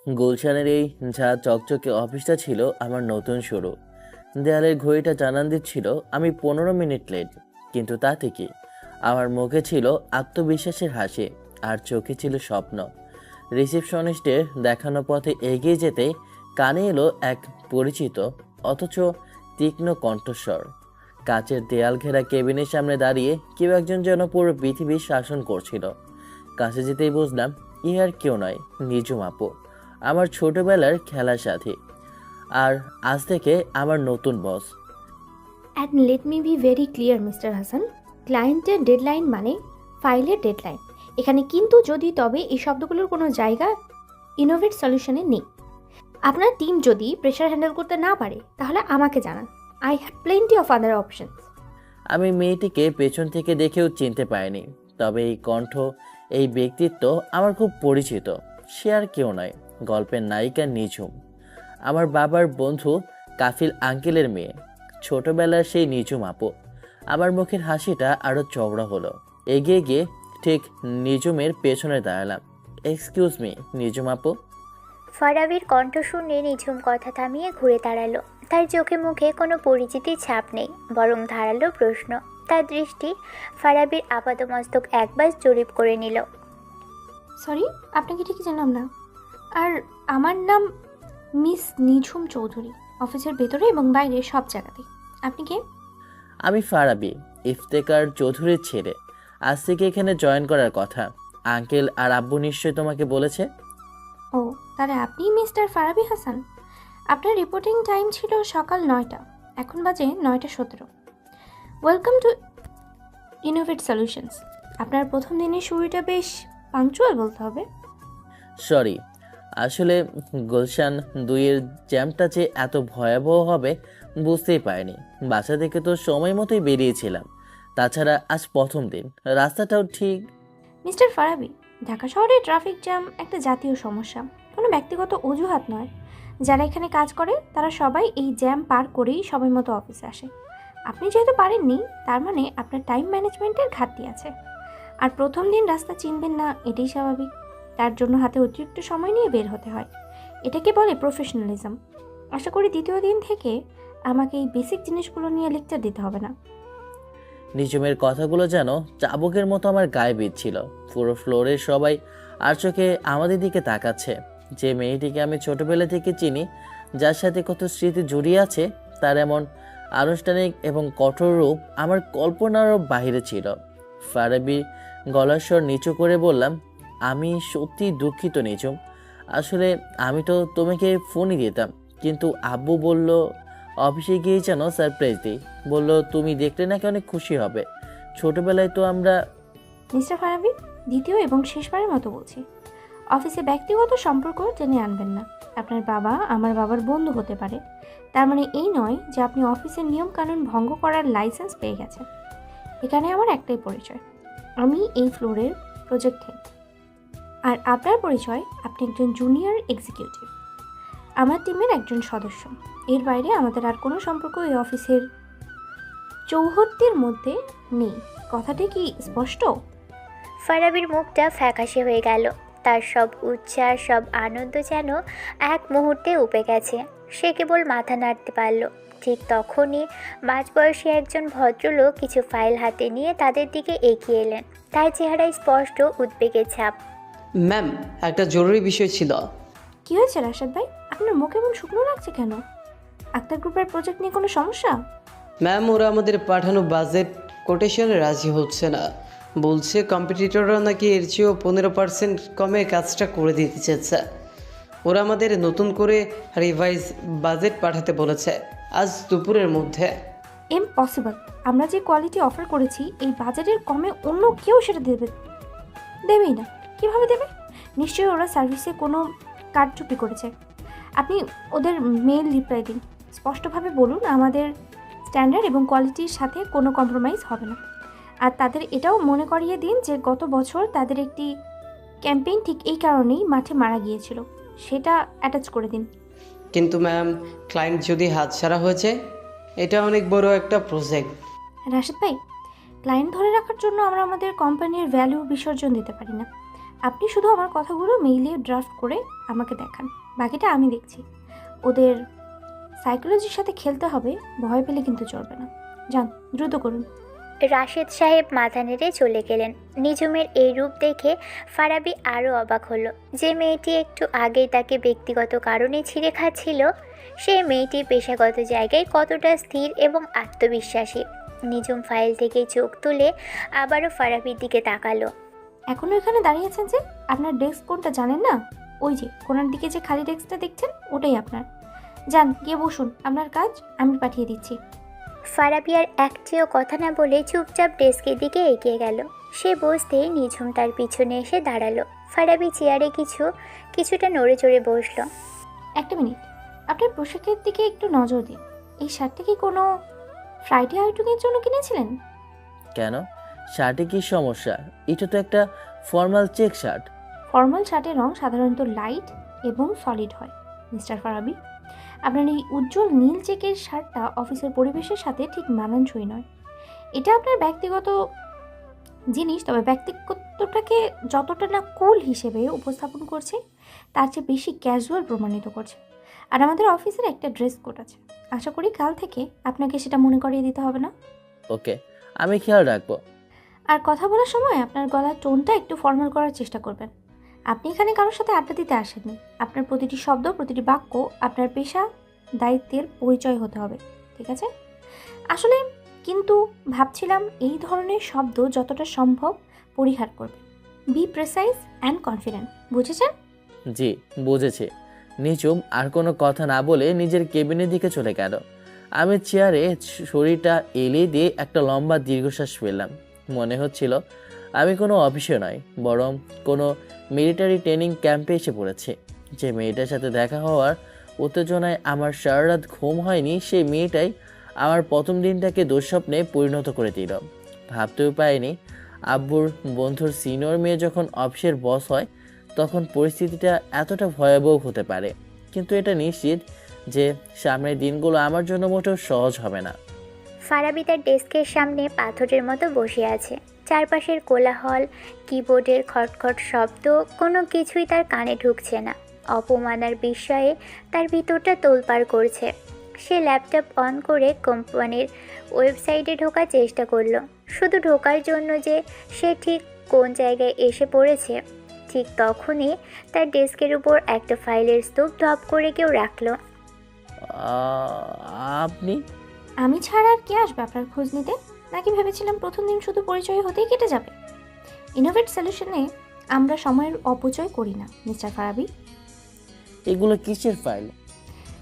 গুলশানের এই ঝা চকচকে অফিসটা ছিল আমার নতুন শুরু। দেয়ালের ঘড়িটা জানান দিচ্ছিল আমি 15 মিনিট লেট, কিন্তু তাতে কি, আমার মুখে ছিল আত্মবিশ্বাসের হাসি আর চোখে ছিল স্বপ্ন। রিসেপশনিস্টের দেখানো পথে এগিয়ে যেতে কানে এলো এক পরিচিত অথচ তীক্ষ্ণ কণ্ঠস্বর। কাচের দেয়াল ঘেরা কেবিনের সামনে দাঁড়িয়ে কেউ একজন যেন পুরো পৃথিবীর শাসন করছিল। কাছে যেতেই বুঝলাম ই আর কেউ নয়, নিজুম আপু, আমার ছোটবেলার খেলার সাথী, আর আজ থেকে আমার নতুন boss. And let me be very clear mister Hasan, ক্লায়েন্টের ডেডলাইন মানে ফাইলের ডেডলাইন। এখানে কিন্তু যদি তবে এই শব্দগুলোর কোনো জায়গা ইনোভেট সলিউশনে নেই। আপনার টিম যদি প্রেশার হ্যান্ডেল করতে না পারে তাহলে আমাকে জানান। I have plenty of other options. আমি মেয়েটিকে পেছন থেকে দেখেও চিনতে পারিনি, তবে এই কণ্ঠ, এই ব্যক্তিত্ব আমার খুব পরিচিত। সে আর কেউ নয়, গল্পের নায়িকা নিঝুম, আমার বাবার বন্ধু কাফিল আঙ্কেলের মেয়ে, ছোটবেলার সেই নিঝুম আপু। আমার মুখের হাসিটা আরো চওড়া হলো। এগিয়ে গিয়ে ঠিক নিঝুমের পেছনে দাঁড়ালাম। এক্সকিউজ মি নিঝুম আপু। ফারাবির কণ্ঠ শুনে নিঝুম কথা থামিয়ে ঘুরে দাঁড়ালো। তার চোখে মুখে কোনো পরিচিতির ছাপ নেই, বরং ধারালো প্রশ্ন। তার দৃষ্টি ফারাবির আপাদমস্তক একবার জরিপ করে নিল। সরি, আপনাকে ঠিকই জানলাম না। আর আমার নাম মিস নিঝুম চৌধুরী, অফিসের ভেতরে এবং বাইরে সব জায়গাতেই। আপনি কে? আমি ফারাবি, ইফতেকার চৌধুরীর ছেলে। আজ থেকে এখানে জয়েন করার কথা। আঙ্কেল আর আব্বু নিশ্চয়ই তোমাকে বলেছে। ও, তাহলে আপনি মিস্টার ফারাবি হাসান। আপনার রিপোর্টিং টাইম ছিল সকাল 9টা, এখন বাজে 9টা 17। Welcome to innovate solutions. আপনার প্রথম দিনের শুরুটা বেশ পাংচুয়াল বলতে হবে। সরি, আসলে গুলশান 2-এর জ্যামটা যে এত ভয়াবহ হবে বুঝতেই পারিনি। বাসা থেকে তো সময় মতোই বেরিয়েছিলাম। তাছাড়া আজ প্রথম দিন, রাস্তাটাও ঠিক। মিস্টার ফারাবি, ঢাকা শহরে ট্রাফিক জ্যাম একটা জাতীয় সমস্যা, কোনো ব্যক্তিগত অজুহাত নয়। যারা এখানে কাজ করে তারা সবাই এই জ্যাম পার করেই সময় মতো অফিসে আসে। আপনি যেহেতু পারেননি, তার মানে আপনার টাইম ম্যানেজমেন্টের ঘাটতি আছে। আর প্রথম দিন রাস্তা চিনবেন না, এটাই স্বাভাবিক। তার জন্য হাতে অতিরিক্ত সময় নিয়ে বের হতে হয়। এটাকে বলে প্রফেশনালিজম। আশা করি দ্বিতীয় দিন থেকে আমাকে এই বেসিক জিনিসগুলো নিয়ে লেকচার দিতে হবে না। নিঝুমের কথাগুলো যেন চাবুকের মতো আমার গায়ে বিঁধছিল। পুরো ফ্লোরের সবাই আর চোখে আমাদের দিকে তাকাচ্ছে। যে মেয়েটিকে আমি ছোটবেলা থেকে চিনি, যার সাথে কত স্মৃতি জড়িয়ে আছে, তার এমন আনুষ্ঠানিক এবং কঠোর রূপ আমার কল্পনারও বাইরে ছিল। ফারাবি গলার স্বর নিচু করে বললাম, আমি সত্যি দুঃখিত নিঝুম। আসলে আমি তো তোমাকে ফোনই দিতাম, কিন্তু আব্বু বলল অফিসে গিয়েই যেন সারপ্রাইজ দিই। বলল তুমি দেখলে নাকি অনেক খুশি হবে। ছোটবেলায় তো আমরা। মিস্টার ফারাবি, দ্বিতীয় এবং শেষবারের মতো বলছি, অফিসে ব্যক্তিগত সম্পর্ক টেনে আনবেন না। আপনার বাবা আমার বাবার বন্ধু হতে পারে, তার মানে এই নয় যে আপনি অফিসের নিয়মকানুন ভঙ্গ করার লাইসেন্স পেয়ে গেছেন। এখানে আমার একটাই পরিচয়, আমি এই ফ্লোরের প্রজেক্ট হেড। আর আপনার পরিচয়, আপনি একজন জুনিয়র এক্সিকিউটিভ, আমার টিমের একজন সদস্য। এর বাইরে আমাদের আর কোনো সম্পর্ক এই অফিসের চৌহদ্দির মধ্যে নেই। কথাটি কি স্পষ্ট? ফারাবির মুখটা ফ্যাকাশে হয়ে গেল। তার সব উচ্ছ্বাস, সব আনন্দ যেন এক মুহূর্তে উপে গেছে। সে কেবল মাথা নাড়তে পারল। ঠিক তখনই মাঝবয়সী একজন ভদ্রলোক কিছু ফাইল হাতে নিয়ে তাদের দিকে এগিয়ে এলেন। তার চেহারায় স্পষ্ট উদ্বেগের ছাপ। ম্যাম, একটা জরুরি বিষয় ছিল। কী হয়েছে রাশেদ ভাই? আপনার মুখ এমন শুকনো লাগছে কেন? আক্তার গ্রুপের প্রজেক্ট নিয়ে কোনো সমস্যা? ম্যাম, ওরা আমাদের পাঠানো বাজেট কোটেশনে রাজি হচ্ছে না। বলছে কম্পিটিটররা নাকি এর চেয়েও 15% কমে কাজটা করে দিতে চাচ্ছে। ওরা আমাদের নতুন করে রিভাইজ বাজেট পাঠাতে বলেছে আজ দুপুরের মধ্যে। ইম্পসিবল। আমরা যে কোয়ালিটি অফার করেছি এই বাজেটের কমে অন্য কেউ সেটা দেবেই না। কিভাবে দেবে? নিশ্চয়ই ওরা সার্ভিসে কোনো কারচুপি করেছে। আপনি ওদের মেইল রিপ্লাই দিন, স্পষ্টভাবে বলুন আমাদের স্ট্যান্ডার্ড এবং কোয়ালিটির সাথে কোনো কম্প্রোমাইজ হবে না। আর তাদের এটাও মনে করিয়ে দিন যে গত বছর তাদের একটি ক্যাম্পেইন ঠিক এই কারণেই মাঠে মারা গিয়েছিল, সেটা অ্যাটাচ করে দিন। কিন্তু ম্যাম, ক্লায়েন্ট যদি হাতছাড়া হয়েছে, এটা অনেক বড় একটা প্রজেক্ট। রাশেদ ভাই, ক্লায়েন্ট ধরে রাখার জন্য আমরা আমাদের কোম্পানির ভ্যালু বিসর্জন দিতে পারি না। আপনি শুধু আমার কথাগুলো মেইলে ড্রাফট করে আমাকে দেখান, বাকিটা আমি দেখছি। ওদের সাইকোলজির সাথে খেলতে হবে, ভয় পেলে কিন্তু চলবে না। যান, দ্রুত করুন। রাশেদ সাহেব মাথা নেড়ে চলে গেলেন। নিঝুমের এই রূপ দেখে ফারাবি আরও অবাক হলো। যে মেয়েটি একটু আগেই তাকে ব্যক্তিগত কারণে ছিঁড়ে খাচ্ছিল, সেই মেয়েটি পেশাগত জায়গায় কতটা স্থির এবং আত্মবিশ্বাসী। নিঝুম ফাইল থেকে চোখ তুলে আবারও ফারাবির দিকে তাকালো। এখনও এখানে দাঁড়িয়ে আছেন যে? আপনার ডেস্ক কোনটা জানেন না? ওই যে কোনার দিকে যে খালি ডেস্কটা দেখছেন, ওটাই আপনার। যান, গিয়ে বসুন, আপনার কাজ আমি পাঠিয়ে দিচ্ছি। ফারাবি আর একটিও কথা না বলে চুপচাপ ডেস্কের দিকে এগিয়ে গেল। সে বসতেই নিঝুম তার পিছনে এসে দাঁড়ালো। ফারাবি চেয়ারে কিছুটা নড়ে চড়ে বসলো। একটা মিনিট, আপনার পোশাকের দিকে একটু নজর দিন। এই শার্টটা কি কোনো ফ্রাইডে আউটিংয়ের জন্য কিনেছিলেন? কেন, শার্টে কি সমস্যা? এটা তো একটা ফর্মাল চেক শার্ট। ফর্মাল শার্টের রং সাধারণত লাইট এবং সলিড হয় মিস্টার ফারাবি। আপনার এই উজ্জ্বল নীল চেকের শার্টটা অফিসের পরিবেশের সাথে ঠিক মানানসই নয়। এটা আপনার ব্যক্তিগত জিনিস, তবে ব্যক্তিগতটাকে যতটা না কুল হিসেবে উপস্থাপন করছে, তার চেয়ে বেশি ক্যাজুয়াল প্রমাণিত করছে। আর আমাদের অফিসের একটা ড্রেস কোড আছে, আশা করি কাল থেকে আপনাকে সেটা মনে করিয়ে দিতে হবে না। ওকে, আমি খেয়াল রাখবো। আর কথা বলার সময় আপনার গলার টোনটা একটু ফর্মাল করার চেষ্টা করবেন। আপনি এখানে কারোর সাথে আড্ডা দিতে আসেননি। আপনার প্রতিটি শব্দ, প্রতিটি বাক্য আপনার পেশা দায়িত্বের পরিচয় হতে হবে, ঠিক আছে? আসলে কিন্তু ভাবছিলাম এই ধরনের শব্দ যতটা সম্ভব পরিহার করবেন। বি প্রেসাইজ অ্যান্ড কনফিডেন্ট, বুঝেছেন? জি, বুঝেছি। নিঝুম আর কোনো কথা না বলে নিজের কেবিনের দিকে চলে গেল। আমি চেয়ারে শরীরটা এলিয়ে দিয়ে একটা লম্বা দীর্ঘশ্বাস ফেললাম। মনে হচ্ছিল আমি কোনো অফিসে নয়, বরং কোনো মিলিটারি ট্রেনিং ক্যাম্পে এসে পড়েছি। যে মেয়েটার সাথে দেখা হওয়ার উত্তেজনায় আমার সারা রাত ঘুম হয়নি, সেই মেয়েটাই আমার প্রথম দিনটাকে দুঃস্বপ্নে পরিণত করে দিল। ভাবতেও পারিনি আব্বুর বন্ধুর সিনিয়র মেয়ে যখন অফিসের বস হয়, তখন পরিস্থিতিটা এতটা ভয়াবহ হতে পারে। কিন্তু এটা নিশ্চিত যে সামনের দিনগুলো আমার জন্য মোটেও সহজ হবে না। ফারাবি তার ডেস্কের সামনে পাথরের মতো বসে আছে। চারপাশের কোলাহল, কিবোর্ডের খটখট শব্দ, কোনো কিছুই তার কানে ঢুকছে না। অপমানার বিস্ময়ে তার ভিতরটা তোলপাড় করছে। সে ল্যাপটপ অন করে কোম্পানির ওয়েবসাইটে ঢোকার চেষ্টা করলো, শুধু ঢোকার জন্য যে সে ঠিক কোন জায়গায় এসে পড়েছে। ঠিক তখনই তার ডেস্কের উপর একটা ফাইলের স্তূপ ধপ করে কেউ রাখলো। আপনি? আমি ছাড়া আর কে আসবে আপনার খোঁজ নিতে? নাকি ভেবেছিলাম প্রথম দিন শুধু পরিচয় হতেই কেটে যাবে? ইনোভেট সলিউশনে আমরা সময়ের অপচয় করি না মিস্টার ফারাবি। এগুলো কিসের ফাইল?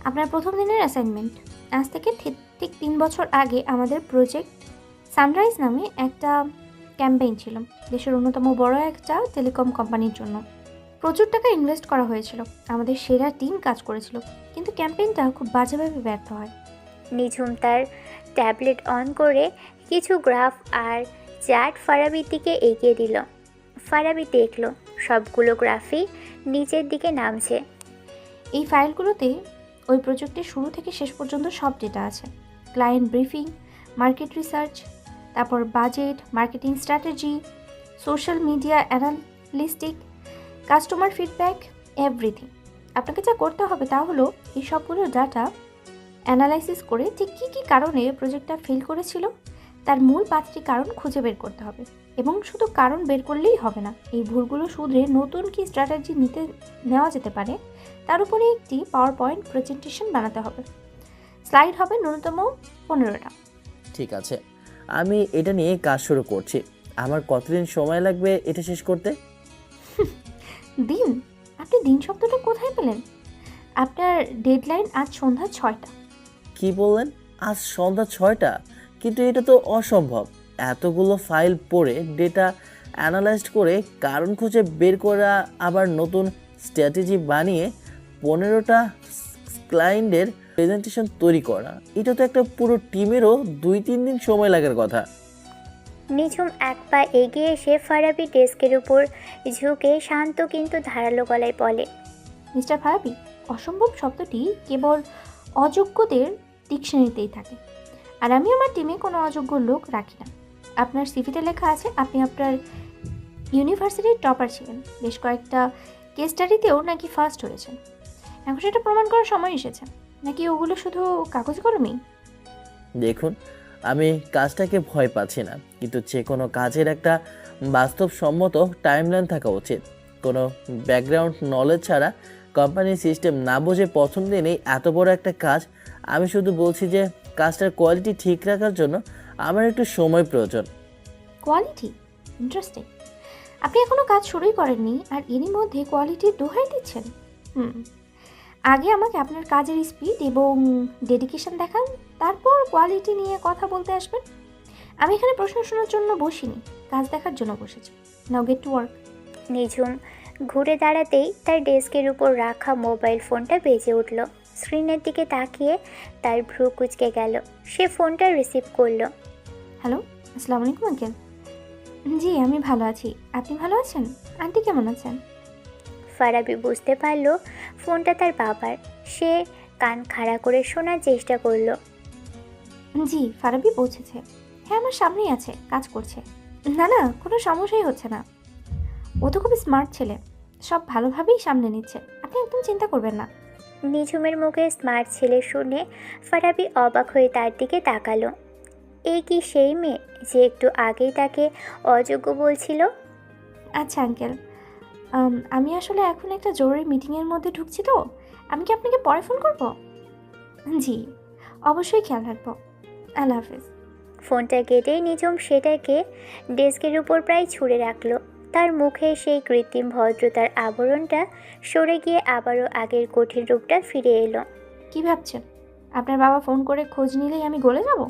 আপনার প্রথম দিনের অ্যাসাইনমেন্ট। আজ থেকে ঠিক 3 বছর আগে আমাদের প্রজেক্ট সানরাইজ নামে একটা ক্যাম্পেইন ছিল, দেশের অন্যতম বড় একটা টেলিকম কোম্পানির জন্য। প্রচুর টাকা ইনভেস্ট করা হয়েছিল, আমাদের সেরা টিম কাজ করেছিল, কিন্তু ক্যাম্পেইনটা খুব বাজেভাবে ব্যর্থ হয়। নিঝুম তার ট্যাবলেট অন করে কিছু গ্রাফ আর চার্ট ফারাবির দিকে এগিয়ে দিল। ফারাবি দেখল সবগুলো গ্রাফই নিচের দিকে নামছে। এই ফাইলগুলোতে ওই প্রজেক্টের শুরু থেকে শেষ পর্যন্ত সব ডেটা আছে। ক্লায়েন্ট ব্রিফিং, মার্কেট রিসার্চ, তারপর budget, marketing strategy, social media অ্যানালিস্টিক, customer feedback, everything. আপনাকে যা করতে হবে তা হলো এই সবগুলো ডাটা অ্যানালাইসিস করে ঠিক কী কী কারণে প্রজেক্টটা ফেল করেছিল তার মূল 5টি কারণ খুঁজে বের করতে হবে। এবং শুধু কারণ বের করলেই হবে না, এই ভুলগুলো শুধরে নতুন কী স্ট্র্যাটেজি নেওয়া যেতে পারে তার উপরে একটি পাওয়ার পয়েন্ট প্রেজেন্টেশন বানাতে হবে। স্লাইড হবে ন্যূনতম 15টা। ঠিক আছে, আমি এটা নিয়ে কাজ শুরু করছি। আমার কতদিন সময় লাগবে এটা শেষ করতে? দিন? আপনি দিন শব্দটা কোথায় পেলেন? আপনার ডেডলাইন আজ সন্ধ্যা 6টা। কি বললেন? আজ সন্ধ্যা 6টা? কিন্তু এটা তো অসম্ভব। এতগুলো ফাইল পড়ে ডেটা অ্যানালাইজ করে কারণ খুঁজে বের করা, আবার নতুন স্ট্র্যাটেজি বানিয়ে 15টা ক্লায়েন্টের প্রেজেন্টেশন তৈরি করা, এটা তো একটা পুরো টিমেরও 2-3 দিন সময় লাগার কথা। নিঝুম এক পা এগিয়ে এসে ফারাবি ডেস্কের উপর ঝুঁকে শান্ত কিন্তু ধারালো গলায় বলে, মিস্টার ফারাবি, অসম্ভব শব্দটি কেবল অযোগ্যদের ডিকশনারিতেই থাকে, আর আমি আমার টিমে কোনো অযোগ্য লোক রাখি না। আপনার সিভিতে লেখা আছে আপনি আপনার ইউনিভার্সিটির টপার ছিলেন, বেশ কয়েকটা কেস স্টাডিতেও নাকি ফার্স্ট হয়েছেন। এখন সেটা প্রমাণ করার সময় এসেছে, নাকি ওগুলো শুধু কাগজ কলমেই? দেখুন, আমি কাজটাকে ভয় পাচ্ছি না, কিন্তু যে কোনো কাজের একটা বাস্তবসম্মত টাইমলাইন থাকা উচিত। কোনো ব্যাকগ্রাউন্ড নলেজ ছাড়া, কোম্পানির সিস্টেম না বুঝে প্রথম দিনেই এত বড় একটা কাজ। আমি শুধু বলছি যে কাজটার কোয়ালিটি ঠিক রাখার জন্য আমার একটু সময় প্রয়োজন। কোয়ালিটি? ইন্টারেস্টিং। আপনি এখনও কাজ শুরুই করেননি আর এরই মধ্যে কোয়ালিটির দোহাই দিচ্ছেন। আগে আমাকে আপনার কাজের স্পিড এবং ডেডিকেশন দেখান, তারপর কোয়ালিটি নিয়ে কথা বলতে আসবেন। আমি এখানে প্রশ্ন শোনার জন্য বসিনি, কাজ দেখার জন্য বসেছি। Now get to work. Nijhum ঘুরে দাঁড়াতেই তার ডেস্কের উপর রাখা মোবাইল ফোনটা বেজে উঠল। স্ক্রিনের দিকে তাকিয়ে তার ভ্রু কুঁচকে গেল। সে ফোনটা রিসিভ করলো। হ্যালো, আসসালামু আলাইকুম আঙ্কেল। জি, আমি ভালো আছি। আপনি ভালো আছেন? আন্টি কেমন আছেন? ফারাবি বুঝতে পারল ফোনটা তার বাবার। সে কান খাড়া করে শোনার চেষ্টা করলো। জি, ফারাবি পৌঁছেছে। হ্যাঁ, আমার সামনেই আছে, কাজ করছে। না না, কোনো সমস্যাই হচ্ছে না। ও তো খুব স্মার্ট ছেলে, সব ভালোভাবেই সামনে নিচ্ছে, আপনি একদম চিন্তা করবেন না। নিঝুমের মুখে স্মার্ট ছেলে শুনে ফারাবি অবাক হয়ে তার দিকে তাকালো। এই কি সেই মেয়ে যে একটু আগেই তাকে অযোগ্য বলছিল? আচ্ছা আঙ্কেল, আমি আসলে এখন একটা জরুরি মিটিংয়ের মধ্যে ঢুকছি, তো আমি কি আপনাকে পরে ফোন করব? জি, অবশ্যই খেয়াল রাখবো। আল্লাহ হাফিজ। ফোনটা কেটেই নিঝুম সেটাকে ডেস্কের উপর প্রায় ছুঁড়ে রাখলো। তার মুখে সেই কৃত্রিম ভদ্রতার আবরণটা সরে গিয়ে আবারও আগের কঠিন রূপটা ফিরে এলো। কি ভাবছেন আপনার বাবা ফোন করে খোঁজ নিলেই আমি গলে যাব?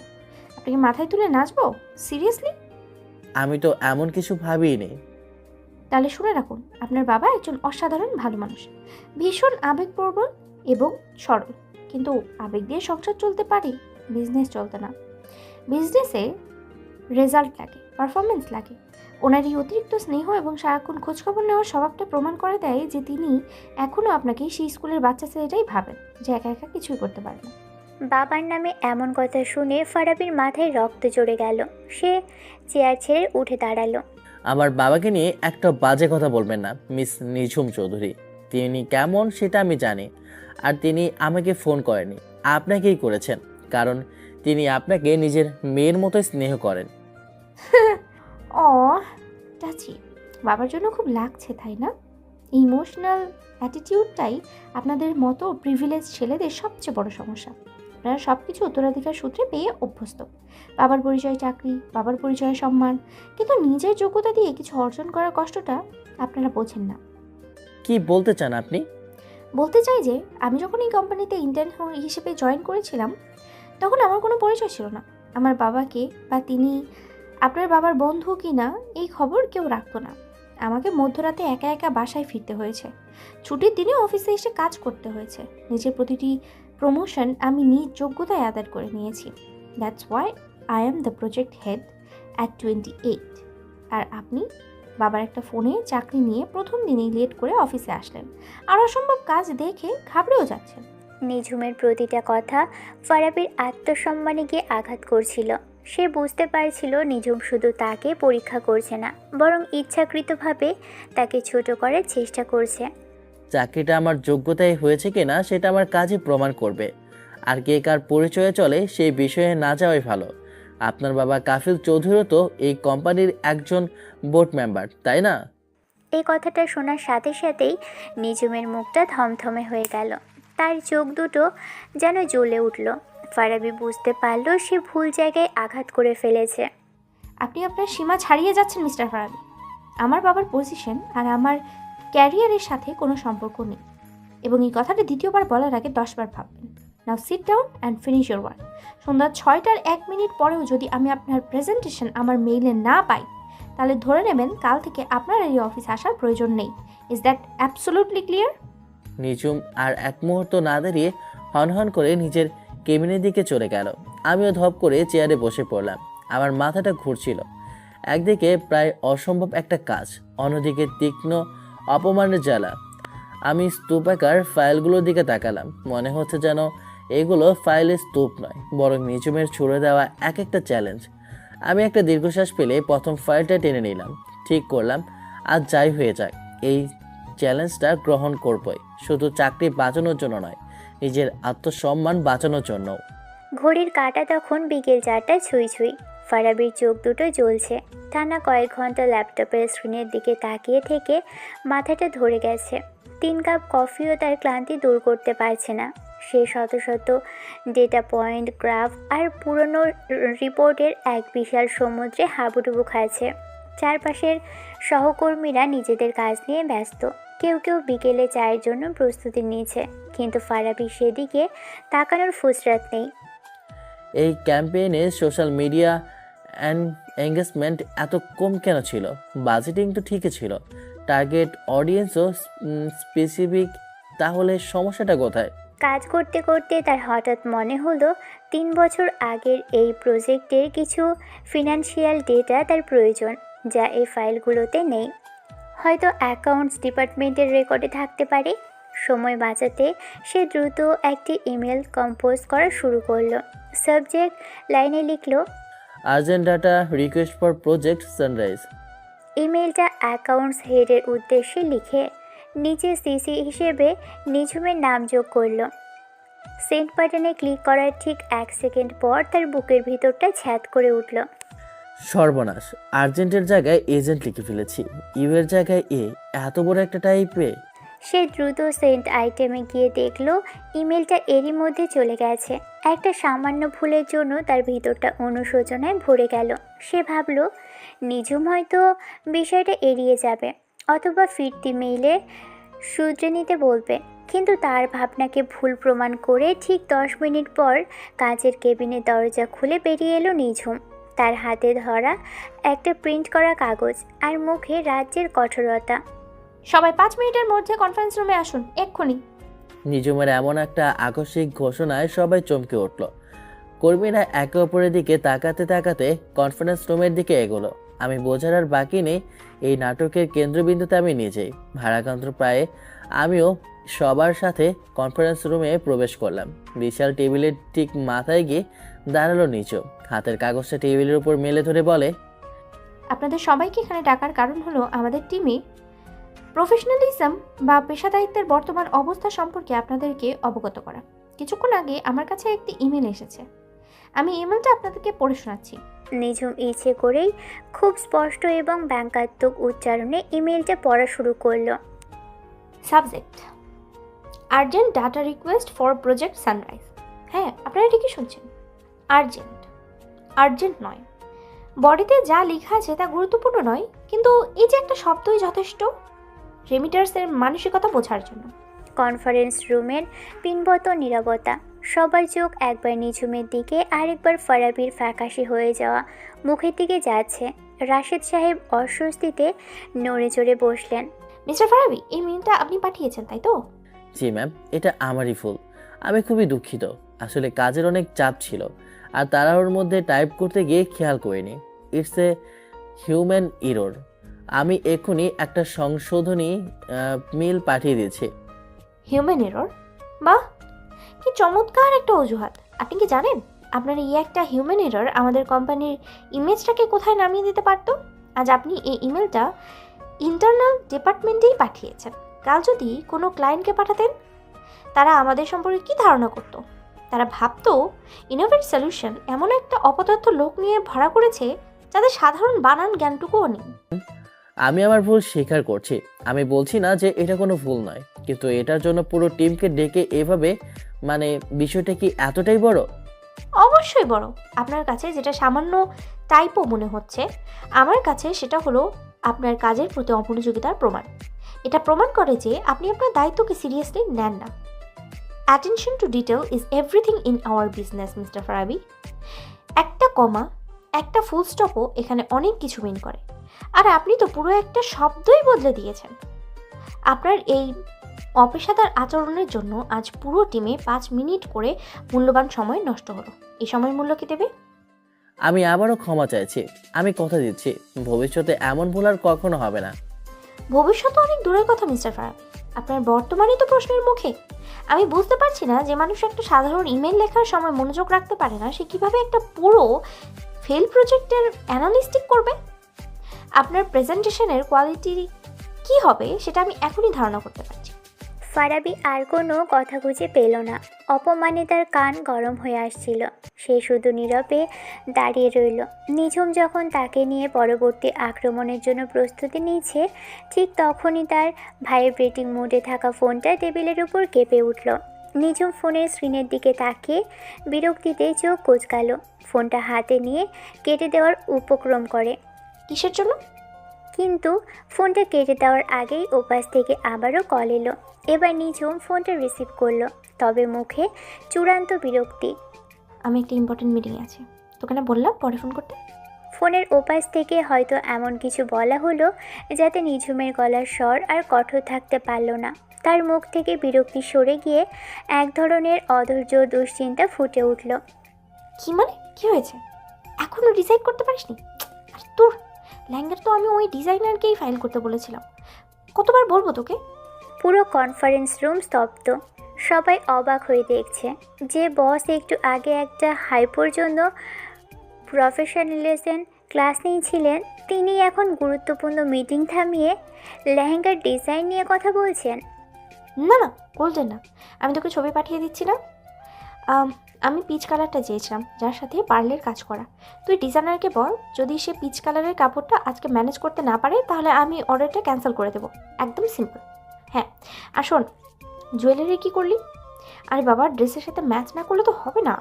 আপনাকে মাথায় তুলে নাচবো? সিরিয়াসলি? আমি তো এমন কিছু ভাবিনি। তাহলে শুনে রাখুন, আপনার বাবা একজন অসাধারণ ভালো মানুষ, ভীষণ আবেগপ্রবণ এবং সরল। কিন্তু আবেগ দিয়ে সংসার চলতে পারে, বিজনেস চলতে না। বিজনেসে রেজাল্ট লাগে, পারফরমেন্স লাগে। ওনার এই অতিরিক্ত স্নেহ এবং সারাক্ষণ খোঁজখবর নেওয়ার স্বভাবটা প্রমাণ করে দেয় যে তিনি এখনও আপনাকে সেই স্কুলের বাচ্চা ছেলেটাই ভাবেন, যে একা একা কিছুই করতে পারে না। বাবার নামে এমন কথা শুনে ফারাবির মাথায় রক্ত জড়ে গেল। সে চেয়ার ছেড়ে উঠে দাঁড়ালো। আমার বাবাকে নিয়ে একটা বাজে কথা বলবেন না, মিস নিঝুম চৌধুরী। তিনি কেমন সেটা আমি জানি। আর তিনি আমাকে ফোন করেনি, আপনাকেই করেছেন, কারণ তিনি আপনাকে নিজের মেয়ের মতোই স্নেহ করেন। ও টাচি, বাবার জন্য খুব লাগছে তাই না? ইমোশনাল অ্যাটিটিউডটাই আপনাদের মতো প্রিভিলেজ ছেলেদের সবচেয়ে বড় সমস্যা। আপনারা সব কিছু উত্তরাধিকার সূত্রে পেয়ে অভ্যস্ত। বাবার পরিচয় চাকরি, বাবার পরিচয় সম্মান, কিন্তু নিজের যোগ্যতা দিয়ে কিছু অর্জন করার কষ্টটা আপনারা বোঝেন না। কি বলতে চান আপনি? বলতে চাই যে আমি যখন এই কোম্পানিতে ইন্টার্ন হিসেবে জয়েন করেছিলাম, তখন আমার কোনো পরিচয় ছিল না। আমার বাবাকে বা তিনি আপনার বাবার বন্ধু কি না এই খবর কেউ রাখতো না। আমাকে মধ্যরাতে একা একা বাসায় ফিরতে হয়েছে, ছুটির দিনে অফিসে এসে কাজ করতে হয়েছে। নিজের প্রতিটি প্রমোশন আমি নিজ যোগ্যতায় আদায় করে নিয়েছি। That's why I am the project head at 28। আর আপনি বাবার একটা ফোনে চাকরি নিয়ে প্রথম দিনেই লেট করে অফিসে আসলেন, আর অসম্ভব কাজ দেখে ঘাবড়েও যাচ্ছেন। নিঝুমের প্রতিটা কথা ফারাবির আত্মসম্মানে গিয়ে আঘাত করছিল। সে বুঝতে পারছিল নিঝুম শুধু তাকে পরীক্ষা করছে না, বরং ইচ্ছাকৃতভাবে তাকে ছোট করার চেষ্টা করছে। চাকরিটা আমার যোগ্যতায় হয়েছে কিনা সেটা আমার কাজে প্রমাণ করবে। আর কে কার পরিচয়ে চলে সেই বিষয়ে না যাওয়াই ভালো। আপনার বাবা কাফিল চৌধুরীও তো এই কোম্পানির একজন বোর্ড মেম্বার, তাই না? এই কথাটা শোনার সাথে সাথেই নিঝুমের মুখটা থমথমে হয়ে গেল। তার চোখ দুটো যেন জ্বলে উঠল। ফারাবি বুঝতে পারল সে ভুল জায়গায় আঘাত করে ফেলেছে। আপনি আপনার সীমা ছাড়িয়ে যাচ্ছেন মিস্টার ফারাবি। আমার বাবার পজিশন আর আমার ক্যারিয়ারের সাথে কোনো সম্পর্ক নেই, এবং এই কথাটা দ্বিতীয়বার বলার আগে 10 বার ভাববেন। Now sit down and finish your work. সন্ধ্যা 6টার 1 মিনিট পরেও যদি আমি আপনার প্রেজেন্টেশন আমার মেইলে না পাই, তাহলে ধরে নেবেন কাল থেকে আপনার এই অফিস আসার প্রয়োজন নেই। Is that absolutely clear? Nijhum আর এক মুহূর্ত না দাঁড়িয়ে হনহন করে নিজের কেবিনের দিকে চলে গেল। আমিও ধপ করে চেয়ারে বসে পড়লাম। আমার মাথাটা ঘুরছিল। একদিকে প্রায় অসম্ভব একটা কাজ, অন্যদিকে তীক্ষ্ণ অপমানের জ্বালা। আমি স্তূপাকার ফাইলগুলোর দিকে তাকালাম। মনে হচ্ছে যেন এগুলো ফাইলের স্তূপ নয়, বরং নিঝুমের ছুড়ে দেওয়া এক একটা চ্যালেঞ্জ। আমি একটা দীর্ঘশ্বাস ফেলে প্রথম ফাইলটা টেনে নিলাম। ঠিক করলাম আর যাই হয়ে যাক এই চ্যালেঞ্জটা গ্রহণ করবই, শুধু চাকরি বাঁচানোর জন্য নয়, নিজের আত্মসম্মান বাঁচানোর জন্য। ঘড়ির কাঁটা তখন বিকেল 4টা ছুঁই ছুঁই। ফারাবির চোখ দুটো জ্বলছে। টানা কয়েক ঘন্টা ল্যাপটপের স্ক্রিনের দিকে তাকিয়ে থেকে মাথাটা ধরে গেছে। 3 কাপ কফিও তার ক্লান্তি দূর করতে পারছে না। সে শত শত ডেটা পয়েন্ট, গ্রাফ আর পুরনো রিপোর্টের এক বিশাল সমুদ্রে হাবুডুবু খাচ্ছে। চারপাশের সহকর্মীরা নিজেদের কাজ নিয়ে ব্যস্ত। কেউ কেউ বিকেলে চায়ের জন্য প্রস্তুতি নিয়েছে, কিন্তু ফারাবি সেদিকে তাকানোর ফুসরাত নেই। এই ক্যাম্পেইনে সোশ্যাল মিডিয়া এঙ্গেজমেন্ট এত কম কেন ছিল? বাজেটিং তো ঠিকই ছিল, টার্গেট অডিয়েন্সও স্পেসিফিক, তাহলে সমস্যাটা কোথায়? কাজ করতে করতে তার হঠাৎ মনে হলো 3 বছর আগের এই প্রজেক্টের কিছু ফিনান্সিয়াল ডেটা তার প্রয়োজন, যা এই ফাইলগুলোতে নেই। হয়তো অ্যাকাউন্টস ডিপার্টমেন্টের রেকর্ডে থাকতে পারে। সময় বাঁচাতে সে দ্রুত একটি ইমেল কম্পোজ করা শুরু করলো। সাবজেক্ট লাইনে লিখলো, urgent data request for project Sunrise. ইমেলটা অ্যাকাউন্টস হেডের উদ্দেশ্যে লিখে নিচে সিসি হিসেবে নিঝুমের নাম যোগ করলো। সেন্ড বাটনে ক্লিক করার ঠিক 1 সেকেন্ড পর তার বুকের ভিতরটা ছ্যাদ করে উঠল। সর্বনাশ, আর্জেন্টের জায়গায় এজেন্ট লিখে ফেলেছি, ইউ এর জায়গায় এ, এত বড় একটা টাইপে। সে দ্রুত সেন্ড আইটেমে গিয়ে দেখলো ইমেলটা এরই মধ্যে চলে গেছে। একটা সামান্য ভুলের জন্য তার ভিতরটা অনুশোচনায় ভরে গেল। সে ভাবলো নিঝুম হয়তো বিষয়টা এড়িয়ে যাবে, অথবা ফিরতি মেইলে শুধরে নিতে বলবে। কিন্তু তার ভাবনাকে ভুল প্রমাণ করে ঠিক 10 মিনিট পর কাঁচের কেবিনের দরজা খুলে বেরিয়ে এলো নিঝুম। তার হাতে ধরা একটা প্রিন্ট করা কাগজ আর মুখে রাজ্যের কঠোরতা। সবাই 5 মিনিটের মধ্যে কনফারেন্স রুমে আসুন, এক্ষুনি। নিজুমের এমন একটা আকস্মিক ঘোষণায় সবাই চমকে উঠল। কর্মীরা একে অপরের দিকে তাকাতে তাকাতে কনফারেন্স রুমের দিকে এগোলো। আমি বোঝার আর বাকি নেই, এই নাটকের কেন্দ্রবিন্দুতে আমি নিজেই। ভাড়াক্রান্ত প্রায় আমিও সবার সাথে কনফারেন্স রুমে প্রবেশ করলাম। বিশাল টেবিলের ঠিক মাথায় গিয়ে দাঁড়ালো নিচু, হাতের কাগজটা টেবিলের উপর মেলে ধরে বলে, আপনাদের সবাইকে এখানে ডাকার কারণ হলো আমাদের টিমে প্রফেশনালিজম বা পেশাদারিত্বের বর্তমান অবস্থা সম্পর্কে আপনাদেরকে অবগত করা। কিছুক্ষণ আগে আমার কাছে একটি ইমেল এসেছে, আমি ইমেলটা আপনাদেরকে পড়ে শোনাচ্ছি। নিঝুম ইচ্ছে করেই খুব স্পষ্ট এবং ব্যঙ্গাত্মক উচ্চারণে ইমেলটা পড়া শুরু করলো। Subject, urgent data request for project sunrise. হ্যাঁ, আপনারা ঠিকই শুনছেন, আর্জেন্ট। আর্জেন্ট নয়, বডিতে যা লেখা আছে তা গুরুত্বপূর্ণ নয়, কিন্তু এই যে একটা শব্দই যথেষ্ট রেমিটার্সের মানসিকতা বোঝার জন্য। কনফারেন্স রুমের পিনবত নীরবতা। সবার চোখ একবার নিঝুমের দিকে, আরেকবার ফারাবির ফ্যাকাশে হয়ে যাওয়া মুখের দিকে যাচ্ছে। রাশেদ সাহেব অস্বস্তিতে নড়ে চড়ে বসলেন। মিস্টার ফারাবি, এই মেইলটা আপনি পাঠিয়েছেন, তাই তো? জি ম্যাম, এটা আমারই ভুল। আমি খুবই দুঃখিত, আসলে কাজের অনেক চাপ ছিল আর তাড়াহুড়োর মধ্যে টাইপ করতে গিয়ে খেয়াল করিনি। It's a human error. আমি এক্ষুনি একটা সংশোধনী মেল পাঠিয়ে দিয়েছি। Human error? বাহ, কি চমৎকার একটা অজুহাত। আপনি কি জানেন আপনার এই একটা হিউম্যান এরর আমাদের কোম্পানির ইমেজটাকে কোথায় নামিয়ে দিতে পারতো? আজ আপনি এই ইমেলটা ইন্টারনাল ডিপার্টমেন্টেই পাঠিয়েছেন। কাল যদি কোনো ক্লায়েন্টকে পাঠাতেন, তারা আমাদের সম্পর্কে কী ধারণা করতো? তারা ভাবতো ইনোভেট সলিউশন এমন একটা অপদার্থ লোক নিয়ে ভাড়া করেছে যাদের সাধারণ বানান জ্ঞানটুকুও নেই। আমি আমার ভুল স্বীকার করছি, আমি বলছি না যে এটা কোনো ভুল নয়, কিন্তু এটার জন্য পুরো টিমকে ডেকে এভাবে, মানে বিষয়টা কি এতটাই বড়? অবশ্যই বড়। আপনার কাছে যেটা সামান্য টাইপও মনে হচ্ছে, আমার কাছে সেটা হলো আপনার কাজের প্রতি অমনোযোগিতার প্রমাণ। এটা প্রমাণ করে যে আপনি আপনার দায়িত্বকে সিরিয়াসলি নেন না। Attention to detail is everything in our business, mister Farabi. একটা কমা, একটা ফুল স্টপও এখানে অনেক কিছু মিন করে। আর আপনি তো পুরো একটা শব্দই বদলে দিয়েছেন। আপনার এই অপেশাদার আচরণের জন্য আজ পুরো টিমে 5 মিনিট করে মূল্যবান সময় নষ্ট হলো। এই সময় মূল্য কি দেবে? আমি আবারও ক্ষমা চাইছি, আমি কথা দিচ্ছি ভবিষ্যতে এমন ভুল আর কখনো হবে না। ভবিষ্যৎ অনেক দূরের কথা মিস্টার ফারাবি, আপনার বর্তমানই তো প্রশ্নের মুখে। আমি বুঝতে পারছি না যে মানুষ একটা সাধারণ ইমেল লেখার সময় মনোযোগ রাখতে পারে না, সে কীভাবে একটা পুরো ফেল প্রজেক্টের অ্যানালিস্টিক করবে। আপনার প্রেজেন্টেশনের কোয়ালিটি কি হবে সেটা আমি এখনই ধারণা করতে পারছি। ফারাবি আর কোনো কথা খুঁজে পেল না। অপমানে তার কান গরম হয়ে আসছিল। সে শুধু নীরবে দাঁড়িয়ে রইল। নিঝুম যখন তাকে নিয়ে পরবর্তী আক্রমণের জন্য প্রস্তুতি নিচ্ছে, ঠিক তখনই তার ভাইব্রেটিং মোডে থাকা ফোনটা টেবিলের উপর কেঁপে উঠল। নিঝুম ফোনের স্ক্রিনের দিকে তাকিয়ে বিরক্তিতে চোখ কোঁচকাল। ফোনটা হাতে নিয়ে কেটে দেওয়ার উপক্রম করে, কিসের জন্য? কিন্তু ফোনটা কেটে দেওয়ার আগেই ওপাশ থেকে আবারও কল এলো। এবার নিঝুম ফোনটা রিসিভ করলো, তবে মুখে চূড়ান্ত বিরক্তি। আমি একটা ইম্পর্টেন্ট মিটিংয়ে আছি, তোকে না বললাম পরে ফোন করতে। ফোনের ওপাশ থেকে হয়তো এমন কিছু বলা হলো যাতে নিঝুমের গলার স্বর আর কঠোর থাকতে পারল না। তার মুখ থেকে বিরক্তি সরে গিয়ে এক ধরনের অধৈর্য দুশ্চিন্তা ফুটে উঠল। কি মানে, কি হয়েছে? এখনো ডিসাইড করতে পারিসনি? আর তোর ল্যাঙ্গের তো আমি ওই ডিজাইনারকেই ফাইল করতে বলেছিলাম, কতবার বলবো তোকে? পুরো কনফারেন্স রুম স্তব্ধ। সবাই অবাক হয়ে দেখছে। যে বস একটু আগে একটা হাইপোর জন্য প্রফেশনালিজম ক্লাস নিয়েছিলেন, তিনি এখন গুরুত্বপূর্ণ মিটিং থামিয়ে লেহেঙ্গার ডিজাইন নিয়ে কথা বলছেন। না না, বলছেন না। আমি তোকে ছবি পাঠিয়ে দিচ্ছি না। আমি পিচ কালারটা চেয়েছিলাম, যার সাথে পার্লের কাজ করা। তুই ডিজাইনারকে বল, যদি সে পিচ কালারের কাপড়টা আজকে ম্যানেজ করতে না পারে তাহলে আমি অর্ডারটা ক্যান্সেল করে দেবো। একদম সিম্পল। হ্যাঁ, আর শোন, জুয়েলারি কী করলি? আরে বাবা, ড্রেসের সাথে ম্যাচ না করলে তো হবে না।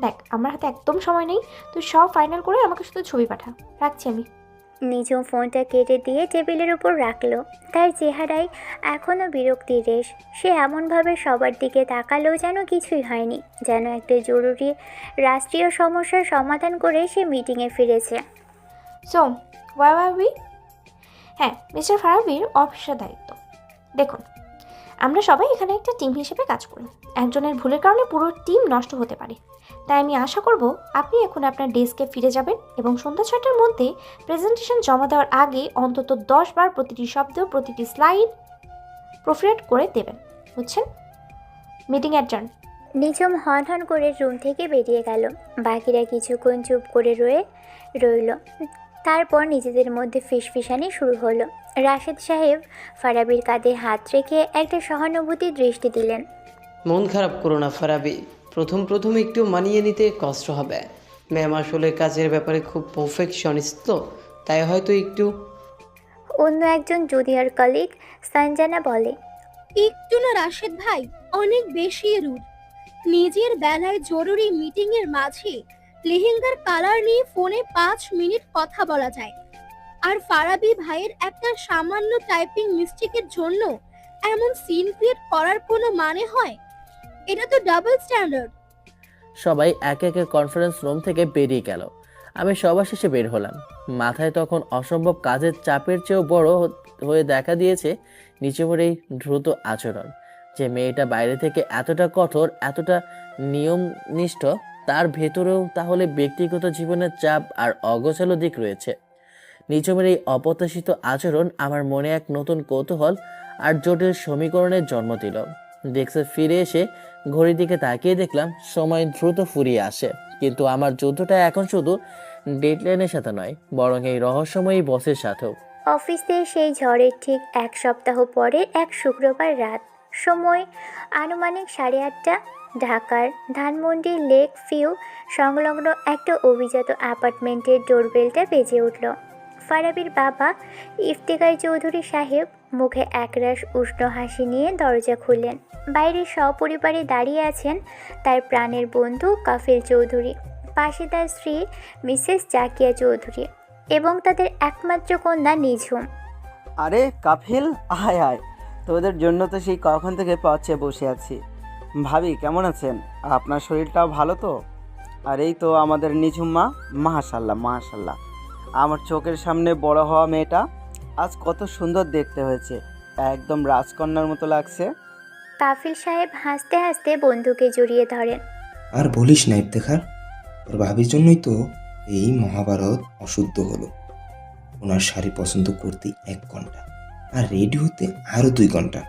দেখ, আমার হাতে একদম সময় নেই, তুই সব ফাইনাল করে আমাকে শুধু ছবি পাঠা। রাখছি আমি। নিঝুম ফোনটা কেটে দিয়ে টেবিলের উপর রাখলো। তার চেহারায় এখনও বিরক্তির রেশ। সে এমনভাবে সবার দিকে তাকালো যেন কিছুই হয়নি, যেন একটা জরুরি রাষ্ট্রীয় সমস্যার সমাধান করে সে মিটিংয়ে ফিরেছে। সো ওয়াই হ্যাঁ, মিস্টার ফারাবির অফিসের দায়িত্ব। দেখুন, আমরা সবাই এখানে একটা টিম হিসেবে কাজ করি। একজনের ভুলের কারণে পুরো টিম নষ্ট হতে পারে। তাই আমি আশা করব আপনি এখন আপনার ডেস্কে ফিরে যাবেন এবং সন্ধ্যা 6টার মধ্যে প্রেজেন্টেশন জমা দেওয়ার আগে অন্তত 10 বার প্রতিটি শব্দ, প্রতিটি স্লাইড প্রোফ্রেট করে দেবেন। বুঝছেন? Meeting adjourn. নিঝুম হন হন করে রুম থেকে বেরিয়ে গেল। বাকিরা কিছুক্ষণ চুপ করে রইল। তারপর নিজেদের মধ্যে ফিসফিসানি শুরু হলো। রাশেদ সাহেব ফারাবির কাঁধে হাত রেখে একটা সহানুভূতির দৃষ্টি দিলেন। মন খারাপ করো না ফারাবি, প্রথম একটু মানিয়ে নিতে কষ্ট হবে। ম্যাম আসলে কাজের ব্যাপারে খুব পারফেকশনিস্ট, তো তাই হয়তো একটু। অন্য একজন জুনিয়র কলিগ সঞ্জনা বলে, একটু না রাশেদ ভাই, অনেক বেশি রুড। নিজের বেলায় জরুরি মিটিং এর মাঝে লেহেঙ্গার কালার নিয়ে ফোনে 5 মিনিট কথা বলা যায়, আর ফারাবি ভাইয়ের একটা সামান্য টাইপিং মিস্টেকের জন্য এমন সিন ক্রিয়েট করার কোনো মানে হয়? এটা তো ডাবল স্ট্যান্ডার্ড। সবাই একে একে কনফারেন্স রুম থেকে বেরিয়ে গেল। আমি সবার শেষে বের হলাম। মাথায় তখন অসম্ভব কাজের চাপের চেয়েও বড় হয়ে দেখা দিয়েছে নিচুমের এই দ্রুত আচরণ। যে মেয়েটা বাইরে থেকে এতটা কঠোর, এতটা নিয়মনিষ্ঠ, তার ভেতরেও তাহলে ব্যক্তিগত জীবনের চাপ আর অগোছালো দিক রয়েছে। নিচুমের এই অপ্রত্যাশিত আচরণ আমার মনে এক নতুন কৌতূহল আর জটিল সমীকরণের জন্ম দিল। ডেস্কে ফিরে এসে ঘড়ির দিকে তাকিয়ে দেখলাম সময় দ্রুত ফুরিয়ে আসে, কিন্তু আমার যুদ্ধটা এখন শুধু ডেডলাইনের সাথে নয়, বরং এই রহস্যময়ী বসের সাথেও। অফিসে সেই ঝড়ের ঠিক 1 সপ্তাহ পরে এক শুক্রবার রাত, সময় আনুমানিক 8:30। ঢাকার ধানমন্ডি লেক ভিউ সংলগ্ন একটা অভিজাত অ্যাপার্টমেন্টের ডোরবেলটা বেজে উঠল। ফারাবির বাবা ইফতেখার চৌধুরী সাহেব মুখে একরাশ উষ্ণ হাসি নিয়ে দরজা খুললেন। বাইরে সপরিবারে দাঁড়িয়ে আছেন তার প্রাণের বন্ধু কাফিল চৌধুরী, পাশে তার স্ত্রী মিসেস জাকিয়া চৌধুরী এবং তাদের একমাত্র কন্যা নিঝুম। আরে কাফিল, আয় আয়, তোদের জন্য তো সেই কখন থেকে পথে বসে আছি। ভাবি কেমন আছেন? আপনার শরীরটাও ভালো তো? আর এই তো আমাদের নিঝুম মা, মাশাল্লাহ মাশাল্লাহ, আমার চোখের সামনে বড় হওয়া মেয়েটা আজ কত সুন্দর দেখতে হয়েছে, একদম রাজকন্যার মতো লাগছে। কাফিল সাহেব হাসতে হাসতে বন্ধুকে জড়িয়ে ধরেন। আর বলিস না ইফতেখার, ওর ভাবির জন্যই তো এই মহাভারত অশুদ্ধ হলো। ওনার শাড়ি পছন্দ করতে 1 ঘন্টা আর রেডি হতে আরও 2 ঘন্টা।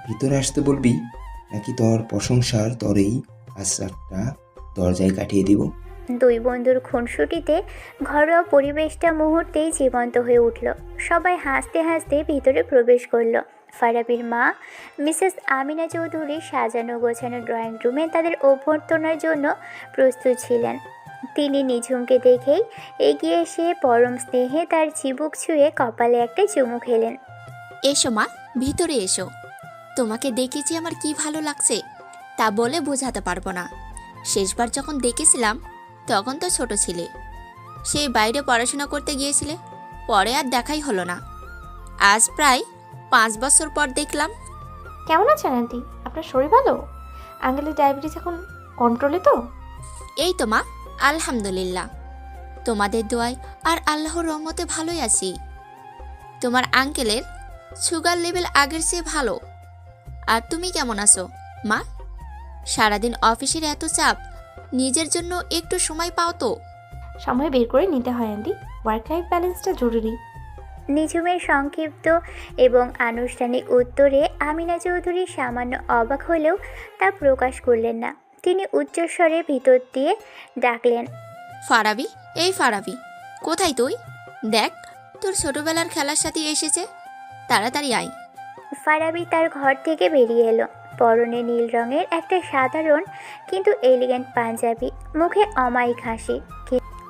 ভিতরে আসতে বলবি নাকি তোর প্রশংসার তরেই আজ রাতটা দরজায় কাটিয়ে দিব? দুই বন্ধুর খুনসুটিতে ঘরোয়া পরিবেশটা মুহূর্তেই জীবন্ত হয়ে উঠল। সবাই হাসতে হাসতে ভিতরে প্রবেশ করলো। ফারাবির মা মিসেস আমিনা চৌধুরী সাজানো গোছানো ড্রয়িং রুমে তাদের অভ্যর্থনার জন্য প্রস্তুত ছিলেন। তিনি নিঝুমকে দেখেই এগিয়ে এসে পরম স্নেহে তার চিবুক ছুঁয়ে কপালে একটা চুমু খেলেন। এসো মা, ভিতরে এসো। তোমাকে দেখেছি আমার কি ভালো লাগছে তা বলে বোঝাতে পারবো না। শেষবার যখন দেখেছিলাম তখন তো ছোট ছিলে, সেই বাইরে পড়াশোনা করতে গিয়েছিলে, পরে আর দেখাই হলো না। আজ প্রায় 5 বছর পর দেখলাম। কেমন আছেন আন্টি? আপনার শরীর ভালো? আঙ্কেলের ডায়াবেটিস এখন কন্ট্রোলে তো? এই তো মা, আলহামদুলিল্লাহ, তোমাদের দোয়ায় আর আল্লাহর রহমতে ভালোই আছি। তোমার আঙ্কেলের সুগার লেভেল আগের চেয়ে ভালো। আর তুমি কেমন আছো মা? সারাদিন অফিসের এত চাপ, নিজের জন্য একটু সময় পাও তো? সময় বের করে নিতে হয় আন্টি, ওয়ার্ক লাইফ ব্যালেন্সটা জরুরি। নিঝুমের সংক্ষিপ্ত এবং আনুষ্ঠানিক উত্তরে আমিনা চৌধুরী সামান্য অবাক হলেও তা প্রকাশ করলেন না। তিনি উচ্চস্বরে ভিতর দিয়ে ডাকলেন, ফারাবি, এই ফারাবি, কোথায় তুই? দেখ, তোর ছোটবেলার খেলার সাথী এসেছে, তাড়াতাড়ি আয়। ফারাবি তার ঘর থেকে বেরিয়ে এলো। পরনে নীল রঙের একটা সাধারণ কিন্তু এলিগেন্ট পাঞ্জাবি, মুখে অমায়িক হাসি।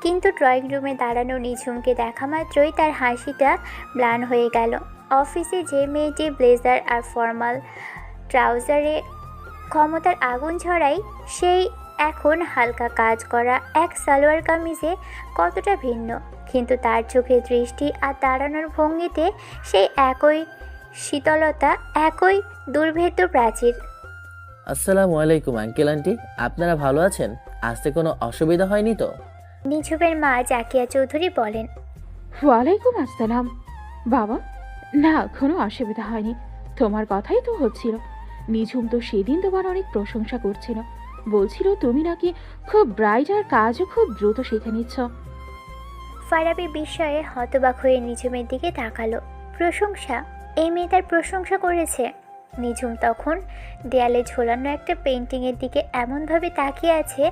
কিন্তু ড্রয়িং রুমে দাঁড়ানো নিঝুমকে দেখা মাত্রই তার হাসিটা ম্লান হয়ে গেল। অফিসে যে মেয়েটি ব্লেজার আর ফর্মাল ট্রাউজারে ক্ষমতার আগুন ছড়ায়, সেই এখন হালকা কাজ করা এক সালোয়ার কামিজে কতটা ভিন্ন। কিন্তু তার চোখের দৃষ্টি আর দাঁড়ানোর ভঙ্গিতে সেই একই শীতলতা, একই দুর্ভেদ্য প্রাচীর। আসসালামু আলাইকুম আঙ্কেল আন্টি, আপনারা ভালো আছেন? আসতে কোনো অসুবিধা হয়নি তো? নিঝুমের মা জাকিয়া চৌধুরী বলেন, ওয়ালাইকুম আসসালাম। বাবা, না কোনো অসুবিধা হয়নি, তোমার কথাই তো হচ্ছিল। নিঝুম তো সেদিন তোমার অনেক প্রশংসা করছিল, বলছিল তুমি নাকি খুব ব্রাইট আর কাজও খুব দ্রুত শিখে নিচ্ছ। ফারাবি বিস্ময়ে হতবাক হয়ে নিঝুমের দিকে তাকালো। প্রশংসা? এই মেয়ে তার প্রশংসা করেছে? নিঝুম তখন দেয়ালে ঝোলানো একটা পেন্টিংয়ের দিকে এমনভাবে তাকিয়ে আছে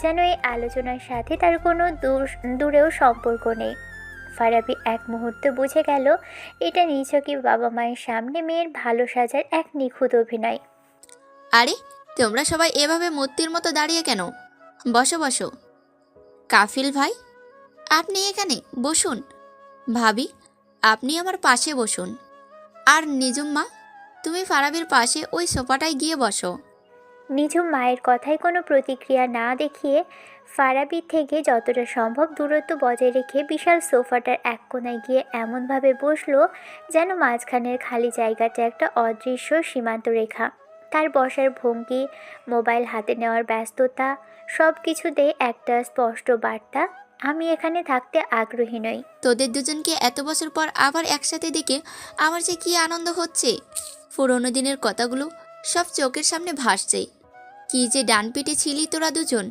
যেন এই আলোচনার সাথে তার কোনো দূরেও সম্পর্ক নেই। ফারাবি এক মুহূর্তে বুঝে গেল এটা নিছকই বাবা মায়ের সামনে মেয়ের ভালো সাজার এক নিখুঁত অভিনয়। আরে, তোমরা সবাই এভাবে মূর্তির মতো দাঁড়িয়ে কেন? বসো বসো। কাফিল ভাই, আপনি এখানে বসুন। ভাবি, আপনি আমার পাশে বসুন। আর নিজুম মা, তুমি ফারাবির পাশে ওই সোফাটায় গিয়ে বসো। নিঝুম মায়ের কথায় কোনো প্রতিক্রিয়া না দেখিয়ে ফারাবির থেকে যতটা সম্ভব দূরত্ব বজায় রেখে বিশাল সোফাটার এক কোণায় গিয়ে এমনভাবে বসলো যেন মাঝখানের খালি জায়গাটা একটা অদৃশ্য সীমান্ত রেখা। তার বসার ভঙ্গি, মোবাইল হাতে নেওয়ার ব্যস্ততা, সব কিছুতেই একটা স্পষ্ট বার্তা, আমি এখানে থাকতে আগ্রহী নই। তোদের দুজনকে এত বছর পর আবার একসাথে দেখে আমার যে কি আনন্দ হচ্ছে। পুরোনো দিনের কথাগুলো সব চোখের সামনে ভাসছে। কি যে ডান পিঠে ছিলি তোরা দুজন।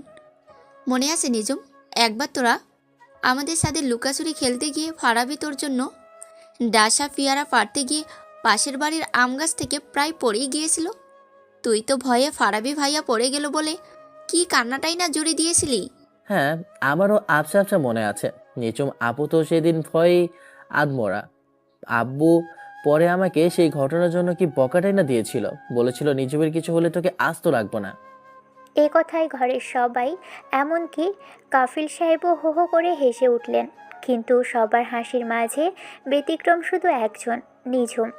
মনে আছে নিজুম, একবার তোরা আমাদের সাথে লুকাচুরি খেলতে গিয়ে ফারাবি তোর জন্য ডাসা পিয়ারা পাড়তে গিয়ে পাশের বাড়ির আম গাছ থেকে প্রায় পড়েই গিয়েছিল। তুই তো ভয়ে ফারাবি ভাইয়া পড়ে গেল বলে কি কান্নাটাই না জুড়ে দিয়েছিলি। হ্যাঁ, আমারও আবছা আবছা মনে আছে। নিচুম আপু তো সেদিন ভয়ে আধমরা। আব্বু পরে আমাকে সেই ঘটনার জন্য কি বকাটাই না দিয়েছিল, বলেছিল নিচুমের কিছু হলে তোকে আস্ত রাখবো না। এ কথায় ঘরের সবাই, এমনকি কাফিল সাহেবও হো হো করে হেসে উঠলেন। কিন্তু সবার হাসির মাঝে ব্যতিক্রম শুধু একজন, নিঝুম।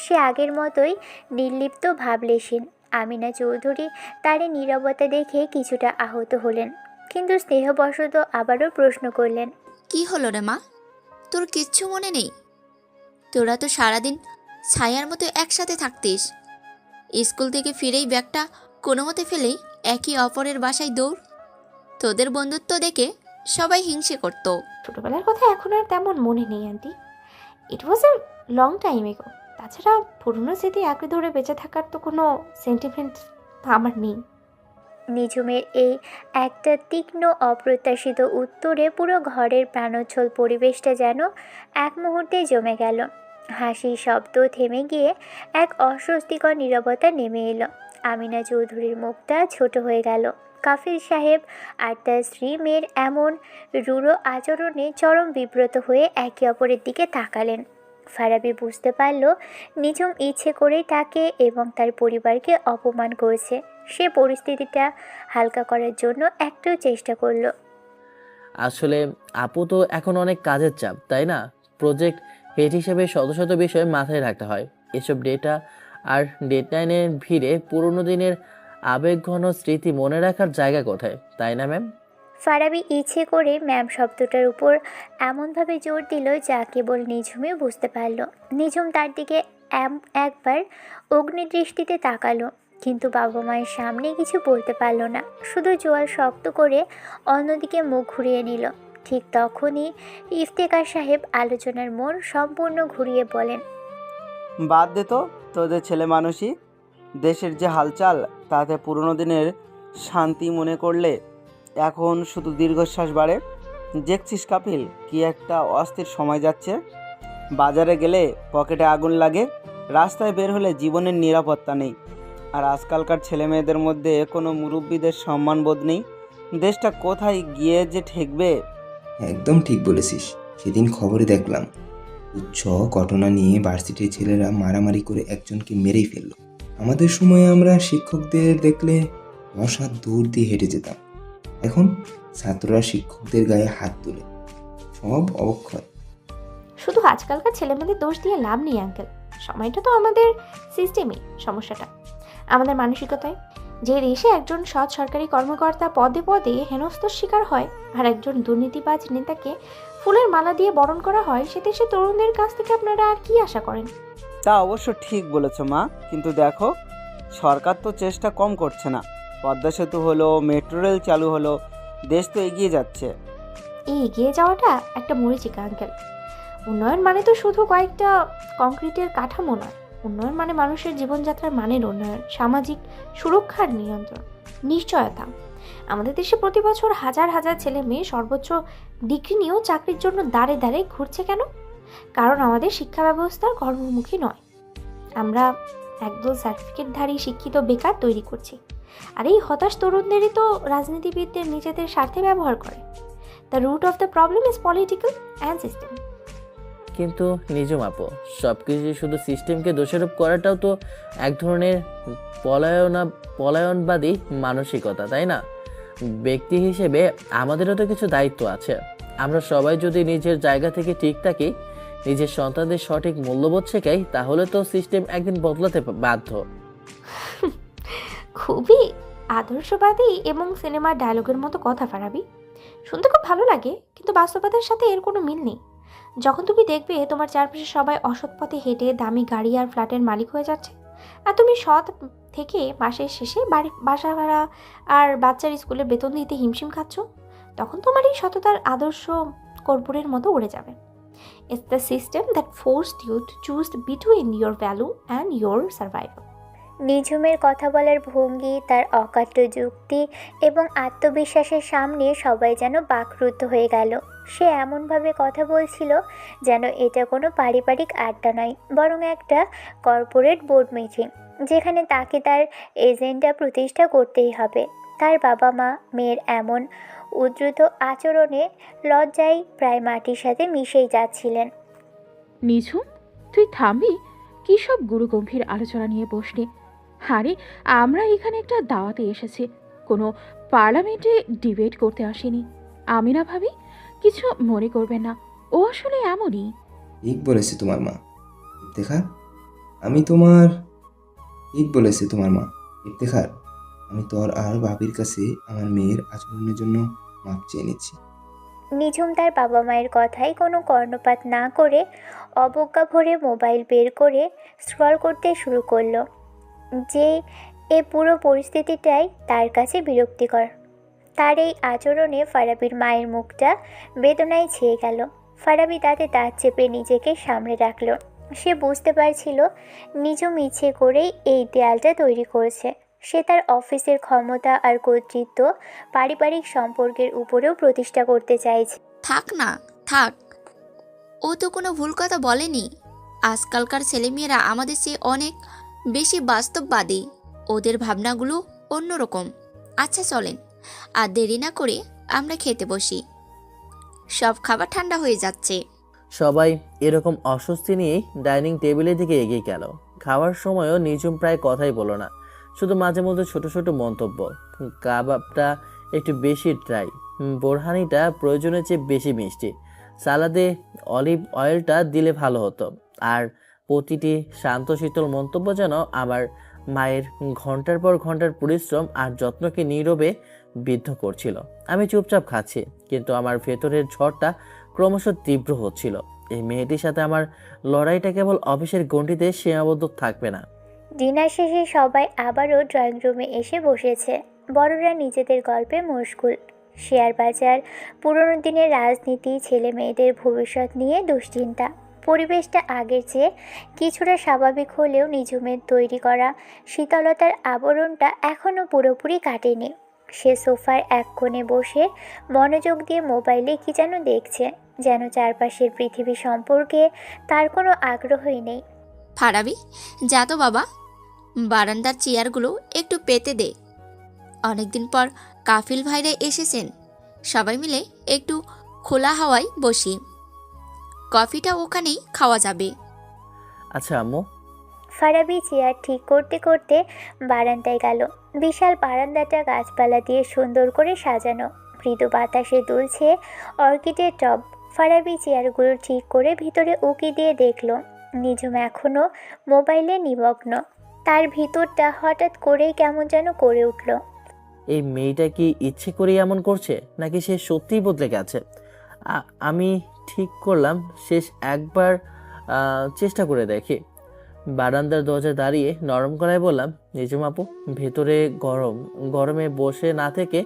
সে আগের মতোই নির্লিপ্ত ভাবলেশীন। আমিনা চৌধুরী তার এই নীরবতা দেখে কিছুটা আহত হলেন, কিন্তু স্নেহবশত আবারও প্রশ্ন করলেন, কি হলো রে মা, তোর কিচ্ছু মনে নেই? তোরা তো সারাদিন ছায়ার মতো একসাথে থাকতিস। স্কুল থেকে ফিরেই ব্যাগটা কোনো মতে ফেলেই একে অপরের বাসায় দৌড়। তোদের বন্ধুত্ব দেখে সবাই হিংসে করত। ছোটবেলার কথা এখন আর তেমন মনে নেই aunty, it was a long time এগো। তাছাড়া পুরনো স্মৃতি আঁকড়ে ধরে বেঁচে থাকার তো কোনো সেন্টিমেন্ট আমার নেই। নিঝুমের এই একটা তীক্ষ্ণ অপ্রত্যাশিত উত্তরে পুরো ঘরের প্রাণোচ্ছল পরিবেশটা যেন এক মুহূর্তে জমে গেল। হাসির শব্দ থেমে গিয়ে এক অস্বস্তিকর নীরবতা নেমে এলো। আমিনা চৌধুরীর মুখটা ছোট হয়ে গেল। কাফিল সাহেব আর তার স্ত্রী মেয়ের এমন রূঢ় আচরণে চরম বিব্রত হয়ে একে অপরের দিকে তাকালেন। ফারাবি বুঝতে পারল নিঝুম ইচ্ছে করেই তাকে এবং তার পরিবারকে অপমান করেছে। সে পরিস্থিতিটা হালকা করার জন্য একটু চেষ্টা করলো। আসলে আপু তো এখন অনেক কাজের চাপ, তাই না? প্রজেক্ট হেড হিসেবে শত শত বিষয় মাথায় রাখতে হয়। এসব ডেটা আর ডেডলাইনের ভিড়ে পুরোনো দিনের আবেগঘন স্মৃতি মনে রাখার জায়গা কোথায়, তাই না ম্যাম? ফারাবি ইচ্ছে করে ম্যাম শব্দটার উপর এমনভাবে জোর দিল যা কেবল নিঝুমই বুঝতে পারল। নিঝুম তার দিকে একবার অগ্নিদৃষ্টিতে তাকালো, কিন্তু বাবা মায়ের সামনে কিছু বলতে পারল না, শুধু জোয়াল শক্ত করে অন্যদিকে মুখ ঘুরিয়ে নিল। ঠিক তখনই ইফতেখার সাহেব আলোচনার মোড় সম্পূর্ণ ঘুরিয়ে বলেন, বাদ দে তো, তোদের ছেলে মানুষই। দেশের যে হালচাল তাতে পুরনো দিনের শান্তি মনে করলে এখন শুধু দীর্ঘশ্বাস বাড়ে। দেখছিস কাপিল, কি একটা অস্থির সময় যাচ্ছে। বাজারে গেলে পকেটে আগুন লাগে, রাস্তায় বের হলে জীবনের নিরাপত্তা নেই। আর আজকালকার ছেলে মেয়েদের মধ্যে কোনো মুরব্বীদের সম্মানবোধ নেই। দেশটা কোথায় গিয়ে যে ঠেকবে। একদম ঠিক বলেছিস। সেদিন খবরে দেখলাম উচ্চ ঘটনা নিয়ে ভার্সিটির ছেলেরা মারামারি করে একজনকে মেরেই ফেললো। আমাদের সময়ে আমরা শিক্ষকদের দেখলে 10 হাত দূর দিয়ে হেঁটে যেতাম। এখন ছাত্ররা শিক্ষকদের গায়ে হাত তুলে, সব অবক্ষয়। শুধু আজকালকার ছেলেমেয়েদের দোষ দিয়ে লাভ নেই আঙ্কেল। সময়টা তো আমাদের সিস্টেমে সমস্যাটা, আমাদের মানসিকতায়। যে দেশে একজন সৎ সরকারি কর্মকর্তা পদে পদে হেনস্থার শিকার হয় আর একজন দুর্নীতিবাজ নেতাকে ফুলের মালা দিয়ে বরণ করা হয়, সে দেশে তরুণদের কাছ থেকে আপনারা আর কি আশা করেন? তা অবশ্য ঠিক বলেছ মা, কিন্তু দেখো সরকার তো চেষ্টা কম করছে না। পদ্মা সেতু হলো, মেট্রো রেল চালু হলো, দেশ তো এগিয়ে যাচ্ছে। এই এগিয়ে যাওয়াটা একটা মরীচিকা আঙ্কেল। উন্নয়ন মানে তো শুধু কয়েকটা কংক্রিটের কাঠামো নয়। উন্নয়ন মানে মানুষের জীবনযাত্রার মানের উন্নয়ন, সামাজিক সুরক্ষার নিয়ন্ত্রণ, নিশ্চয়তা। আমাদের দেশে প্রতি বছর হাজার হাজার ছেলে মেয়ে সর্বোচ্চ ডিগ্রি নিয়েও চাকরির জন্য দাঁড়ে দাঁড়ে ঘুরছে কেন? কারণ আমাদের শিক্ষা ব্যবস্থার কর্মমুখী নয়। আমরা একদল সার্টিফিকেটধারী শিক্ষিত বেকার তৈরি করছি, আর এই হতাশ তরুণদেরই তো রাজনীতিবিদদের নিজেদের স্বার্থে ব্যবহার করে। The root of the problem is political and system. কিন্তু নিঝুম আপু, সব কিছু শুধু সিস্টেমকে দোষারোপ করাটাও তো এক ধরনের পলায়নবাদী মানসিকতা, তাই না? ব্যক্তি হিসেবে আমাদেরও তো কিছু দায়িত্ব আছে। আমরা সবাই যদি নিজের জায়গা থেকে ঠিক থাকি, নিজের সন্তানদের সঠিক মূল্যবোধ শেখাই, তাহলে তো সিস্টেম একদিন বদলাতে বাধ্য। খুবই আদর্শবাদী এবং সিনেমার ডায়লগের মতো কথা ফারাবি। শুনতে খুব ভালো লাগে, কিন্তু বাস্তবতার সাথে এর কোনো মিল নেই। যখন তুমি দেখবে তোমার চারপাশে সবাই অসৎ পথে হেঁটে দামি গাড়ি আর ফ্ল্যাটের মালিক হয়ে যাচ্ছে, আর তুমি সৎ থেকে মাসের শেষে বাসা ভাড়া আর বাচ্চার স্কুলের বেতন দিতে হিমশিম খাচ্ছ, তখন তোমার এই সততার আদর্শ কর্পূরের মতো উড়ে যাবে। It's the system that forced you to choose between your value and your survival. নিঝুমের কথা বলার ভঙ্গি, তার অকাট্য যুক্তি এবং আত্মবিশ্বাসের সামনে সবাই যেন বাকরুদ্ধ হয়ে গেল। সে এমনভাবে কথা বলছিল যেন এটা কোনো পারিবারিক আড্ডা নয়, বরং একটা কর্পোরেট বোর্ড মিটিং, যেখানে তাকে তার এজেন্ডা প্রতিষ্ঠা করতেই হবে। তার বাবা মা মেয়ের এমন উদ্ধৃত আচরণে লজ্জায় প্রায় মাটির সাথে মিশেই যাচ্ছিলেন। নিঝুম, তুই থামবি? কী সব গুরুগম্ভীর আলোচনা নিয়ে বসনি? আরে আমরা এখানে একটা দাওয়াতে এসেছি, কোনো পার্লামেন্টে ডিবেট করতে আসিনি। আমি না ভাবি, কিছু মনে করবেন না, ও আসলে এমনই। ঠিক বলেছে তোমার মা ইফতেখার। আমি তোর আর ভাবির কাছে আমার মেয়ের আচরণের জন্য মাপ চেয়ে নিচ্ছি। নিঝুম তার বাবা মায়ের কথায় কোনো কর্ণপাত না করে অবজ্ঞা ভরে মোবাইল বের করে স্ক্রল করতে শুরু করলো, যে এ পুরো পরিস্থিতিটাই তার কাছে বিরক্তিকর। তার এই আচরণে ফারাবির মায়ের মুখটা বেদনায় ছেয়ে গেল। ফারাবি তাতে দাঁত চেপে নিজেকে সামলে রাখল। সে বুঝতে পারছিল নিঝুম ইচ্ছে করেই এই দেয়ালটা তৈরি করেছে। সে তার অফিসের ক্ষমতা আর কর্তৃত্ব পারিবারিক সম্পর্কের উপরেও প্রতিষ্ঠা করতে চাইছে। থাক না, থাক। ও তো কোনো ভুল কথা বলেনি। আজকালকার ছেলেমেয়েরা আমাদের চেয়ে অনেক বেশি বাস্তববাদী, ওদের ভাবনাগুলো অন্যরকম। আচ্ছা চলেন, আর দেরি না করে আমরা খেতে বসি। সব খাবার ঠান্ডা হয়ে যাচ্ছে। সবাই এরকম অস্বস্তি নিয়েই ডাইনিং টেবিলের দিকে এগিয়ে গেল। খাওয়ার সময়ও নিজুম প্রায় কথাই বলো না, শুধু মাঝে মধ্যে ছোট ছোট মন্তব্য। কাবাবটা একটু বেশি ড্রাই, বোরহানিটা প্রয়োজনের চেয়ে বেশি মিষ্টি, সালাদে অলিভ অয়েলটা দিলে ভালো হতো। আর প্রতিটি শান্ত শীতল মন্তব্য যেন আমার মায়ের ঘন্টার পর ঘন্টার পরিশ্রম আর যত্নকে নীরবে বিদ্ধ করছিল। আমি চুপচাপ খাচ্ছি, কিন্তু আমার ভেতরের ঝড়টা ক্রমশ তীব্র হচ্ছিল। এই মেয়েটির সাথে আমার লড়াইটা কেবল অফিসের গণ্ডিতে সীমাবদ্ধ থাকবে না। ডিনার শেষে সবাই আবারও ড্রয়িং রুমে এসে বসেছে। বড়রা নিজেদের গল্পে মশগুল। শেয়ার বাজার, পুরনো দিনের রাজনীতি, ছেলে মেয়েদের ভবিষ্যৎ নিয়ে দুশ্চিন্তা। পরিবেশটা আগের চেয়ে কিছুটা স্বাভাবিক হলেও নিঝুমের তৈরি করা শীতলতার আবরণটা এখনও পুরোপুরি কাটেনি। সে সোফার এক কোণে বসে মনোযোগ দিয়ে মোবাইলে কি যেন দেখছে, যেন চারপাশের পৃথিবী সম্পর্কে তার কোনো আগ্রহই নেই। ফারাবি, যা তো বাবা, বারান্দার চেয়ারগুলো একটু পেতে দে। অনেকদিন পর কাফিল ভাইরা এসেছেন, সবাই মিলে একটু খোলা হাওয়ায় বসি। কফিটা ওখানেই খাওয়া যাবে। আচ্ছা আম্মু। ফারাবি চেয়ার ঠিক করতে করতে বারান্দায় গেল। বিশাল বারান্দাটা গাছপালা দিয়ে সুন্দর করে সাজানো, মৃদু বাতাসে দুলছে অর্কিডের টব। ফারাবি চেয়ারগুলো ঠিক করে ভিতরে উকি দিয়ে দেখল নিঝুম এখনও মোবাইলে নিমগ্ন। তার ভিতরটা হঠাৎ করেই কেমন যেন করে উঠল। এই মেয়েটা কি ইচ্ছে করে এমন করছে, নাকি সে সত্যিই বদলে গেছে? আমি ঠিক করলাম শেষ একবার চেষ্টা করে দেখি। বারান্দার দরজা দাঁড়িয়ে নরম গলায় বললাম, নিঝুম আপু, ভেতরে গরমে বসে না থেকে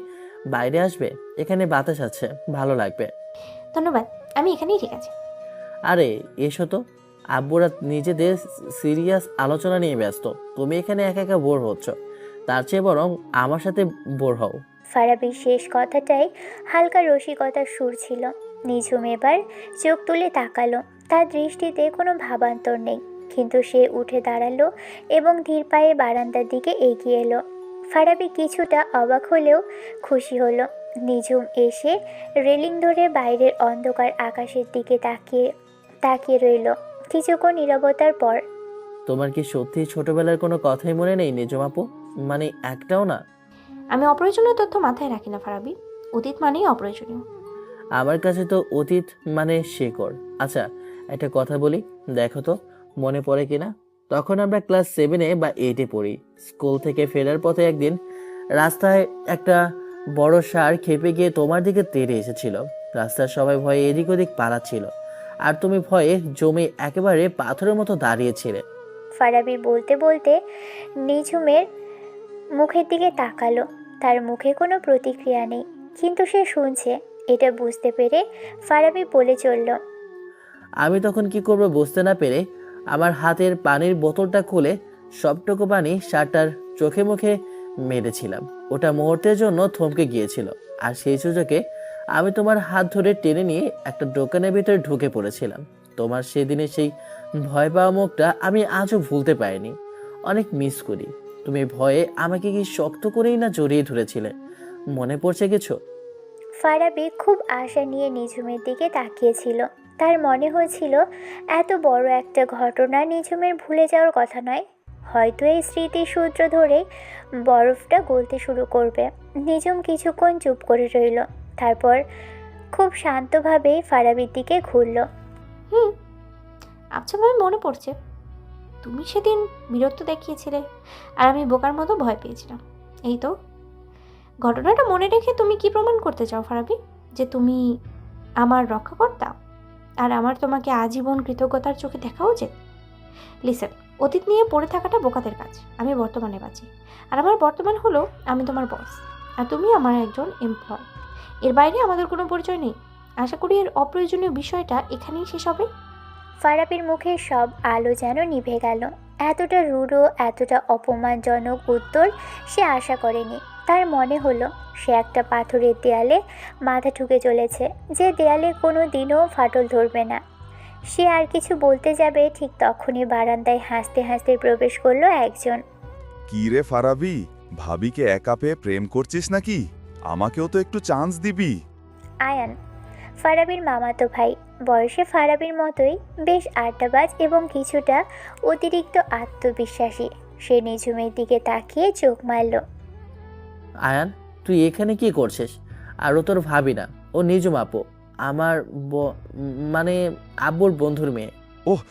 বাইরে আসবে, এখানে বাতাস আছে, ভালো লাগবে। ধন্যবাদ, আমি এখানেই ঠিক আছে। আরে এসো তো, আব্বুরা নিজেদের সিরিয়াস আলোচনা নিয়ে ব্যস্ত, তুমি এখানে একা একা বোর হচ্ছ, তার চেয়ে বরং আমার সাথে বোর হও। ফারাবির শেষ কথাটাই হালকা রসিকতার সুর ছিল। নিঝুম এবার চোখ তুলে তাকালো। তার দৃষ্টিতে কোনো ভাবান্তর নেই, কিন্তু সে উঠে দাঁড়ালো এবং ধীর পায়ে বারান্দার দিকে এগিয়ে এলো। ফারাবি কিছুটা অবাক হলেও খুশি হলো। নিঝুম এসে রেলিং ধরে বাইরের অন্ধকার আকাশের দিকে তাকিয়ে রইল। কিছুক্ষণ নীরবতার পর, তোমার কি সত্যি ছোটবেলার কোনো কথাই মনে নেই নিঝুম আপু? মানে একটাও না? আমি অপ্রয়োজনীয় তথ্য মাথায় রাখি না ফারাবি, অতীত মানেই অপ্রয়োজনীয়। আমার কাছে তো অতীত মানে শেকড়। আচ্ছা একটা কথা বলি, দেখো তো মনে পড়ে কিনা, তখন আমরা ক্লাস 7 বা 8 পড়ি। স্কুল থেকে ফেরার পথে একদিন রাস্তায় একটা বড় ষাঁড় খেপে গিয়ে তোমার দিকে তেড়ে এসেছিল। রাস্তার সবাই ভয়ে এদিক ওদিক পালাচ্ছিল, আর তুমি ভয়ে জমে একেবারে পাথরের মতো দাঁড়িয়েছিলে। ফারাবি বলতে বলতে নিঝুমের মুখের দিকে তাকালো। তার মুখে কোনো প্রতিক্রিয়া নেই, কিন্তু সে শুনছে এটা বুঝতে পেরে ফারাবি বলে চলল, আমি তখন কি করবো বুঝতে না পেরে আমার হাতের পানির বোতলটা খুলে সবটুকু পানি ষাঁড়টার চোখে মুখে মেরেছিলাম। ওটা মুহূর্তের জন্য থমকে গিয়েছিল, আর সেই সুযোগে আমি তোমার হাত ধরে টেনে নিয়ে একটা দোকানের ভিতরে ঢুকে পড়েছিলাম। তোমার সেদিনে সেই ভয় পাওয়া মুখটা আমি আজও ভুলতে পারিনি, অনেক মিস করি। তুমি ভয়ে আমাকে কি শক্ত করেই না জড়িয়ে ধরেছিলে, মনে পড়ছে কিছু? ফারাবি খুব আশা নিয়ে নিঝুমের দিকে তাকিয়েছিল। তার মনে হয়েছিল এত বড় একটা ঘটনা নিঝুমের ভুলে যাওয়ার কথা নয়। হয়তো এই স্মৃতির সূত্র ধরেই বরফটা গলতে শুরু করবে। নিঝুম কিছুক্ষণ চুপ করে রইল, তারপর খুব শান্তভাবেই ফারাবির দিকে ঘুরল। আচ্ছা ভাবে মনে পড়ছে, তুমি সেদিন বিরক্ত দেখিয়েছিলে আর আমি বোকার মতো ভয় পেয়েছিলাম। এই তো ঘটনাটা মনে রেখে তুমি কি প্রমাণ করতে চাও ফারাবি? যে তুমি আমার রক্ষাকর্তা আর আমার তোমাকে আজীবন কৃতজ্ঞতার চোখে দেখা উচিত? লিসেন, অতীত নিয়ে পড়ে থাকাটা বোকাদের কাজ। আমি বর্তমানে বাঁচি, আর আমার বর্তমান হলো আমি তোমার বস, আর তুমি আমার একজন এমপ্লয়। এর বাইরে আমাদের কোনো পরিচয় নেই। আশা করি এর অপ্রয়োজনীয় বিষয়টা এখানেই শেষ হবে। ফারাবির মুখে সব আলো যেন নিভে গেল। এতটা রূঢ়, এতটা অপমানজনক উত্তর সে আশা করেনি। তার মনে হলো সে একটা পাথরের দেয়ালে মাথা ঠুকে চলেছে, যে দেয়ালে কোনো দিনও ফাটল ধরবে না। সে আর কিছু বলতে যাবে, ঠিক তখনই বারান্দায় হাসতে হাসতে প্রবেশ করলো একজন। কি রে ফারাবি, ভাবিকে একা পেয়ে প্রেম করছিস নাকি? আমাকেও তো একটু চান্স দিবি। আয়ান ফারাবির মামাতো ভাই, বয়সে ফারাবির মতোই, বেশ আড্ডাবাজ এবং কিছুটা অতিরিক্ত আত্মবিশ্বাসী। সে নিঝুমের দিকে তাকিয়ে চোখ মারল। আয়ান, তুই এখানে কি করছিস? আর ও তোর ভাবি না, ও নিজুম আপু, আমার মানে আব্বুর বন্ধুর মেয়ে। Oh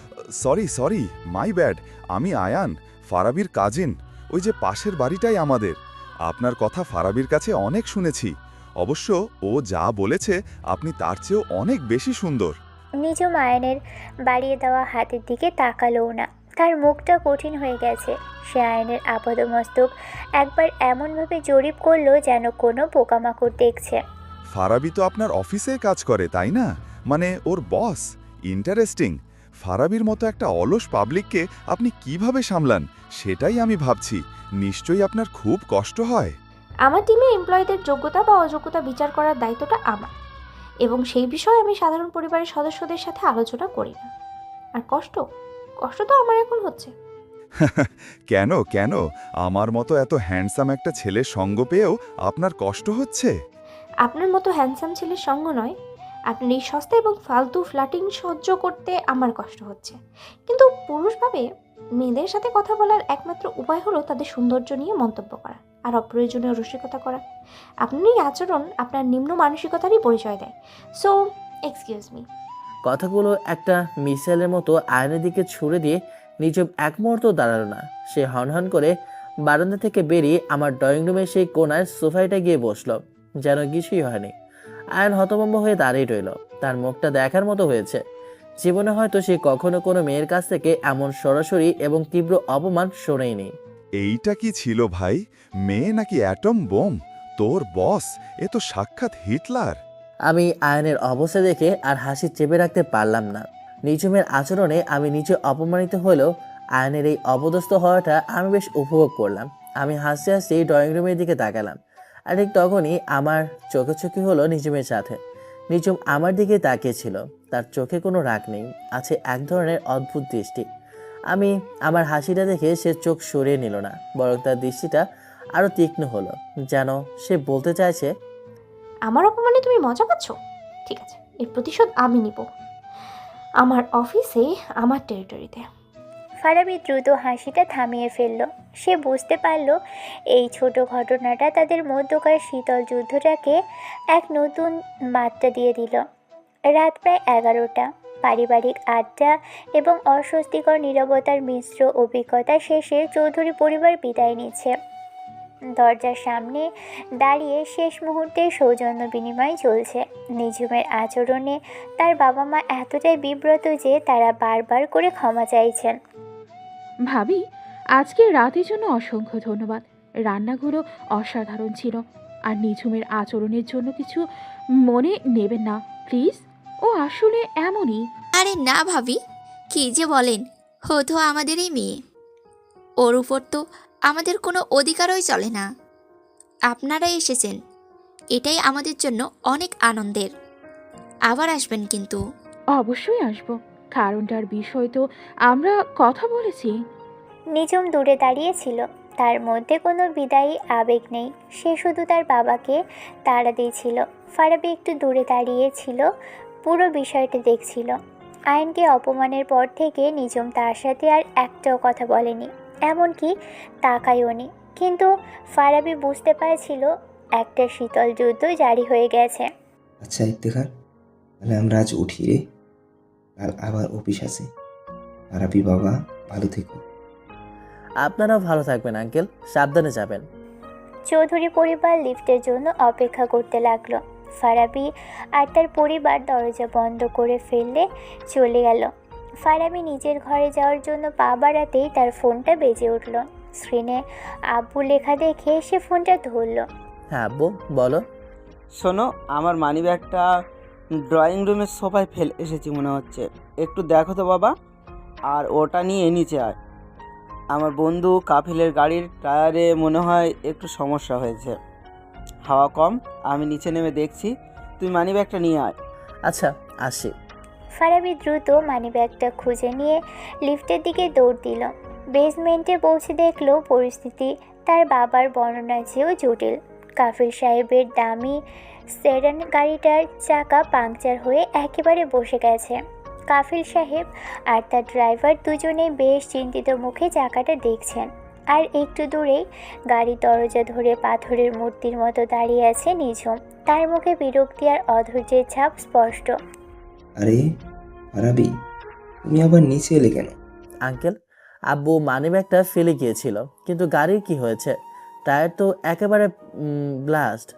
sorry my bad. আমি আয়ান, ফারাবির কাজিন। ওই যে পাশের বাড়িটাই আমাদের। আপনার কথা ফারাবির কাছে অনেক শুনেছি। অবশ্য ও যা বলেছে আপনি তার চেয়েও অনেক বেশি সুন্দর। নিঝুম আয়ানের বাড়িয়ে দেওয়া হাতের দিকে তাকালোও না। তার মুখটা কঠিন হয়ে গেছে। সে আয়ানের আপাদমস্তক একবার এমনভাবে জরিপ করলো যেন কোনো পোকামাকড় দেখছে। ফারাবি তো আপনার অফিসে কাজ করে, তাই না? মানে ওর বস। ইন্টারেস্টিং। ফারাবির মতো একটা অলস পাবলিককে আপনি কিভাবে সামলান সেটাই আমি ভাবছি। নিশ্চয়ই আপনার খুব কষ্ট হয়। আমার টিমে এমপ্লয়ীদের যোগ্যতা বা অযোগ্যতা বিচার করার দায়িত্বটা আমার, এবং সেই বিষয়ে আমি সাধারণ পরিবারের সদস্যদের সাথে আলোচনা করি না। আর কষ্ট তো আমার এখন হচ্ছে। কেন আমার মতো এত হ্যান্ডসাম একটা ছেলের সঙ্গ পেয়েও আপনার কষ্ট হচ্ছে? আপনার মতো হ্যান্ডসাম ছেলের সঙ্গ নয়, আপনার এই সস্তা এবং ফালতু ফ্ল্যাটিং সহ্য করতে আমার কষ্ট হচ্ছে। কিন্তু পুরুষভাবে মেয়েদের সাথে কথা বলার একমাত্র উপায় হলো তাদের সৌন্দর্য নিয়ে মন্তব্য করা আর অপ্রয়োজনীয় রসিকতা করা। আপনার এই আচরণ আপনার নিম্ন মানসিকতারই পরিচয় দেয়। So excuse me. কথাগুলো একটা মিসাইলের মতো আয়নের দিকে ছুড়ে দিয়ে নিজম এক মুহূর্ত দাঁড়ালো না। সে হনহন করে বারান্দা থেকে বেরিয়ে আমার ড্রয়িং রুমের সেই কোনায় সোফাটা গিয়ে বসলো, যেন কিছুই হয়নি। আয়ন হতভম্ব হয়ে দাঁড়িয়ে রইল। তার মুখটা দেখার মতো হয়েছে। জীবনে হয়তো সে কখনো কোনো মেয়ের কাছ থেকে এমন সরাসরি এবং তীব্র অপমান শোনেনি। এইটা কি ছিল ভাই? মেয়ে নাকি অ্যাটম বোম? তোর বস এ তো সাক্ষাৎ হিটলার। আমি আয়নের অবস্থা দেখে আর হাসি চেপে রাখতে পারলাম না। নিঝুমের আচরণে আমি নিজে অপমানিত হলেও আয়নের এই অপদস্থ হওয়াটা আমি বেশ উপভোগ করলাম। আমি হাসতে হাসতে ড্রয়িং রুমের দিকে তাকালাম, আর ঠিক তখনই আমার চোখে হলো নিঝুমের সাথে। নিঝুম আমার দিকে তাকিয়েছিল। তার চোখে কোনো রাগ নেই, আছে এক ধরনের অদ্ভুত দৃষ্টি। আমি আমার হাসিটা দেখে সে চোখ সরিয়ে নিল না, বরং তার দৃষ্টিটা আরও তীক্ষ্ণ হলো, যেন সে বলতে চাইছে, আমার অপমানে তুমি মজা পাচ্ছ? ঠিক আছে, এর প্রতিশোধ আমি নিব, আমার অফিসে, আমার টেরিটরিতে। ফারাবি দ্রুত হাসিটা থামিয়ে ফেলল। সে বুঝতে পারল এই ছোট ঘটনাটা তাদের মধ্যকার শীতল যুদ্ধটাকে এক নতুন মাত্রা দিয়ে দিল। রাত প্রায় 11টা। পারিবারিক আড্ডা এবং অস্বস্তিকর নীরবতার মিশ্র অভিজ্ঞতা শেষে চৌধুরী পরিবার বিদায় নিচ্ছে। দরজার সামনে দাঁড়িয়ে শেষ মুহূর্তে সৌজন্য বিনিময় চলছে। নিঝুমের আচরণে তার বাবা মা এতটাই বিব্রত যে তারা বারবার করে ক্ষমা চাইছেন। ভাবি, আজকে রাতের জন্য অসংখ্য ধন্যবাদ। রান্নাগুলো অসাধারণ ছিল। আর নিঝুমের আচরণের জন্য কিছু মনে নেবেন না প্লিজ, ও আসলে এমনই। আরে না ভাবি, কি যে বলেন, ও তো আমাদেরই মেয়ে। ওর উপর তো আমাদের কোনো অধিকারই চলে না। আপনারা এসেছেন, এটাই আমাদের জন্য অনেক আনন্দের। আবার আসবেন কিন্তু। অবশ্যই আসবো, কারণটার বিষয় তো আমরা কথা বলেছি। নিঝুম দূরে দাঁড়িয়েছিল, তার মধ্যে কোনো বিদায়ী আবেগ নেই। সে শুধু তার বাবাকে তাড়া দিয়েছিল। ফারাবি একটু দূরে দাঁড়িয়েছিল, পুরো বিষয়টা দেখছিল। আয়নকে অপমানের পর থেকে নিঝুম তার সাথে আর একটাও কথা বলেনি, এমনকি তাকায়ওনি। কিন্তু ফারাবি বুঝতে পারছিল একটা শীতল যুদ্ধ জারি হয়ে গেছে। আচ্ছা ইফতেখার, তাহলে আমরা আজ উঠি রে, কাল আবার অফিস আছে। আরাবি বাবা, ভালো থেকো। আপনারাও ভালো থাকবেন আঙ্কেল, সাবধানে যাবেন। চৌধুরী পরিবার লিফটের জন্য অপেক্ষা করতে লাগলো। ফারাবি আর তার পরিবার দরজা বন্ধ করে ফেললে চলে গেল। ফারাবি নিজের ঘরে যাওয়ার জন্য পা বাড়াতেই তার ফোনটা বেজে উঠল। স্ক্রিনে আব্বু লেখা দেখে সে ফোনটা ধরল। হ্যাঁ আব্বু, বলো। শোনো, আমার মানিব্যাগটা ড্রয়িং রুমের সোফায় ফেলে এসেছি মনে হচ্ছে, একটু দেখো তো বাবা। আর ওটা নিয়ে নিচে আয়। আমার বন্ধু কাফিলের গাড়ির টায়ারে মনে হয় একটু সমস্যা হয়েছে, হাওয়া কম। আমি নিচে নেমে দেখছি, তুই মানিব্যাগটা নিয়ে আয়। আচ্ছা, আসি। ফারাবি দ্রুত মানিব্যাগটা খুঁজে নিয়ে লিফটের দিকে দৌড় দিল। বেসমেন্টে পৌঁছে দেখলো পরিস্থিতি তার বাবার বর্ণনার চেয়েও জটিল। কাফিল সাহেবের দামি সেডান গাড়িটার চাকা পাংচার হয়ে একেবারে বসে গেছে। কাফিল সাহেব আর তার ড্রাইভার দুজনেই বেশ চিন্তিত মুখে চাকাটা দেখছেন। আর একটু দূরেই গাড়ির দরজা ধরে পাথরের মূর্তির মতো দাঁড়িয়ে আছে নিঝুম। তার মুখে বিরক্তি আর অধৈর্যের ছাপ স্পষ্ট। আরে ফারাবি, তুমি আবার নিচে এলে কেন? আঙ্কেল, আব্বু মানিব্যাগটা ফেলে গিয়েছিল, কিন্তু গাড়ির কি হয়েছে? টায়ার তো একেবারে ব্লাস্ট।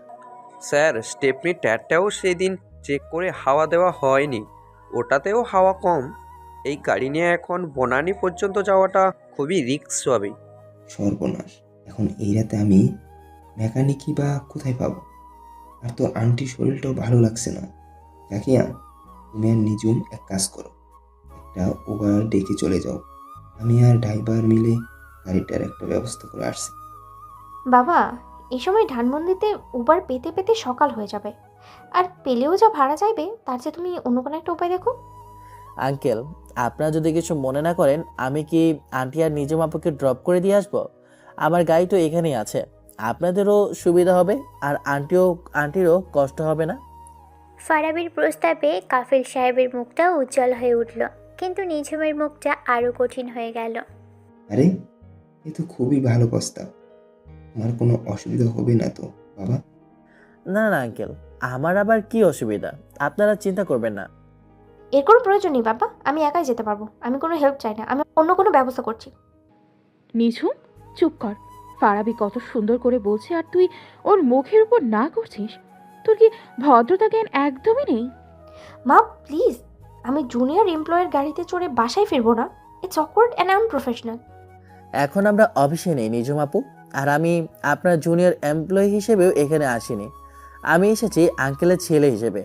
স্যার, স্টেপনি টায়ারটাও সেদিন চেক করে হাওয়া দেওয়া হয়নি, ওটাতেও হাওয়া কম। এই গাড়ি নিয়ে এখন বনানী পর্যন্ত যাওয়াটা খুবই রিস্ক হবে। সর্বনাশ, এখন এই রাতে আমি মেকানিকই বা কোথায় পাবো? আর তোর আন্টির শরীরটাও ভালো লাগছে না। জাকিয়া, তুমি আর নিজুম এক কাজ করো, একটা ওভার ডেকে চলে যাও। আমি আর ড্রাইভার মিলে গাড়িটার একটা ব্যবস্থা করে আসছি। বাবা, এই সময় ধানমন্ডিতে উবার পেতে পেতে সকাল হয়ে যাবে, আর পেলেও যা ভাড়া চাইবে তার চেয়ে তুমি অন্য কোনো একটা উপায় দেখো। আঙ্কেল, আপনারা যদি কিছু মনে না করেন, আমি কি আন্টি আর নিজম আপুকে ড্রপ করে দিয়ে আসবো? আমার গাড়ি তো এখানেই আছে, আপনাদেরও সুবিধা হবে আর আন্টিরও কষ্ট হবে না। ফারাবির প্রস্তাবে কাফিল সাহেবের মুখটা উজ্জ্বল হয়ে উঠল, কিন্তু নিঝুমের মুখটা আরও কঠিন হয়ে গেল। আরে, এ তো খুবই ভালো প্রস্তাব। আমার কোনো অসুবিধা হবে না তো বাবা? না না আঙ্কেল, আমার আবার কি অসুবিধা, আপনারা চিন্তা করবেন না। এর কোনো প্রয়োজন নেই বাবা, আমি একাই যেতে পারবো। আমি কোনো হেল্প চাই না, আমি অন্য কোনো ব্যবস্থা করছি। নিঝুম, চুপ কর। ফারাবি কত সুন্দর করে বলছে আর তুই ওর মুখের উপর না করছিস? তোর কি ভদ্রতা জ্ঞান একদমই নেই? মা প্লিজ, আমি জুনিয়র এমপ্লয়ের গাড়িতে চড়ে বাসায় ফিরবো না। It's awkward and unprofessional. এখন আমরা অফিসে নেই নিজম আপু, আর আমি আপনার জুনিয়র এমপ্লয়ি হিসেবেও এখানে আসিনি। আমি এসেছি আঙ্কেলের ছেলে হিসেবে,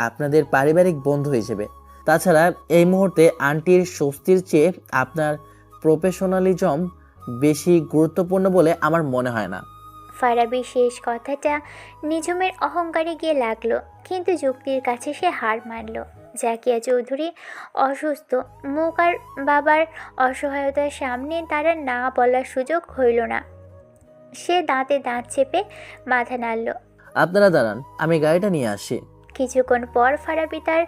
আপনাদের পারিবারিক বন্ধু হিসেবে। তাছাড়া এই মুহূর্তে আন্টির স্বস্তির চেয়ে আপনার প্রফেশনালিজম বেশি গুরুত্বপূর্ণ বলে আমার মনে হয় না। ফারাবির শেষ কথাটা নিঝুমের অহংকারে গিয়ে লাগলো, কিন্তু যুক্তির কাছে সে হার মানল। জাকিয়া চৌধুরী অসুস্থ, মুখ আর বাবার অসহায়তার সামনে তারা না বলার সুযোগ হইল না। সে দাঁতে দাঁত চেপে মাথা নাড়ল। আপনারা দাঁড়ান, আমি গাড়িটা নিয়ে আসি। কিছুক্ষণ পর ফারাবি তার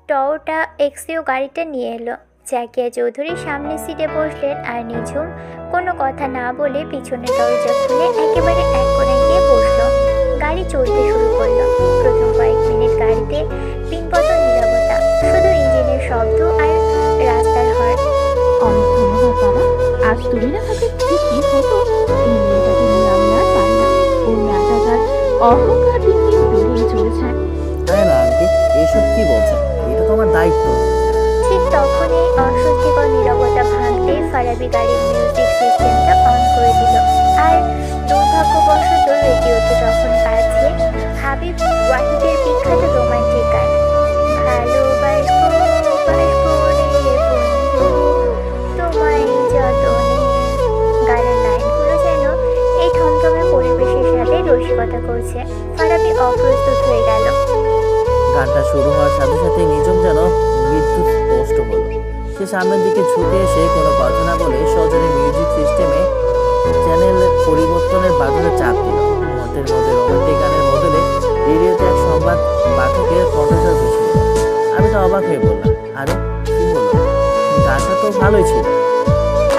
টয়োটা এক্সিও গাড়িটা নিয়ে এলো। জাকিয়া চৌধুরী সামনের সিটে বসলেন আর নিঝুম কোনো কথা না বলে পিছনের দরজা খুলে একেবারে এক কোণে গিয়ে বসলো। গাড়ি চলতে শুরু করলো। প্রথম কয়েক মিনিট গাড়িতে পিনপতন নীরবতা, শুধু ইঞ্জিনের শব্দ আর রাস্তার হর্ন। অনেক ধন্যবাদ বাবা, আজ তুমি না থাকলে ঠিক কি হতো? এই মেয়েটাকে নিয়ে আমি আর পারি না। ওর মেজাজ আর অহংকার দিন দিন বেড়েই চলেছে। তাই না আন্টি, এসব কি বলছেন? এটা তো আমার দায়িত্ব। ঠিক তখনই অস্বস্তিকর নীরবতা ভাঙতে ফারাবি গাড়ির মিউজিক সিস্টেমটা অন করে দিল। আর দুর্ভাগ্যবশত রেডিওতে তখন বাজছে হাবিব ওয়াহিদের বিখ্যাত রোমান্টিক গান, ভালোবাসবো বাসবো রে বন্ধু তোমায় যতনে। গানের লাইনগুলো যেন এই থমথমে পরিবেশের সাথে রসিকতা করছে। ফারাবি অপ্রস্তুত হয়ে গেল। গানটা শুরু হওয়ার সাথে সাথে নিজম যেন বিদ্যুৎ স্পষ্ট হলো। সে সামনের দিকে ঝুঁকে এসে কোনো কথা না বলে সজনে মিউজিক সিস্টেমে চ্যানেল পরিবর্তনের বাটনে চাপ দিল। মুহূর্তের মধ্যে রোমান্টিক গানের বদলে রেডিওতে এক সংবাদ পাঠকের কণ্ঠস্বর ভেসে এলো। আমি তো অবাক হয়ে বললাম, আরে কি হলো? গানটা তো ভালোই ছিল।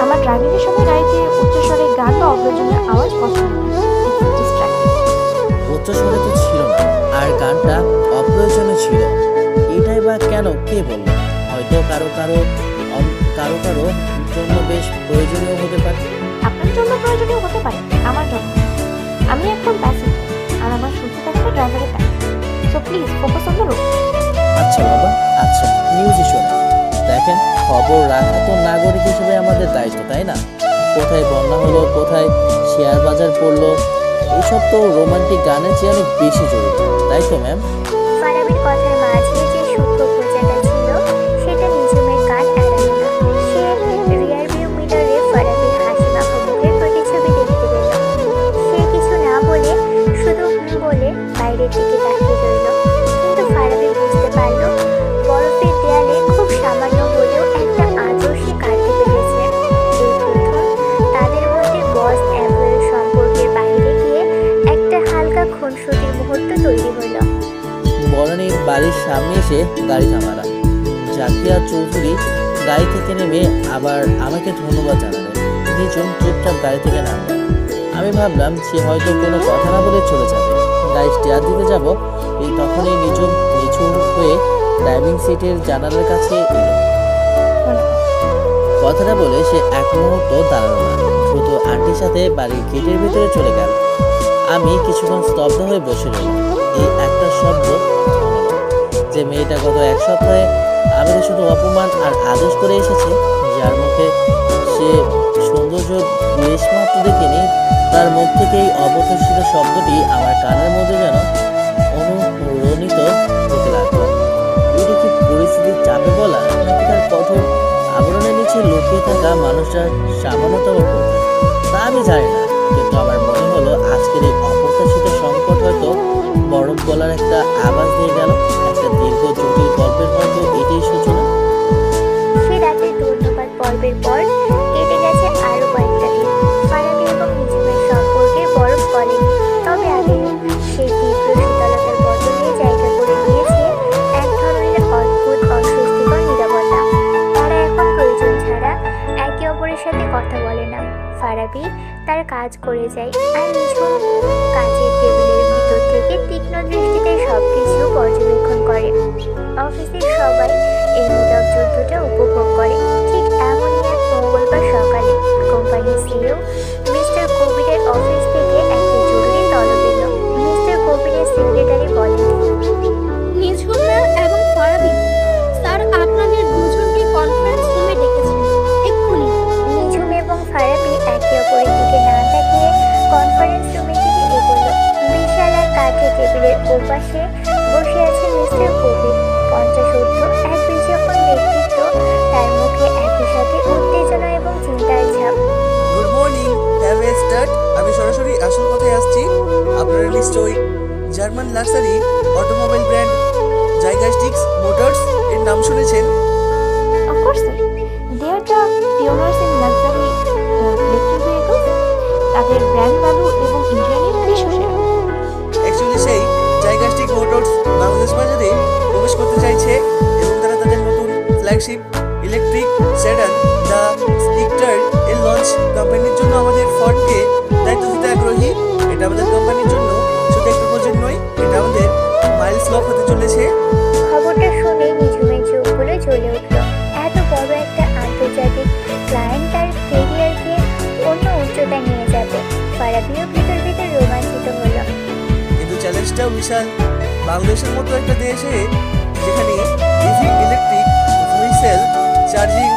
আমার ড্রাইভিংয়ের সময় গাড়িতে উচ্চস্বরে গান বা অপ্রয়োজনীয় আওয়াজ পছন্দ নয়। It's distracting। উচ্চস্বরে তো ছিল না, আর গানটা অপ্রয়োজনীয় ছিল। এটাই বা কেন, কে বলল? হয়তো কারো জন্য বেশ প্রয়োজনীয় হতে পারে। আপনার জন্য প্রয়োজনীয় হতে পারে, আমার জন্য। আমি একদম প্যাসেঞ্জার, আর আমার সুস্থ থাকাটা ড্রাইভারের দায়িত্ব। So please focus on the road. আচ্ছা বাবা, আচ্ছা নিউজে শোনেন। দেখেন, খবর রাখা তো নাগরিক হিসেবে আমাদের দায়িত্ব, তাই না? কোথায় বন্যা হলো, কোথায় শেয়ার বাজার পড়লো, এইসব তো রোমান্টিক গানের চেয়ে অনেক বেশি জড়িত, তাই তো ম্যাম? ফারাবির কথার মাঝে যে সূক্ষ্ম খোঁজাটা ছিল সেটা নিঝুমের কান এড়ালো না। সে রিয়ার ভিউ মিররে ফারাবির হাসি মাখা মুখের প্রতিচ্ছবি দেখতে পেল। সে কিছু না বলে শুধু বলে বাইরের দিকে তাকিয়ে রইল। কিন্তু ফারাবি বুঝতে পারল বরফের দেয়ালে খুব সামান্য হলেও একটা আজও সে কাটতে পেরেছে। এই প্রথম তাদের মধ্যে বস এমপ্লয়ি সম্পর্কের বাইরে গিয়ে একটা হালকা বাড়ির সামনে এসে গাড়ি থামালাম। জাকিয়া চৌধুরী গাড়ি থেকে নেমে আবার আমাকে ধন্যবাদ জানালেন। নিঝুম চুপচাপ গাড়ি থেকে নামলেন। আমি ভাবলাম সে হয়তো কোনো কথা না বলে চলে যাবে। গাড়ি স্টিয়ার দিতে যাব, এই তখনই নিঝুম নিচু হয়ে ড্রাইভিং সিটের জানালার কাছে এলো। কথাটা বলে সে এক মুহূর্ত দাঁড়ালো না, দ্রুত আন্টির সাথে বাড়ির গেটের ভিতরে চলে গেল। আমি কিছুক্ষণ স্তব্ধ হয়ে বসে রইলাম। এই একটা শব্দ হলো, যে মেয়েটা গত এক সপ্তাহে আমাকে শুধু অপমান আর আদেশ করে এসেছে, যার মুখে সে সৌন্দর্য লেশমাত্র দেখিনি, তার মুখ থেকে এই অপ্রত্যাশিত শব্দটি আমার কানের মধ্যে যেন অনুরণিত হতে লাগলো। এটা কি পরিস্থিতির চাপে বলা, নাকি তার কঠোর আবরণের নিচে লুকিয়ে থাকা মানুষটার সামান্যতম কথা, তা আমি জানি না। কিন্তু আমার মনে হলো আজকের এই অপ্রত্যাশিত সংকট হয়তো বরফ গলার একটা আওয়াজ দিয়ে গেল। একটা দীর্ঘ জটিল গল্পের হয়তো এটাই সূচনা। সে রাতে ধন্যবাদ পর্বের পর কেটে গেছে আরো কয়েকটা দিন। ফারাবি এবং নিঝুমের সম্পর্কে বরফ গলেনি, তবে আগে সেই তীব্র শীতলতার বদলে জায়গা করে নিয়েছে এক ধরনের অদ্ভুত অস্বস্তিকর নীরবতা। তারা এখন প্রয়োজন ছাড়া একে অপরের সাথে কথা বলে না। ফারাবি তার কাজ করে যায়, আর নিঝুম কাজের টেবিলের ভিতর থেকে তীক্ষ্ণ দৃষ্টিতে সবকিছু পর্যবেক্ষণ করে। অফিসের সবাই এই নীরব যুদ্ধটা উপভোগ করে। ঠিক এমনই এক মঙ্গলবার সকালে কোম্পানির সিইও মিস্টার কবিরের অফিস থেকে একটা জরুরি তলব এলো। মিস্টার কবিরের সেক্রেটারি বলেন, নিঝুম ম্যাম এবং ফারাবি স্যার আপনাদের দুজনকে কনফারেন্স রুমে ডেকেছেন এক্ষুনি। নিঝুম এবং ফারাবি একে অপরের দিকে না তাকিয়ে কনফারেন্স রুমের দিকে এগোলো। বিশাল এক কাঠের টেবিলের ওপাশে বসে আছে মিস্টার কবির। 50 এক বিচক্ষণ ব্যক্তিত্ব, তার মুখে একই সাথে উত্তেজনা এবং চিন্তার ছাপ। Good morning, have a start. আমি সরাসরি আসল কথায় আসছি। আপনারা নিশ্চয়ই জার্মান লাক্সারি অটোমোবাইল ব্র্যান্ড জাইগাস্টিক্স মোটরস এর নাম শুনেছেন। Of course, sir. They are the pioneers in luxury electric vehicles. তাদের ব্র্যান্ড ভ্যালু এবং ইঞ্জিনিয়ারিং বিশ্বসেরা। অ্যাকচুয়ালি সেই জাইগাস্টিক মোটরস বাংলাদেশ বাজারে প্রবেশ করতে চাইছে এবং তারা তাদের নতুন ফ্ল্যাগশিপ ইলেকট্রিক সেডান দ্য স্পিকটার এর লঞ্চ কোম্পানির জন্য আমাদের ফার্মকে দায়িত্ব দিতে আগ্রহী। এটা আমাদের কোম্পানির জন্য শুধু একটা প্রজেক্ট নয়, এটা আমাদের মাইলস লক হতে চলেছে। খবরটা শুনে নিঝুমের চোখগুলো জ্বলে উঠল। এত বড় একটা আন্তর্জাতিক ক্লায়েন্ট তার কেরিয়ারকে অন্য উচ্চতায় নিয়ে যাবে। ফারাবিও ভিতর ভিতর রোমাঞ্চিত হলো। কিন্তু চ্যালেঞ্জটাও বিশাল। বাংলাদেশের মতো একটা দেশে যেখানে EV electric vehicle charging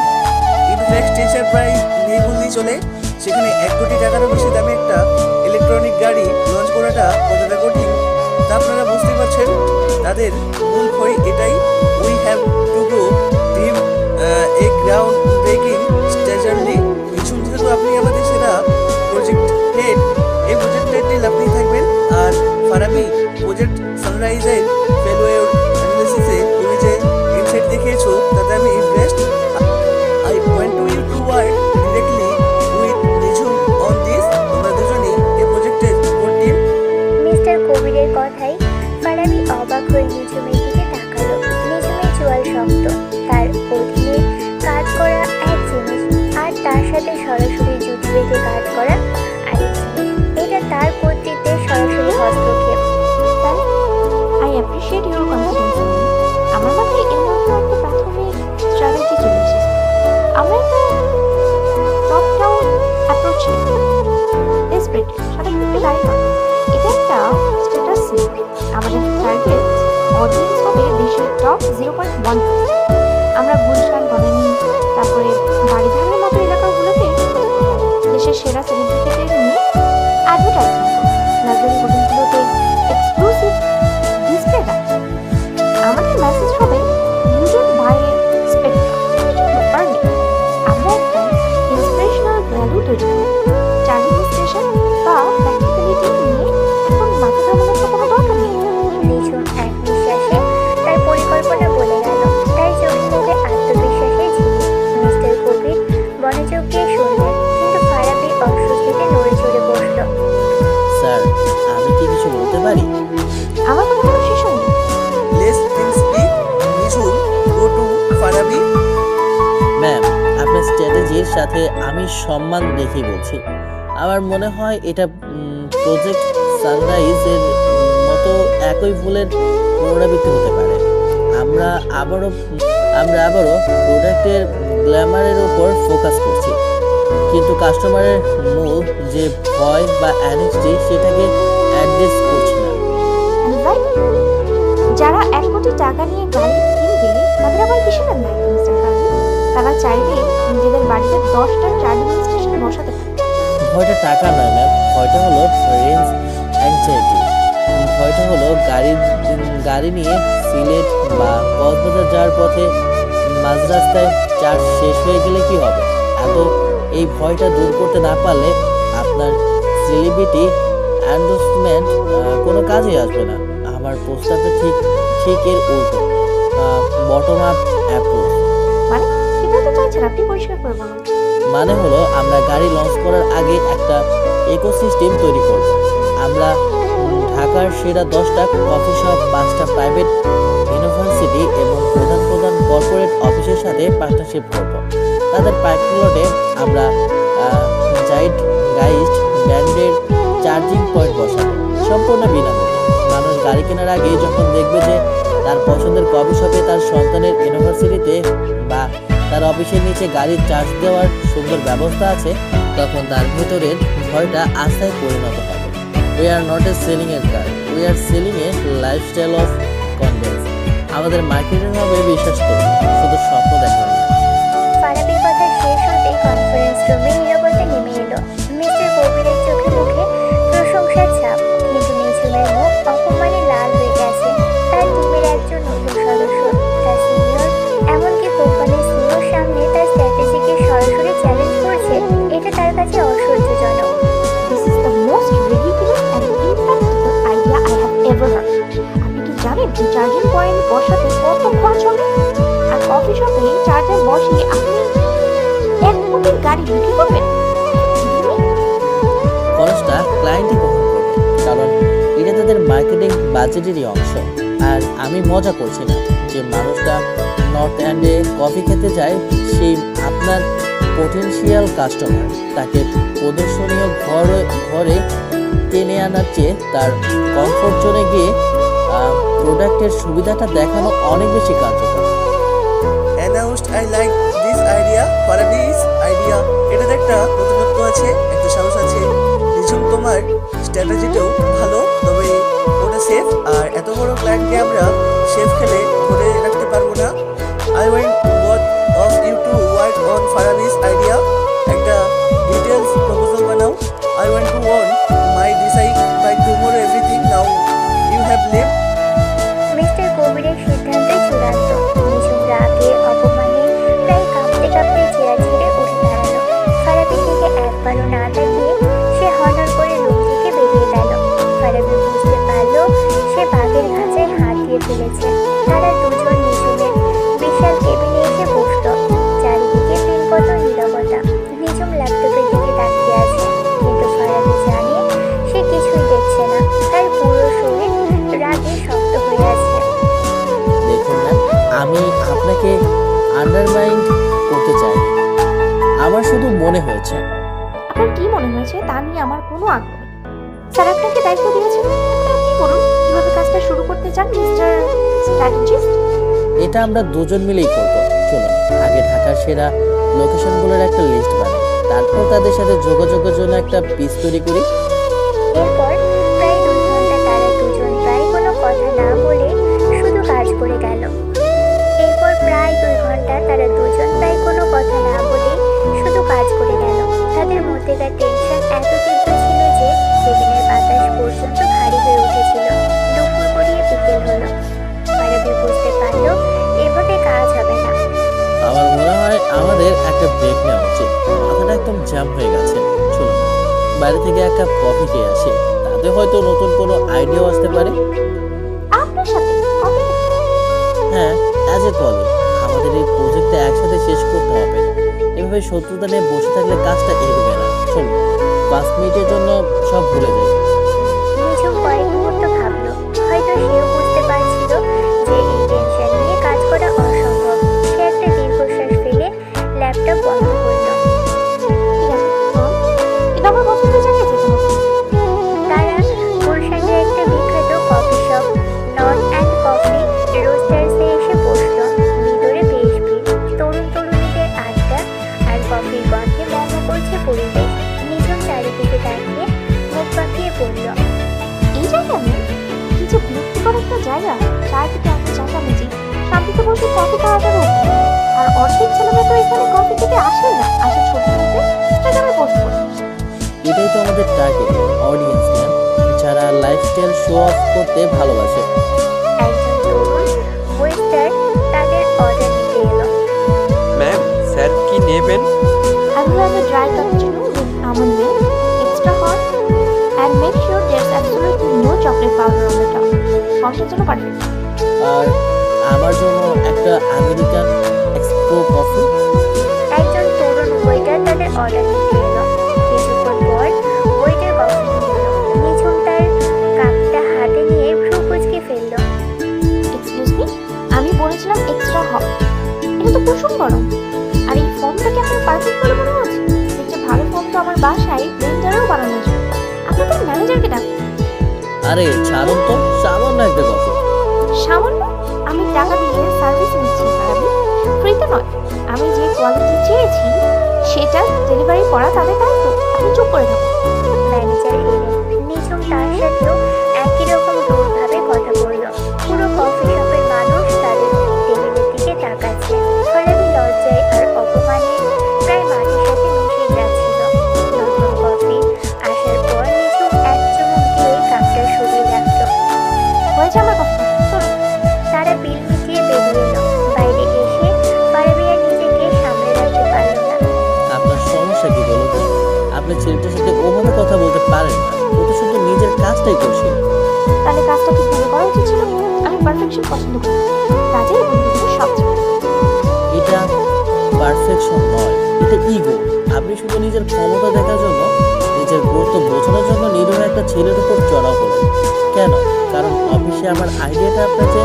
infrastructure প্রায় নেই বললেই চলে, সেখানে 1 কোটি টাকারও বেশি দামে একটা ইলেকট্রনিক গাড়ি লঞ্চ করাটা কতটা কঠিন তা আপনারা বুঝতে পারছেন। তাদের মূল ভয় এটাই, we have to go deep a ground breaking strategy. মিছুন, যেহেতু আপনি আমাদের সেরা প্রজেক্ট হেড, এই প্রজেক্টের টিল আপনি থাকবেন। আর ফারাবি, প্রজেক্ট সানরাইজের ফেলোয়ার অ্যানালিসিসে তুমি যে ইনসাইট দেখিয়েছো তাতে আমি impressed. I want to you to work directly with Nijhum on this. তোমরা দুজনেই এই প্রজেক্টের কোর টিম। মিস্টার কবিরের কথাই ফারাবি অবাক হয়ে নিঝুমের দিকে তাকালো। নিঝুমের চোয়াল শক্ত, তার অধীনে কাজ করা এক জিনিস, আর তার সাথে সরাসরি জুটি বেঁধে কাজ করা আরেক জিনিস। এটা তার কর্তৃত্বের সরাসরি হস্তক্ষেপ। Sir, I appreciate your confidence in me. আমার মাথায় এর মধ্যে একটা প্রাথমিক স্ট্র্যাটেজি চলে এসেছে। আমরা একটা টপ ডাউন অ্যাপ্রোচ নিই। ডেসপারেট, সাধারণত একটি গাড়ি নয়, এটা একটা স্ট্যাটাস সিম্বল। আমাদের টার্গেট অডিয়েন্স হবে দেশের টপ 0.1। আমরা গুলশান, বনানী, তারপরে বাড়িধানের মতো এলাকাগুলোতে দেশের সেরা সেলিব্রিটিদের নিয়ে অ্যাডভার্টাইজমেন্ট করব। লাক্সারি হোটেলগুলোতে এক্সক্লুসিভ ডিসপ্লে রাখব। আমাদের মেসেজ হবে ইউজার বাই স্পেকট্রাম আর্নিং। আমরা একটা ইন্সপিরেশনাল ভ্যালু তৈরি করব। চার্জিং স্টেশন বা প্র্যাকটিক্যালিটি নিয়ে এখন মাথা ঘামানোর তো কোনো দরকার নেই। নিঝুম এক নিঃশ্বাসে তার পরিকল্পনা বলে গেল। তার চোখে মুখে আত্মবিশ্বাসের ঝিলিক। মিস্টার কবির মনোযোগ দিয়ে শুনলেন, কিন্তু ফারাবি অস্বস্তিতে নড়ে চড়ে বসল। স্যার, আমি সাথে আমি সম্মান দেখেই বলছি। আমার মনে হয় এটা প্রজেক্ট সানরাইজের মতো একই ভুলের পুনরাবৃত্তি হতে পারে। আমরা আবারও প্রোডাক্টের গ্ল্যামারের উপর ফোকাস করছি, কিন্তু কাস্টমারের মূল যে ভয় বা অ্যানেক্সটি সেটাকে অ্যাড্রেস করছি না। Right? যারা 1 কোটি টাকা নিয়ে গাড়ি কিনবে তাদের আবার কিসের দায়িত্ব মিস্টার কার্বি? তারা চাইলে নিজেদের বাড়িতে 10টা চার্জিং স্টেশন বসাতে পারে। ভয়টা টাকা নয় ম্যাম, ভয়টা হলো রেঞ্জ অ্যাংজাইটি। ভয়টা হলো গাড়ি নিয়ে সিলেট বা কক্সবাজার যাওয়ার পথে মাঝ রাস্তায় চার্জ শেষ হয়ে গেলে কি হবে। এই ভয়টা দূর করতে না পারলে আপনার সেলিব্রিটি অ্যান্ডোসমেন্ট কোনো কাজেই আসবে না। আমার প্রস্তাবটা ঠিক এর উল্টো, বটম আপ অ্যাপ্রোচ। মানে কি বলতে চাইছেন আপনি? পরিষ্কার করে বলুন। মানে হলো আমরা গাড়ি লঞ্চ করার আগে একটা ইকোসিস্টেম তৈরি করব। আমরা ঢাকার সেরা 10টা কফি শপ, 5টা প্রাইভেট ইউনিভার্সিটি এবং প্রধান কর্পোরেট অফিসের সাথে পার্টনারশিপ করব। তাদের পার্কিং লটে আমরা গাইড ব্র্যান্ডের চার্জিং পয়েন্ট বসাবো, সম্পূর্ণ বিনামূল্যে। মানুষ গাড়ি কেনার আগে যখন দেখবে যে তার পছন্দের কফি শপে, তার সন্তানের ইউনিভার্সিটিতে বা তার অফিসের নিচে গাড়ির চার্জ দেওয়ার সুন্দর ব্যবস্থা আছে, তখন তার ভেতরের ভয়টা আস্থায় পরিণত হবে। We are not a selling এর car, we are selling a lifestyle of confidence. আমাদের মার্কেটিং হবে বিশ্বাস করুন, শুধু স্বপ্ন দেখানো। ফারাবির কথা শেষ হতে কনফারেন্স রুমে নীরবতা নেমে এলো। মিস্টার কবিরের চোখে মুখে প্রশংসার ছাপ, কিন্তু নিঝুমের মুখ অপমানে লাল হয়ে গেছে। তার টিমের একজন নতুন সদস্য, তার সিনিয়র, এমনকি কোম্পানির সিইওর সামনে তার স্ট্র্যাটেজিকে সরাসরি চ্যালেঞ্জ করছে। এটা তার কাছে অসহ্যজনক। This is the most ridiculous and impractical idea I have ever heard. আপনি কি জানেন এই চার্জিং পয়েন্ট বসাতে কত খরচ হবে? আর কফি শপে চার্জার বসিয়ে আপনি 1 কোটির গাড়ি বিক্রি করবেন? খরচটা ক্লায়েন্টই বহন করবে, কারণ এটা তাদের মার্কেটিং বাজেটেরই অংশ। আর আমি মজা করছি না। যে মানুষটা নর্থ এন্ডে কফি খেতে যায়, সেই আপনার পটেনশিয়াল কাস্টমার। তাকে প্রদর্শনীয় ঘরে টেনে আনার চেয়ে তার কমফোর্ট জোনে গিয়ে প্রোডাক্টের সুবিধাটা দেখানো অনেক বেশি কার্যকর। announced I like this idea, Farabi's idea. এটাতে একটা নতুনত্ব আছে, একটা সাহস আছে। নিঝুম তোমার স্ট্র্যাটেজিটাও ভালো, তবে ওটা সেফ। আর এত বড় ক্লায়েন্টকে আমরা সেফ খেলে ধরে রাখতে পারবো না। I want both of you to work on Farabi's idea. একটা ডিটেলস প্রপোজাল বানাও। I want to want my decide by tomorrow everything now you have left. Mister কবিরের সিদ্ধান্ত চূড়ান্ত। নিঝুম রাগে অপমানে প্রায় কাঁপতে কাঁপতে চেয়ার ছেড়ে উঠে দাঁড়ালো। ফারাবির দিকে একবারও না তাকিয়ে সে হনর করে রুম থেকে বেরিয়ে গেল। ফারাবি বুঝতে পারলো সে বাঘের খাঁচায় হাত দিয়ে ফেলেছে। তারা দুজন নিঝুমের বিশাল কেবিনে এসে বসল। চারিদিকে পিনপত নীরবতা। নিঝুম ল্যাপটপের দিকে তাকিয়ে আছে, কিন্তু ফারাবি জানে সে কিছুই দেখছে না। তার পুরো শরীর রাগে শক্ত হয়ে আছে। দেখুন না, আমি আপনাকে আন্ডারমাইন্ড করতে চাই, আমার শুধু মনে হয়েছে। আপনার কি মনে হয়েছে তা নিয়ে আমার কোনো আগ্রহ নেই। স্যার আপনাকে দায়িত্ব দিয়েছেন, এখন আপনি বলুন কিভাবে কাজটা শুরু করতে চান মিস্টার স্ট্র্যাটেজিস্ট। এটা আমরা দুজন মিলেই করবো। চলুন আগে ঢাকার সেরা লোকেশনগুলোর একটা লিস্ট বানাই, তারপর তাদের সাথে যোগাযোগের জন্য একটা পিস তৈরি করি। এরপর প্রায় 2 ঘন্টা তারা দুজন প্রায় কোনো কথা না বলে শুধু কাজ করে গেল। তাদের মধ্যেকার টেনশন এত তীব্র ছিল যে কেবিনের বাতাস পর্যন্ত ভারী হয়ে উঠেছিল। দুপুর গড়িয়ে বিকেল হলো। ফারাবি বুঝতে পারলো এভাবে কাজ হবে না। আমার মনে হয় আমাদের একটা ব্রেক নেওয়া উচিত, মাথাটা একদম জ্যাম হয়ে গেছে। চলুন বাইরে থেকে এক কাপ কফি খেয়ে আসি, তাতে হয়তো নতুন কোনো আইডিয়াও আসতে পারে। আপনার সাথে কফি? হ্যাঁ, অ্যাজ এ কলিগ আমাদের এই প্রজেক্টটা একসাথে শেষ করতে হবে। এভাবে শত্রুতা নিয়ে বসে থাকলে কাজটা এগোবে না। চলুন 5 মিনিটের জন্য সব ভুলে যাই। নিঝুম কয়েক মুহূর্ত ভাবলো, হয়তো সেও বুঝতে পারছিল যে এই টেনশন নিয়ে কাজ করা অসম্ভব। সে একটা দীর্ঘশ্বাস ফেলে ল্যাপটপ বন্ধ করলো। বসে কফি খাওয়াটার উঠবে। আর অর্ধেক ছেলেমেয়ে তো এখানে কফি খেতে আসে না, আসে ছবি তুলতে, ইনস্টাগ্রামে পোস্ট করে। এটাই তো আমাদের টার্গেট অডিয়েন্স, ম্যাম, যারা লাইফস্টাইল শো অফ করতে ভালোবাসে। একজন তরুণ ওয়েটার তাদের অর্ডার নিতে এলো। ম্যাম, স্যার কি নেবেন? I will have a dry cappuccino with almond milk, extra hot, and make sure there's absolutely no chocolate powder on the top. কফির জন্য পারফেক্ট। আর আমার জন্য একটা আমেরিকান এক্সপ্রো কফি। একজন তরুণ ওয়েটার তাদের অর্ডার নিতে এলো। কিছুক্ষণ পর ওয়েটার কফি নিয়ে এলো। নিঝুম তার কাপটা হাতে নিয়ে ভ্রু কুঁচকে ফেললো। এক্সকিউজ মি, আমি বলেছিলাম এক্সট্রা হট। এটা তো কুসুম গরম। আর এই ফোমটাকে আপনার পারফেক্ট বলে মনে হচ্ছে? এর চেয়ে ভালো ফোম তো আমার বাসায় ব্লেন্ডারেও বানানো যায়। আপনাদের ম্যানেজারকে ডাকুন। আরে ছাড়ুন তো, সামান্য একটা কফি। সামান্য? আমি টাকা দিয়ে সার্ভিস নিচ্ছি ভাবি, ফ্রিতে নয়। আমি যে কোয়ালিটি চেয়েছি সেটা ডেলিভারি করা তাদের দায়িত্ব। আপনি চুপ করে থাকুন। ম্যানেজার এলেন। নিঝুম তার সাথেও একই রকম দূরভাবে কথা বলল। পুরো কফি শপের মানুষ তাদের টেবিলের দিকে তাকাচ্ছে। ফারাবি লজ্জায় আর অপমানে প্রায় মাটির সাথে মিশে যাচ্ছিল। নতুন কফি আসার পর নিঝুম এক চুমুক দিয়ে কাপটা সরিয়ে রাখল। হয়েছে আমার কথা, চলুন। তারা বিল মিটিয়ে বেরিয়ে এলো। বাইরে এসে ফারাবি আর নিজেকে সামলে রাখতে পারল না। আপনার সমস্যা কি বলুন তো? আপনি ছেলেটার সাথে ওভাবে কথা বলতে পারেন না, ও তো শুধু নিজের কাজটাই করছিল। তাহলে কাজটা ঠিকভাবে করা উচিত ছিল। আমি পারফেকশন পছন্দ করি, কাজে এবং দুটোর সব জায়গায়। এটা পারফেকশন নয়, এটা ইগো। আপনি শুধু নিজের ক্ষমতা দেখার জন্য, নিজের গুরুত্ব বোঝানোর জন্য নিরীহ একটা ছেলের উপর চড়াও করেন। কেন? কারণ অফিসে আমার আইডিয়াটা আপনার যে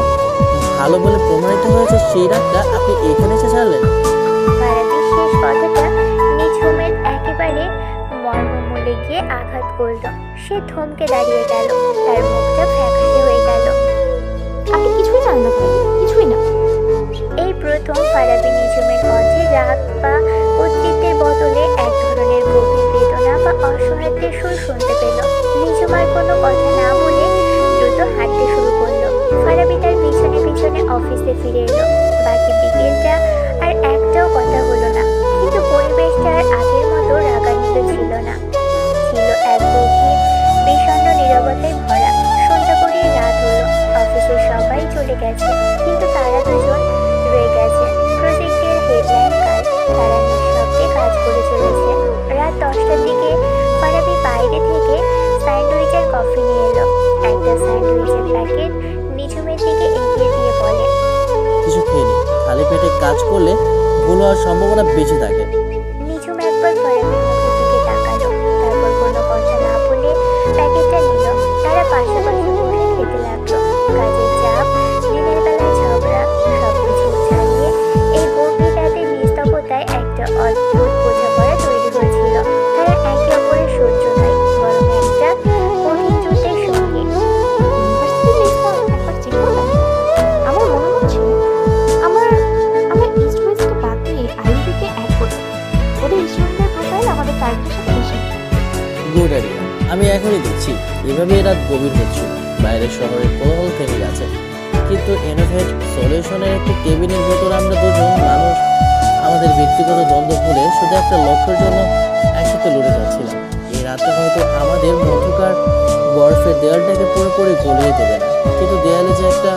ভালো বলে প্রমাণিত হয়েছে, সেই রাতটা আপনি এখানে এসে ছাড়লেন। ফারাবির শেষ কথাটা নিঝুমের একেবারে মর্মমূলে গিয়ে আঘাত করল। সে থমকে দাঁড়িয়ে গেল। তার মুখটা ফ্যাকাশে হয়ে গেল। আপনি কিছুই জানেন না ভাবি, কিছুই না। এই প্রথম ফারাবি নিঝুমের কণ্ঠে রাগ বা কর্তৃত্বের বদলে এক ধরনের গভীর বেদনা বা অসহায়ত্বের সুর শুনতে পেল। নিঝুম আর কোনো কথা না বলে দ্রুত হাঁটতে শুরু করলো। ফারাবি তার পিছনে পিছনে অফিসে ফিরে এলো। বাকি বিকেলটা আর একটাও কথা হলো না, কিন্তু পরিবেশটা আর আগের মতো রাগান্বিত ছিল না। ছিল এক গভীর বিষণ্ণ নীরবতায় ভরা। সন্ধ্যা গড়িয়ে রাত হলো। অফিসের সবাই চলে গেছে, কিন্তু তারা দুজন রয়ে গেছে। প্রজেক্টের হেডলাইন কাল। তারা নিঃশব্দে কাজ করে চলেছে। রাত 10টার দিকে ফারাবি বাইরে থেকে স্যান্ডউইচ আর কফি নিয়ে এলো। একটা স্যান্ডউইচের প্যাকেট নিঝুমের দিকে এগিয়ে দিয়ে বলে, কিছু খেয়ে নিন, খালি পেটে কাজ করলে ভুল হওয়ার সম্ভাবনা বেঁচে থাকে। নিঝুম একবার ফারাবির মুখের দিকে তাকালো, তারপর কোনো কথা না বলে প্যাকেটটা নিল। তারা পাশাপাশি বসে খেতে লাগলো। কাজের চাপ, দিনের বেলায় ঝগড়া, সবকিছু ছাড়িয়ে এই গভীর রাতের নিস্তব্ধতায় একটা অদ্ভুত বোঝাপড়া তৈরি হয়েছিল। তারা একে অপরের শত্রু নয়, বরং একটা কঠিন যুদ্ধের সঙ্গী। ইউনিভার্সিটি লিস্টটা একবার চেক করবেন? আমার মনে হচ্ছে আমরা ইস্ট ওয়েস্টকে বাদ দিয়ে আইবিকে অ্যাড করব। ওদের স্টুডেন্টের প্রোফাইল আমাদের টার্গেটের সাথে বেশি। গুড আইডিয়া, আমি এখনই দেখছি। এভাবে রাত গভীর হচ্ছিল, বাইরের শহরের কোলাহল থেমে গেছে, কিন্তু ইনোভেট সলিউশনের একটি কেবিনের ভেতর আমরা দুজন মানুষ আমাদের ব্যক্তিগত দ্বন্দ্ব ভুলে শুধু একটা লক্ষ্যের জন্য একসাথে লড়ে যাচ্ছিলাম। এই রাতটা হয়তো আমাদের মধ্যকার বরফের দেয়ালটাকে পুরোপুরি গলিয়ে দেবে না, কিন্তু দেয়ালে যে একটা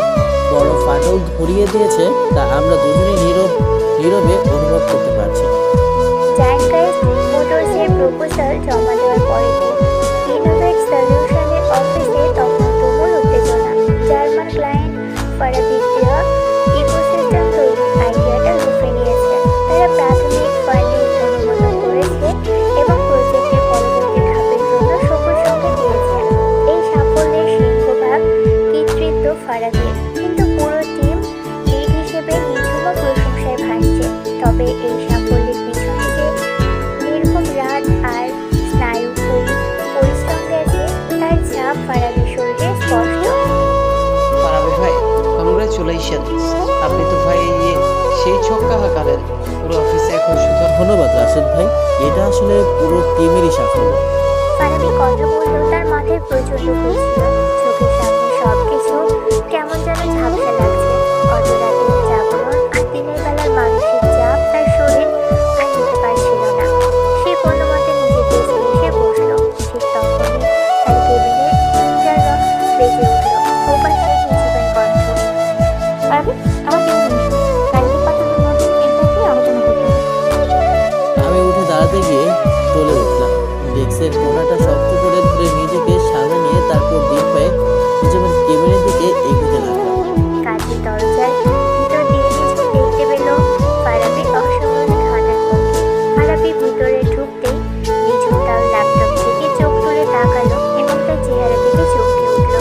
বড় ফাটল ধরিয়ে দিয়েছে তা আমরা দুজনেই নীরবে অনুভব করতে পারছি। জায়ান্ট মোটরসের প্রপোজাল জমা দেওয়ার পরের দিন ইনোভেট সলিউশনের অফিসে তখন তুমুল উত্তেজনা। জার্মান ক্লায়েন্ট ফারাবির দেওয়া ইকোসিস্টেম তৈরির আইডিয়াটা লুফে নিয়েছে। তারা প্রাথমিক ফান্ডিং অনুমোদন করেছে এবং প্রজেক্টের পরবর্তী ধাপের জন্য সবুজ সংকেত দিয়েছে। এই সাফল্যের সিংহভাগ কৃতিত্ব ফারাবির, কিন্তু পুরো টিম লিড হিসেবে নিঝুমও প্রশংসায় ভাসছে। তবে এই সাফল্যের পিছনে যে নির্ঘুম রাত আর স্নায়ুকরী পরিশ্রম গেছে তার ছাপ ফারাবির শরীরে স্পষ্ট। ফারাবি ভাই, কংগ্রাচুলেশনস। আপনি তো ভাই সেই ছক্কা হাঁকালেন। পুরো অফিসে এখন শুধু ধন্যবাদ রাশেদ ভাই, এটা আসলে পুরো টিমেরই সাফল্য। ফারাবি কথা বললো, তার মাথায় প্রচন্ড ঘুরছিল। চোখের সামনে সবকিছু কেমন যেন ঝাপসা লাগছে। গত রাতের জাগরণ বেজে উঠল। ওপাশে নিঝুমের কণ্ঠ। ফারাবি, আমার কেমন জিনিস ক্লায়েন্টের পাঠানোর নতুন ফিডব্যাক নিয়ে আলোচনা করতে হবে। আমি উঠে দাঁড়াতে গিয়ে টলে উঠলাম। ডেস্কের কোণাটা শক্ত করে ধরে নিজেকে সামনে নিয়ে তারপর ডিপ হয়ে নিজের কেবিনের দিকে এগোতে লাগলাম। কাজের দরজার ভিতর দিয়ে নিঝুম দেখতে পেল ফারাবির অস্বাভাবিক হঠাৎ মুখে। ফারাবি ভিতরে ঢুকতেই নিঝুম তার ল্যাপটপ থেকে চোখ তুলে তাকালো এবং তার চেহারা দেখে চমকে উঠল।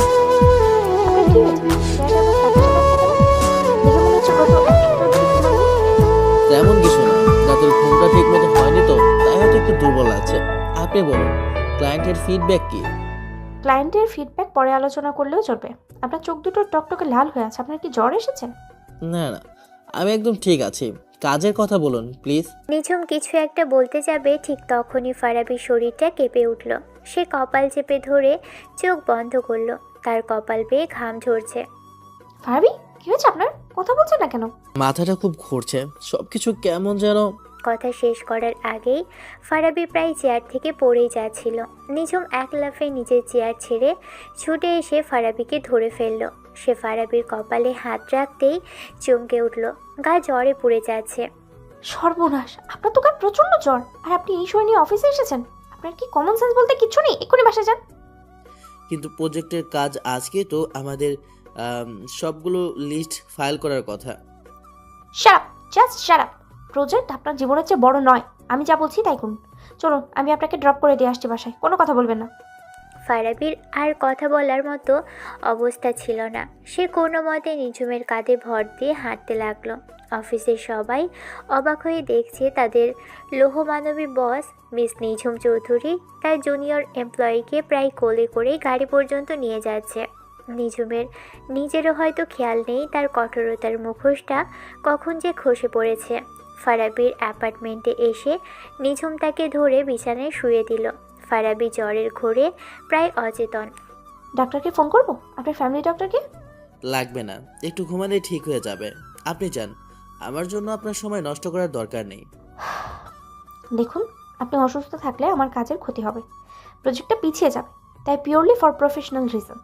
আপনার কি হয়েছে? চেহারা আমার ফ্যাকাশে লাগছে কেন? দেখে মনে হচ্ছে গত 1 সপ্তাহ ধরে ঘুমাননি। তেমন কিছু না, রাতের ঘুমটা ঠিক মতো হয়নি তো, তাই হয়তো একটু দুর্বল আছে। আপনি বলুন, ক্লায়েন্টের ফিডব্যাক কি? ক্লায়েন্টের ফিডব্যাক পরে আলোচনা করলেও চলবে। আপনার চোখ দুটো টকটকে লাল হয়ে আছে। আপনার কি জ্বর এসেছে? না না, আমি একদম ঠিক আছি। কাজের কথা বলুন প্লিজ। নিঝুম কিছু একটা বলতে যাবে ঠিক তখনই ফারাবির শরীরটা কেঁপে উঠল। সে কপাল চেপে ধরে চোখ বন্ধ করলো। তার কপাল বেয়ে ঘাম ঝরছে। ফারাবি, কি হয়েছে আপনার? কথা বলছেন না কেন? মাথাটা খুব ঘুরছে, সবকিছু কেমন যেন। কথা শেষ করার আগেই ফারাবি প্রায় চেয়ার থেকে পড়েই যাচ্ছিল। নিঝুম এক লাফে নিজের চেয়ার ছেড়ে ছুটে এসে ফারাবিকে ধরে ফেলল। সে ফারাবির কপালে হাত রাখতেই চমকে উঠল। গা জ্বরে পুড়ে যাচ্ছে। সর্বনাশ, আপনার তো গায়ে প্রচন্ড জ্বর, আর আপনি এই সময় নিয়ে অফিসে এসেছেন? আপনার কি কমন সেন্স বলতে কিচ্ছু নেই? এক্ষুনি বাসায় যান। কিন্তু প্রজেক্টের কাজ আজকে তো আমাদের সবগুলো লিস্ট ফাইল করার কথা। Shut up, just shut up. Project আপনার জীবনের চেয়ে বড় নয়। আমি যা বলছি তাই করুন। চলুন, আমি আপনাকে ড্রপ করে দিয়ে আসছি বাসায়। কোনো কথা বলবেন না। ফারাবির আর কথা বলার মতো অবস্থা ছিল না। সে কোনো মতে নিঝুমের কাঁধে ভর দিয়ে হাঁটতে লাগলো। অফিসের সবাই অবাক হয়ে দেখছে তাদের লৌহমানবী বস মিস নিঝুম চৌধুরী তার জুনিয়র এমপ্লয়িকে প্রায় কোলে করেই গাড়ি পর্যন্ত নিয়ে যাচ্ছে। নিঝুমের নিজেরও হয়তো খেয়াল নেই তার কঠোরতার মুখোশটা কখন যে খসে পড়েছে। ফারাবির অ্যাপার্টমেন্টে এসে নিঝুম তাকে ধরে বিছানায় শুয়ে দিল। ফারাবি জ্বরের ঘোরে প্রায় অচেতন। ডাক্তারকে ফোন করবো? আপনার ফ্যামিলি ডক্টরকে? লাগবে না, একটু ঘুমালে ঠিক হয়ে যাবে। আপনি যান, আমার জন্য আপনার সময় নষ্ট করার দরকার নেই। দেখুন, আপনি অসুস্থ থাকলে আমার কাজের ক্ষতি হবে, প্রজেক্টটা পিছিয়ে যাবে। তাই পিওরলি ফর প্রফেশনাল রিজন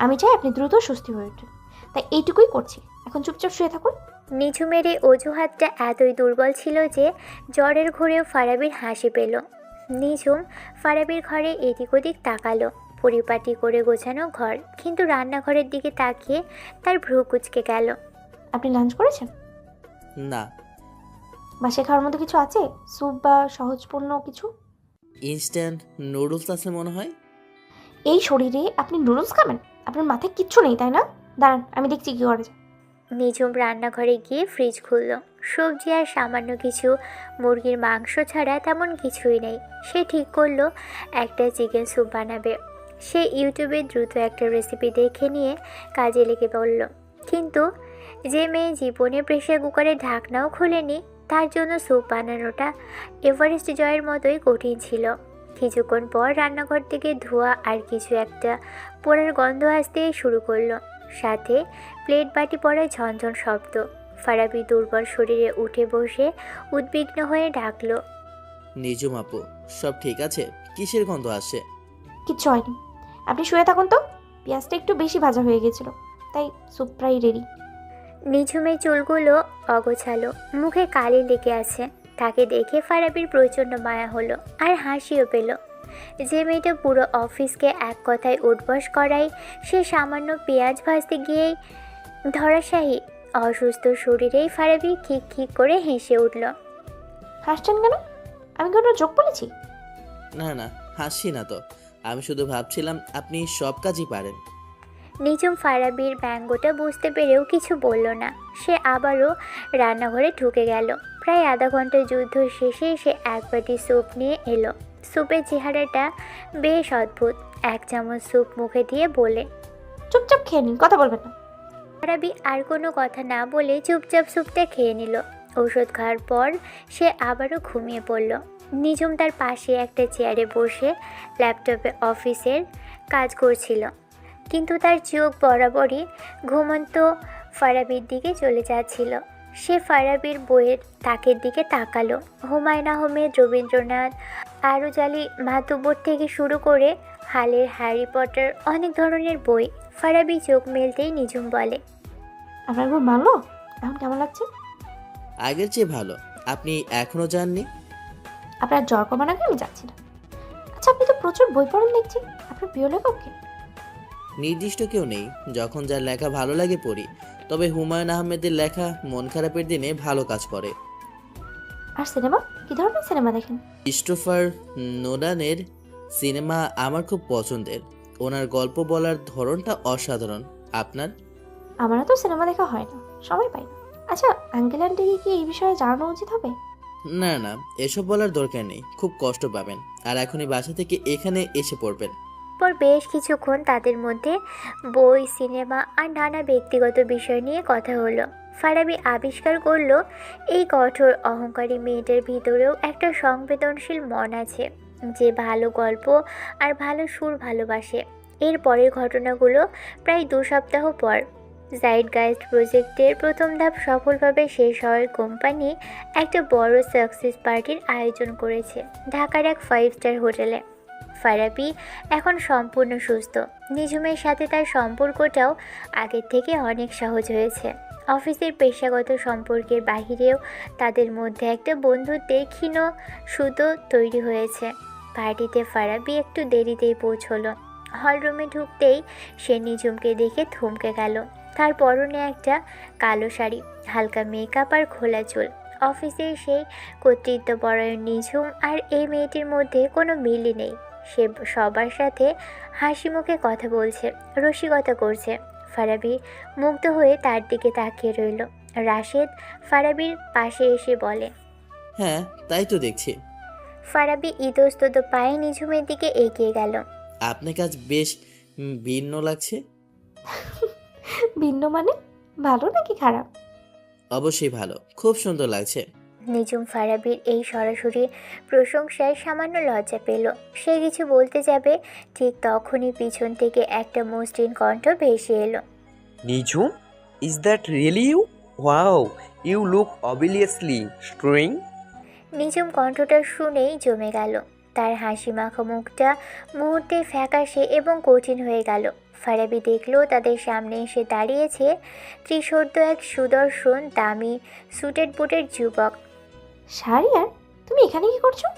আমি চাই আপনি দ্রুত সুস্থ হয়ে ওঠেন। তাই এইটুকুই করছি। এখন চুপচাপ শুয়ে থাকুন। নিঝুমের এই অজুহাতটা এতই দুর্বল ছিল যে জ্বরের ঘোরেও ফারাবির হাসি পেল। নিঝুম ফারাবির ঘরে এদিক ওদিক তাকালো। পরিপাটি করে গোছানো ঘর, কিন্তু রান্নাঘরের দিকে তাকিয়ে তার ভ্রু কুঁচকে গেল। আপনি লাঞ্চ করেছেন? না। বাসায় খাওয়ার মতো কিছু আছে? স্যুপ বা সহজপূর্ণ কিছু? ইনস্ট্যান্ট নুডলস আছে মনে হয়। এই শরীরে আপনি নুডলস খাবেন? আপনার মাথায় কিচ্ছু নেই তাই না? দাঁড়ান, আমি দেখছি কী করা যায়। নিঝুম রান্নাঘরে গিয়ে ফ্রিজ খুলল। সবজি আর সামান্য কিছু মুরগির মাংস ছাড়া তেমন কিছুই নেই। সে ঠিক করলো একটা চিকেন স্যুপ বানাবে। সে ইউটিউবে দ্রুত একটা রেসিপি দেখে নিয়ে কাজে লেগে পড়ল। কিন্তু যে মেয়ে জীবনে প্রেসার কুকারের ঢাকনাও খোলেনি, তার জন্য স্যুপ বানানোটা এভারেস্ট জয়ের মতোই কঠিন ছিল। কিছুক্ষণ পর রান্নাঘর থেকে ধোঁয়া আর কিছু একটা পোড়ার গন্ধ আসতে শুরু করলো, সাথে প্লেট বাটি পড়ার ঝনঝন শব্দ। ফারাবি দুর্বল শরীরে উঠে বসে উদ্বিগ্ন হয়ে ডাকলো, নিজুম আপু, সব ঠিক আছে? কিসের গন্ধ আসে? কিচ্ছু হয়নি, আপনি শুয়ে থাকুন তো। পেঁয়াজটা একটু বেশি ভাজা হয়ে গেছিল, তাই স্যুপ প্রায় রেডি। নিঝুমের চুলগুলো অগোছালো, মুখে কালি লেগে আছে। তাকে দেখে ফারাবির প্রচণ্ড মায়া হলো আর হাসিও পেল। যে মেয়েটা পুরো অফিসকে এক কথায় উঠবস করায়, সে সামান্য পেঁয়াজ ভাজতে গিয়েই ধরাশায়ী। অসুস্থ শরীরেই ফারাবি খিক খিক করে হেসে উঠল। হাসছেন কেন? আমি কোনো জোক বলেছি? না না, হাসি না তো, আমি শুধু ভাবছিলাম আপনি সব কাজই পারেন। নিঝুম ফারাবির ব্যঙ্গটা বুঝতে পেরেও কিছু বলল না। সে আবারও রান্নাঘরে ঢুকে গেল। প্রায় আধা ঘন্টা যুদ্ধ শেষে সে এক বাটি স্যুপ নিয়ে এলো। স্যুপের চেহারাটা বেশ অদ্ভুত। এক চামচ স্যুপ মুখে দিয়ে বলে, চুপচাপ খেয়ে নিন, কথা বলবেন না। ফারাবি আর কোনো কথা না বলে চুপচাপ স্যুপটা খেয়ে নিল। ঔষধ খাওয়ার পর সে আবারও ঘুমিয়ে পড়ল। নিঝুম তার পাশে একটা চেয়ারে বসে ল্যাপটপে অফিসের কাজ করছিল, কিন্তু তার চোখ বরাবরই ঘুমন্ত ফারাবির দিকে চলে যাচ্ছিল। সে ফারাবির বইয়ের তাকের দিকে তাকালো। হুমায়ুন আহমেদ, রবীন্দ্রনাথ, আরুজালি মাতুব্বর থেকে শুরু করে হালের হ্যারি পটার, অনেক ধরনের বই। ফারাবি চোখ মেলতেই নিঝুম বলে, আপনার খুব ভালো। এখন কেমন লাগছে? আগের চেয়ে ভালো। আপনি এখনো যাননি? আপনার জ্বর কমার আগে আমি যাচ্ছি না। আচ্ছা, আপনি তো প্রচুর বই পড়েন দেখছি। আপনার প্রিয় লেখক কে? নির্দিষ্ট কেউ নেই, যখন যার লেখা ভালো লাগে পড়ি। তবে হুমায়ুন আহমেদের লেখা মন খারাপের দিনে ভালো কাজ করে। আর সিনেমা, কি ধরনের সিনেমা দেখেন? ক্রিস্টোফার নোলানের সিনেমা আমার খুব পছন্দের। ওনার গল্প বলার ধরনটা অসাধারণ। আপনার? আমারও তো সিনেমা দেখা হয় না, সময় পাই না। আচ্ছা, আঙ্কেল আন্টিকে কি এই বিষয়ে জানানো উচিত হবে? না না, এসব বলার দরকার নেই, খুব কষ্ট পাবেন। আর এখনই বাসা থেকে এখানে এসে পড়বেন। পর বেশ কিছুক্ষণ তাদের মধ্যে বই, সিনেমা আর নানা ব্যক্তিগত বিষয় নিয়ে কথা হলো। ফারাবি আবিষ্কার করলো এই কঠোর অহংকারী মেয়েটার ভিতরেও একটা সংবেদনশীল মন আছে, যে ভালো গল্প আর ভালো সুর ভালোবাসে। এর পরের ঘটনাগুলো প্রায় 2 সপ্তাহ পর। জাইডগাইস্ট প্রজেক্টের প্রথম ধাপ সফলভাবে শেষ হওয়ার কোম্পানি একটা বড় সাকসেস পার্টির আয়োজন করেছে ঢাকার এক 5 স্টার হোটেলে। ফারাবি এখন সম্পূর্ণ সুস্থ। নিঝুমের সাথে তার সম্পর্কটাও আগের থেকে অনেক সহজ হয়েছে। অফিসের পেশাগত সম্পর্কের বাহিরেও তাদের মধ্যে একটা বন্ধুত্বের ক্ষীণ সুতো তৈরি হয়েছে। পার্টিতে ফারাবি একটু দেরিতেই পৌঁছলো। হলরুমে ঢুকতেই সে নিঝুমকে দেখে থমকে গেল। তার পরনে একটা কালো শাড়ি, হালকা মেকআপ আর খোলা চুল। অফিসের সেই কর্তৃত্বপরায়ণ নিঝুম আর এই মেয়েটির মধ্যে কোনো মিলই নেই। সে সবার সাথে হাসি মুখে কথা বলছে, রসিকতা করছে। ফারাবি মুগ্ধ হয়ে তার দিকে তাকিয়ে রইল। রাশেদ ফারাবির পাশে এসে বলে, হ্যাঁ, তাই তো দেখছি। ফারাবি ইতস্তত পায়ে নিঝুমের দিকে এগিয়ে গেল। আপনাকে আজ বেশ ভিন্ন লাগছে। ভিন্ন মানে? ভালো নাকি খারাপ? অবশ্যই ভালো, খুব সুন্দর লাগছে। নিঝুম ফারাবির এই সরাসরি প্রশংসায় সামান্য লজ্জা পেল। সে কিছু বলতে যাবে, ঠিক তখনই পিছন থেকে একটা মসৃণ কণ্ঠ ভেসে এলো। Nijhum, is that really you? Wow, you look obviously strowing. Nijhum কণ্ঠটা শুনেই জমে গেল। তার হাসি মাখা মুখটা মুহূর্তে ফ্যাকাশে এবং কঠিন হয়ে গেল। ফারাবি দেখল তাদের সামনে এসে দাঁড়িয়েছে ত্রিশোর্ধ্ব এক সুদর্শন দামি সুটেড বুটের যুবক। শাহরিয়ার, তুমি এখানে কি করছো?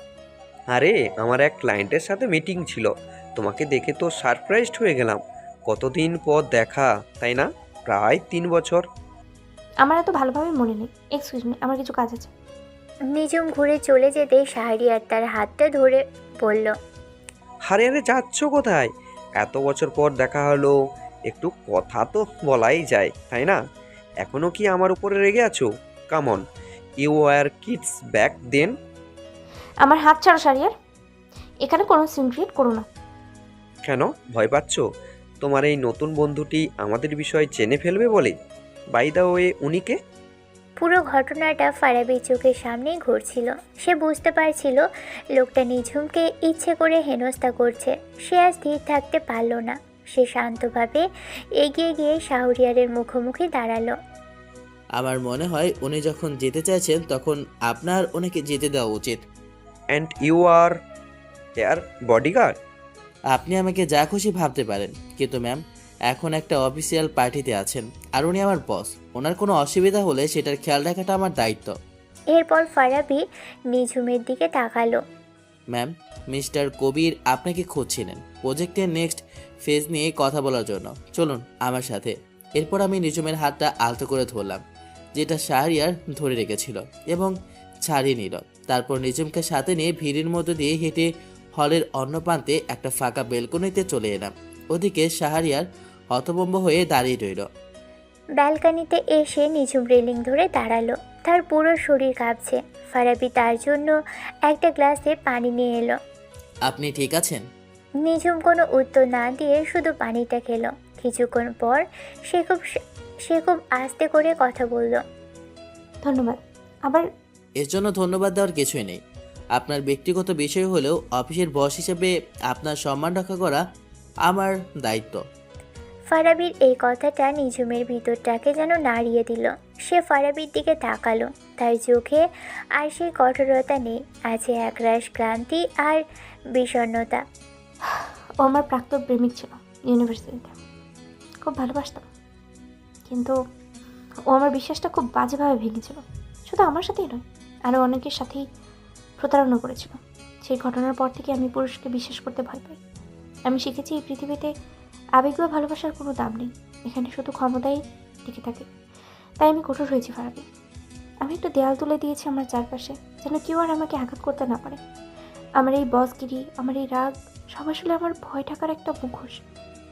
আরে, আমার এক ক্লায়েন্টের সাথে মিটিং ছিল, তোমাকে দেখে তো সারপ্রাইজড হয়ে গেলাম। কতদিন পর দেখা, তাই না? প্রায় 3 বছর। আমার এত ভালোভাবে মনে নেই, এক্সকিউজ মি, আমার কিছু কাজ আছে। নিঝুম ঘুরে চলে যেতে শাহরিয়ার তার হাতটা ধরে বলল, আরে আরে, যাচ্ছ কোথায়? এত বছর পর দেখা হলো, একটু কথা তো বলাই যায়, তাই না? এখনো কি আমার উপরে রেগে আছো? Come on, you are kids back then. আমার হাত ছাড়ো শাহরিয়ার, এখানে কোনো সিন ক্রিয়েট করো না। কেন ভয় পাচ্ছ? তোমার এই নতুন বন্ধুটি আমাদের বিষয়ে জেনে ফেলবে বলে? বাই দা ওয়ে, উনিকে? পুরো ঘটনাটা ফারাবির চোখের সামনেই ঘটছিল। সে বুঝতে পারছিল লোকটা নিঝুমকে ইচ্ছে করে হেনস্থা করছে। সে আর স্থির থাকতে পারল না। সে শান্তভাবে এগিয়ে গিয়ে শাহরিয়ারের মুখোমুখি দাঁড়ালো। আমার মনে হয় উনি যখন যেতে চাইছেন তখন আপনার ওনাকে যেতে দেওয়া উচিত। And you are their bodyguard? আপনি আমাকে যা খুশি ভাবতে পারেন, কিন্তু ম্যাম এখন একটা অফিসিয়াল পার্টিতে আছেন আর উনি আমার বস। ওনার কোনো অসুবিধা হলে সেটার খেয়াল রাখাটা আমার দায়িত্ব। এরপর ফারাবি নিঝুমের দিকে তাকালো। ম্যাম, মিস্টার কবির আপনাকে খুঁজছিলেন প্রজেক্টের নেক্সট ফেজ নিয়ে কথা বলার জন্য। চলুন আমার সাথে। এরপর আমি নিঝুমের হাতটা আলতো করে ধরলাম, যেটা শাহরিয়ার ধরে রেখেছিল, এবং ছাড়িয়ে নিল। তারপর নিঝুমকে সাথে নিয়ে ভিড়ের মধ্যে দিয়ে হেঁটে হলের অন্য প্রান্তে একটা ফাঁকা বেলকনিতে চলে এলাম। ওদিকে শাহরিয়ার হতভম্ব হয়ে দাঁড়িয়ে রইল। ব্যালকনিতে এসে নিঝুম রেলিং ধরে দাঁড়ালো। তার পুরো শরীর কাঁপছে। ফারাবি তার জন্য একটা গ্লাসে পানি নিয়ে এলো। আপনি ঠিক আছেন? নিঝুম কোনো উত্তর না দিয়ে শুধু পানিটা খেলো। কিছুক্ষণ পর সে খুব আস্তে করে কথা বলল। ধন্যবাদ। আবার এর জন্য ধন্যবাদ দেওয়ার কিছুই নেই। আপনার ব্যক্তিগত বিষয় হলেও অফিসের বস হিসেবে আপনার সম্মান রক্ষা করা আমার দায়িত্ব। ফারাবির এই কথাটা নিঝুমের ভিতরটাকে যেন নাড়িয়ে দিল। সে ফারাবির দিকে তাকালো। তার চোখে আর সেই কঠোরতা নেই, আছে একরাশ ক্লান্তি আর বিষণ্ণতা। ও আমার প্রাক্তন প্রেমিক ছিল ইউনিভার্সিটিতে, খুব ভালোবাসতাম, কিন্তু ও আমার বিশ্বাসটা খুব বাজেভাবে ভেঙেছিল। শুধু আমার সাথেই নয়, আরও অনেকের সাথেই প্রতারণা করেছিল। সেই ঘটনার পর থেকে আমি পুরুষকে বিশ্বাস করতে ভয় পাই। আমি শিখেছি এই পৃথিবীতে আবেগ বা ভালোবাসার কোনো দাম নেই, এখানে শুধু ক্ষমতাই টিকে থাকে। তাই আমি কঠোর হয়েছি ফারাবি। আমি একটা দেয়াল তুলে দিয়েছি আমার চারপাশে, যেন কেউ আর আমাকে আঘাত করতে না পারে। আমার এই বসগিরি, আমার এই রাগ, সব আসলে আমার ভয় থাকার একটা মুখোশ।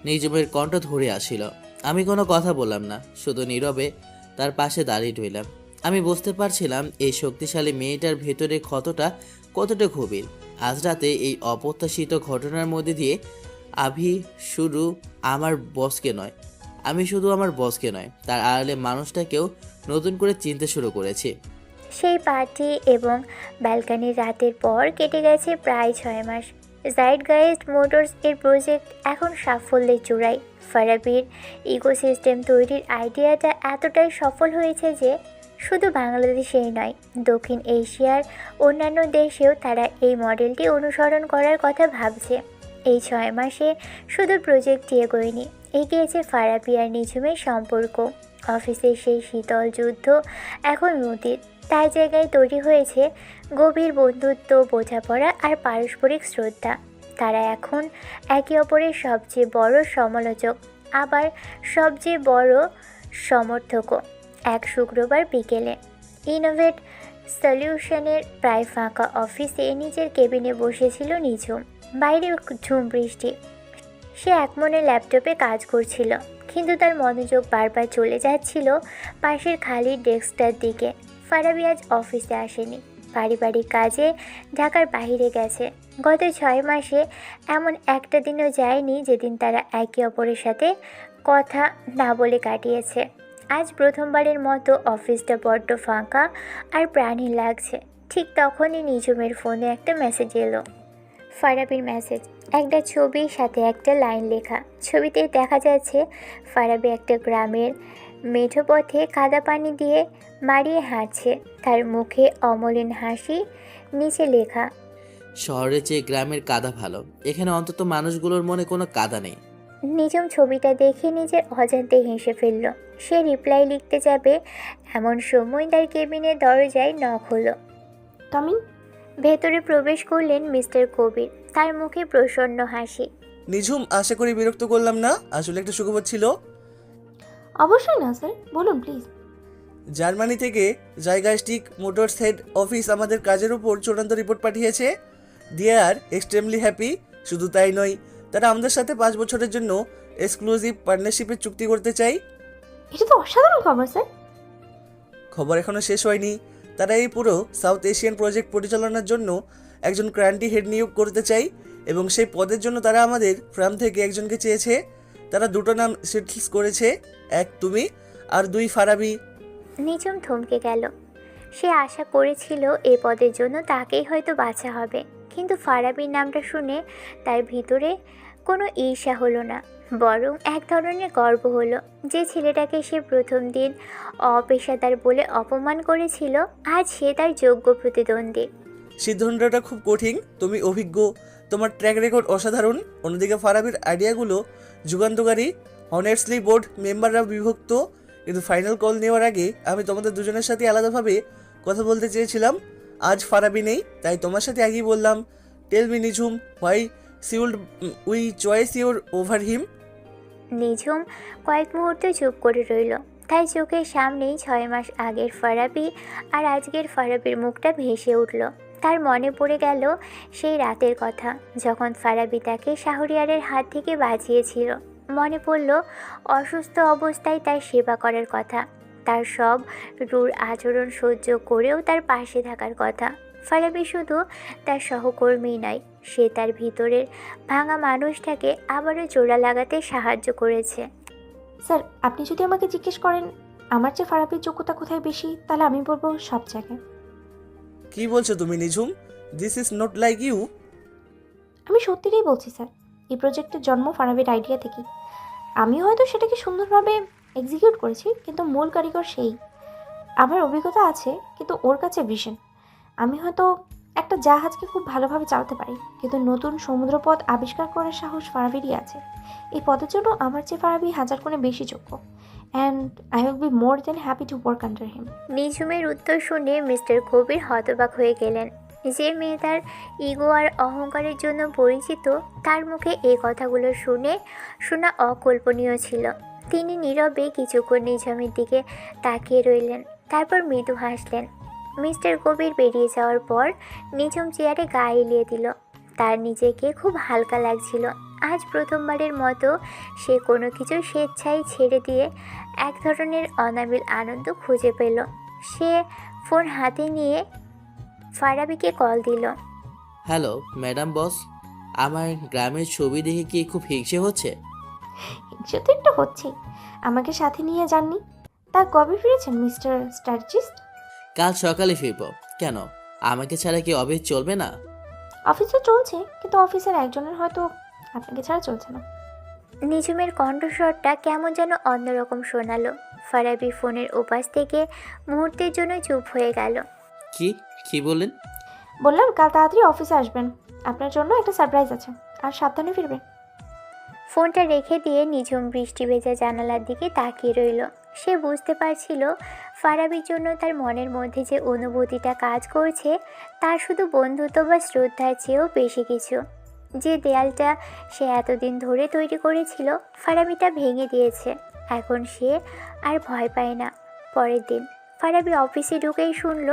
নিজমের কণ্ঠ ধরে আসিল। আমি কোনো কথা বললাম না, শুধু নীরবে তার পাশে দাঁড়িয়ে রইলাম। আমি বুঝতে পারছিলাম এই শক্তিশালী মেয়েটার ভেতরে ক্ষতটা কতটা গভীর। আজ রাতে এই অপ্রত্যাশিত ঘটনার মধ্যে দিয়ে আভি শুধু আমার বসকে নয়, আমি শুধু আমার বসকে নয়, তার আড়ালে মানুষটাকেও নতুন করে চিনতে শুরু করেছি। সেই পার্টি এবং ব্যালকানির রাতের পর কেটে গেছে প্রায় 6 মাস। জাইডগাইস্ট মোটরস এর প্রজেক্ট এখন সাফল্যের চূড়ায়। ফারাবির ইকোসিস্টেম তৈরির আইডিয়াটা এতটাই সফল হয়েছে যে শুধু বাংলাদেশেই নয়, দক্ষিণ এশিয়ার অন্যান্য দেশেও তারা এই মডেলটি অনুসরণ করার কথা ভাবছে। এই 6 মাসে শুধু প্রজেক্টটি এগোয়নি, এগিয়েছে ফারাবি আর নিঝুমের সম্পর্ক। অফিসের সেই শীতল যুদ্ধ এখন নদীর, তার জায়গায় তৈরি হয়েছে গভীর বন্ধুত্ব, বোঝাপড়া আর পারস্পরিক শ্রদ্ধা। তারা এখন একে অপরের সবচেয়ে বড় সমালোচক, আবার সবচেয়ে বড় সমর্থকও। এক শুক্রবার বিকেলে ইনোভেট সলিউশনের প্রায় ফাঁকা অফিসে নিজের কেবিনে বসেছিল নিঝুম। বাইরে ঝুম বৃষ্টি। সে একমনে ল্যাপটপে কাজ করছিল, কিন্তু তার মনোযোগ বারবার চলে যাচ্ছিল পাশের খালি ডেস্কটার দিকে। ফারাবি আজ অফিসে আসেনি, পারিবারিক কাজে ঢাকার বাইরে গেছে। গত 6 মাসে এমন একটা দিনও যায়নি যেদিন তারা একে অপরের সাথে কথা না বলে কাটিয়েছে। আজ প্রথমবারের মতো অফিসটা বড্ড ফাঁকা আর প্রাণহীন লাগছে। ঠিক তখনই নিঝুমের ফোনে একটা মেসেজ এলো। ফারাবির মেসেজ, একটা ছবির সাথে একটা লাইন লেখা। ছবিতে দেখা যাচ্ছে ফারাবি একটা গ্রামের মেঠো পথে কাদা পানি দিয়ে মারিয়ে হাঁটছে, তার মুখে অমলিন হাসি। নিচে লেখা, শহরের চেয়ে গ্রামের কাদা ভালো, এখানে অন্তত মানুষগুলোর মনে কোনো কাদা নেই। নিঝুম ছবিটা দেখে নিজের অজান্তে হেসে ফেলল। সে রিপ্লাই লিখতে যাবে এমন সময় তার কেবিনের দরজায় নক হলো। তামিন, ভেতরে প্রবেশ করলেন মিস্টার কবির, তার মুখে প্রসন্ন হাসি। নিঝুম, আশা করি বিরক্ত করলাম না? আসলে একটা সুখবর ছিল। অবশ্যই না স্যার, বলুন প্লিজ। জার্মানি থেকে জাইগাস্টিক মোটরস হেড অফিস আমাদের কাজের উপর চূড়ান্ত রিপোর্ট পাঠিয়েছে। দে আর এক্সট্রিমলি হ্যাপি। শুধু তাই নয়, তারা আমাদের সাথে 5 বছরের জন্য এক্সক্লুসিভ পার্টনারশিপের চুক্তি করতে চাই। এটা তো অসাধারণ খবর স্যার। খবর এখনও শেষ হয়নি। তারা এই পুরো সাউথ এশিয়ান প্রজেক্ট পরিচালনার জন্য একজন ক্রান্তি হেড নিয়োগ করতে চাই, এবং সেই পদের জন্য তারা আমাদের ফার্ম থেকে একজনকে চেয়েছে। তারা 2টো নাম সেটলস করেছে, 1 তুমি আর 2 ফারাবি। নিঝুম থমকে গেল। সে আশা করেছিল এ পদের জন্য তাকেই হয়তো বাছা হবে, কিন্তু ফারাবির নামটা শুনে তার ভিতরে কোনো ঈর্ষা হলো না, বরং এক ধরনের গর্ব হলো। যে ছেলেটাকে সে প্রথম দিন অপেশাদার বলে অপমান করেছিল, আজ সে তার যোগ্য প্রতিদ্বন্দ্বী। সিদ্ধান্তটা খুব কঠিন। তুমি অভিজ্ঞ, তোমার ট্র্যাক রেকর্ড অসাধারণ। অন্যদিকে ফারাবির আইডিয়াগুলো যুগান্তকারী। অনেস্টলি বোর্ড মেম্বাররা বিভক্ত, কিন্তু ফাইনাল কল নেওয়ার আগে আমি তোমাদের দুজনের সাথে আলাদাভাবে কথা বলতে চেয়েছিলাম। আজ ফারাবি নেই, তাই তোমার সাথে আগেই বললাম। Tell me Nijhum, why should we choice your over him? Nijhum কয়েক মুহূর্ত চুপ করে রইল। তাই চোখের সামনেই 6 মাস আগের ফারাবি আর আজকের ফারাবির মুখটা ভেসে উঠল। তার মনে পড়ে গেল সেই রাতের কথা, যখন ফারাবি তাকে শাহরিয়ারের হাত থেকে বাঁচিয়েছিল। মনে পড়ল অসুস্থ অবস্থায় তার সেবা করার কথা, তার সব রূঢ় আচরণ সহ্য করেও তার পাশে থাকার কথা। ফারাবি শুধু তার সহকর্মী নয়, সে তার ভিতরের ভাঙা মানুষটাকে আবারও জোড়া লাগাতে সাহায্য করেছে। স্যার, আপনি যদি আমাকে জিজ্ঞেস করেন আমার চেয়ে ফারাবির যোগ্যতা কোথায় বেশি, তাহলে আমি বলবো সব জায়গায়। কি বলছো তুমি Nijhum? This is not like you. আমি সত্যিটাই বলছি স্যার। এই প্রজেক্টের জন্ম ফারাবির আইডিয়া থেকেই। আমি হয়তো সেটাকে সুন্দরভাবে এক্সিকিউট করেছি, কিন্তু মূল কারিগর সেই। আমার অভিজ্ঞতা আছে, কিন্তু ওর কাছে ভিশন। আমি হয়তো একটা জাহাজকে খুব ভালোভাবে চালাতে পারি, কিন্তু নতুন সমুদ্রপথ আবিষ্কার করার সাহস ফারাবিরই আছে। এই পদের জন্য আমার চেয়ে ফারাবি হাজার গুণে বেশি যোগ্য, and I will be more than happy to work under him. নিঝুমের উত্তর শুনে মিস্টার কবির হতবাক হয়ে গেলেন। যে মেয়ে তার ইগো আর অহংকারের জন্য পরিচিত, তার মুখে এই কথাগুলো শোনা অকল্পনীয় ছিল। তিনি নীরবে কিছুক্ষণ নিঝুমের দিকে তাকিয়ে রইলেন, তারপর মৃদু হাসলেন। মিস্টার কবির বেরিয়ে যাওয়ার পর নিঝুম চেয়ারে গা এলিয়ে দিল। তার নিজেকে খুব হালকা লাগছিল। আজ প্রথমবারের মতো সে কোনো কিছু স্বেচ্ছায় ছেড়ে দিয়ে এক ধরনের অনাবিল আনন্দ খুঁজে পেল। সে ফোন হাতে নিয়ে ফারাবিকে কল দিল। হ্যালো ম্যাডাম বস, আমার গ্রামের ছবি দেখে কি খুব হিংসে হচ্ছে? হিংসে তো একটু হচ্ছেই। আমাকে সাথে নিয়ে যাননি। তা কবে ফিরেছেন মিস্টার স্ট্র্যাটেজিস্ট? কাল সকালে ফিরব। কেন, আমাকে ছাড়া কি অফিস চলবে না? অফিস তো চলছে, কিন্তু অফিসের একজনের হয়তো আপনাকে ছাড়া চলছে না। নিঝুমের কণ্ঠস্বরটা কেমন যেন অন্যরকম শোনালো। ফারাবি ফোনের ওপাশ থেকে মুহূর্তের জন্য চুপ হয়ে গেল। কি বললেন? বললাম কাল তাড়াতাড়ি অফিসে আসবেন, আপনার জন্য একটা সারপ্রাইজ আছে, আর সাবধানে ফিরবেন। ফোনটা রেখে দিয়ে নিঝুম বৃষ্টি ভেজা জানালার দিকে তাকিয়ে রইল। সে বুঝতে পারছিল ফারাবির জন্য তার মনের মধ্যে যে অনুভূতিটা কাজ করছে, তার শুধু বন্ধুত্ব বা শ্রদ্ধার চেয়েও বেশি কিছু। যে দেয়ালটা সে এতদিন ধরে তৈরি করেছিল, ফারাবিটা ভেঙে দিয়েছে। এখন সে আর ভয় পায় না। পরের দিন ফারাবি অফিসে ঢুকেই শুনল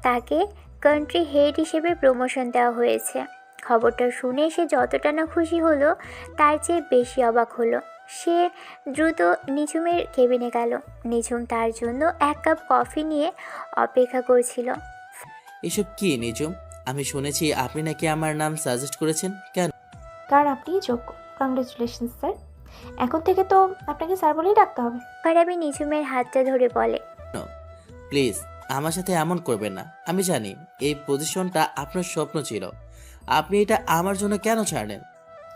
তাকে কান্ট্রি হেড হিসেবে প্রমোশন দেওয়া হয়েছে। খবরটা শুনে সে যতটা না খুশি হলো, তার চেয়ে বেশি অবাক হলো। সে দ্রুত নিঝুমের কেবিনে গেল। নিঝুম তার জন্য এক কাপ কফি নিয়ে অপেক্ষা করছিল। এসব কি নিঝুম? আমি শুনেছি আপনি নাকি আমার নাম সাজেস্ট করেছেন। কেন? কারণ আপনিই যোগ্য। Congratulation sir. এখন থেকে তো আপনাকে স্যার বলেই ডাকতে হবে। ফারাবি নিঝুমের হাতটা ধরে বলে, প্লিজ আমার সাথে এমন করবেন না। আমি জানি এই পজিশনটা আপনার স্বপ্ন ছিল। আপনি এটা আমার জন্য কেন ছাড়লেন?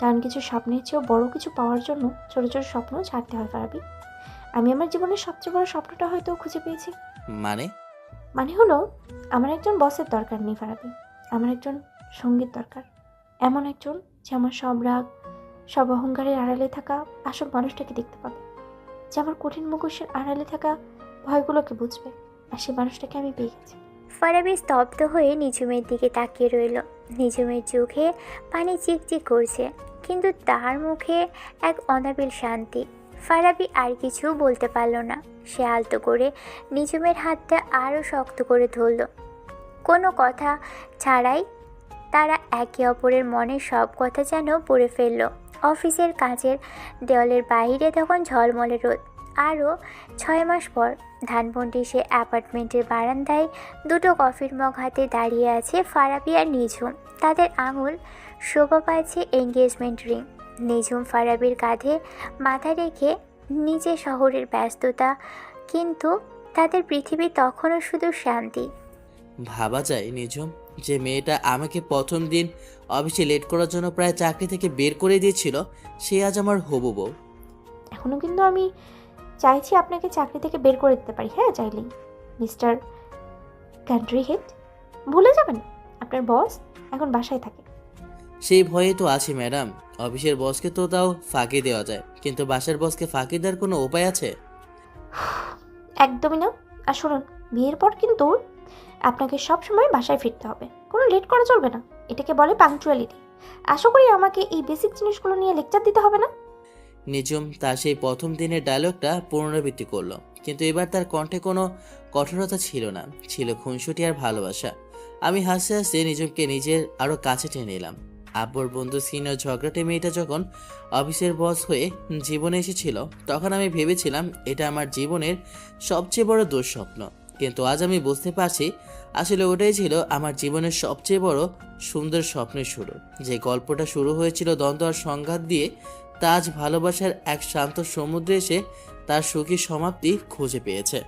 কারণ কিছু স্বপ্নের চেয়েও বড় কিছু পাওয়ার জন্য ছোট ছোট স্বপ্ন ছাড়তে হয় ফারাবি। আমি আমার জীবনের সবচেয়ে বড় স্বপ্নটা হয়তো খুঁজে পেয়েছি। মানে হলো, আমার একজন বসের দরকার নেই ফারাবি, আমার একজন সঙ্গীত দরকার। এমন একজন যে আমার সব রাগ, সব অহংকারের আড়ালে থাকা আসল মানুষটাকে দেখতে পাবে, যে আমার কঠিন মুখোশের আড়ালে থাকা ভয়গুলোকে বুঝবে। আর সেই মানুষটাকে আমি পেয়ে গেছি। ফারাবি স্তব্ধ হয়ে নিঝুমের দিকে তাকিয়ে রইল। নিঝুমের চোখে পানি চিকচিক করছে, কিন্তু তার মুখে এক অনাবিল শান্তি। ফারাবি আর কিছু বলতে পারল না। সে আলতো করে নিঝুমের হাতটা আরও শক্ত করে ধরল। কোনো কথা ছাড়াই তারা একে অপরের মনের সব কথা যেন পড়ে ফেলল। অফিসের কাজের দেওয়ালের বাইরে তখন ঝলমলে রোদ। আরও 6 মাস পর ধানমন্ডি সে অ্যাপার্টমেন্টের বারান্দায় দুটো কফির মগ হাতে দাঁড়িয়ে আছে ফারাবি আর নিঝুম। তাদের আঙুল শোভা পাচ্ছে এঙ্গেজমেন্ট রিং। নিঝুম ফারাবির কাঁধে মাথা রেখে নিজে শহরের ব্যস্ততা, কিন্তু তাদের পৃথিবী তখনও শুধু শান্তি। ভাবা যায় নিঝুম, যে মেয়েটা আমাকে প্রথম দিন অফিসে লেট করার জন্য প্রায় চাকরি থেকে বের করে দিয়েছিল, সে আজ আমার হবু বউ। এখনও কিন্তু আমি চাইছি আপনাকে চাকরি থেকে বের করে দিতে পারি। হ্যাঁ, চাইলেই। মিস্টার কান্ট্রি হেড, ভুলে যাবেন আপনার বস এখন বাসায় থাকে। সেই ভয়ে তো আছে ম্যাডাম। অফিসের বসকে তো তাও ফাঁকি দেওয়া যায়, কিন্তু বাসার বসকে ফাঁকি দেওয়ার কোনো উপায় আছে? একদমই না। আর শুনুন, বিয়ের পর কিন্তু আপনাকে সব সময় বাসায় ফিরতে হবে, কোনো লেট করা চলবে না। এটাকে বলে পাংচুয়ালিটি। আশা করি আমাকে এই বেসিক জিনিসগুলো নিয়ে লেকচার দিতে হবে না। নিঝুম তার সেই প্রথম দিনের ডায়লগটা পুনরাবৃত্তি করলো, কিন্তু এবার তার কণ্ঠে কোনো কঠোরতা ছিল না, ছিল খুনসুটি আর ভালোবাসা। আমি হাসতে হাসতে নিঝুমকে নিজের আরও কাছে টেনে এলাম। আব্বুর বন্ধু সিনিয়র ঝগড়াটে মেয়েটা যখন অফিসের বস হয়ে জীবনে এসেছিল, তখন আমি ভেবেছিলাম এটা আমার জীবনের সবচেয়ে বড় দুঃস্বপ্ন। কিন্তু আজ আমি বুঝতে পারছি আসলে ওটাই ছিল আমার জীবনের সবচেয়ে বড় সুন্দর স্বপ্নের শুরু। যে গল্পটা শুরু হয়েছিল দ্বন্দ্ব আর সংঘাত দিয়ে, তা আজ ভালোবাসার এক শান্ত সমুদ্রে এসে তার সুখী সমাপ্তি খুঁজে পেয়েছে।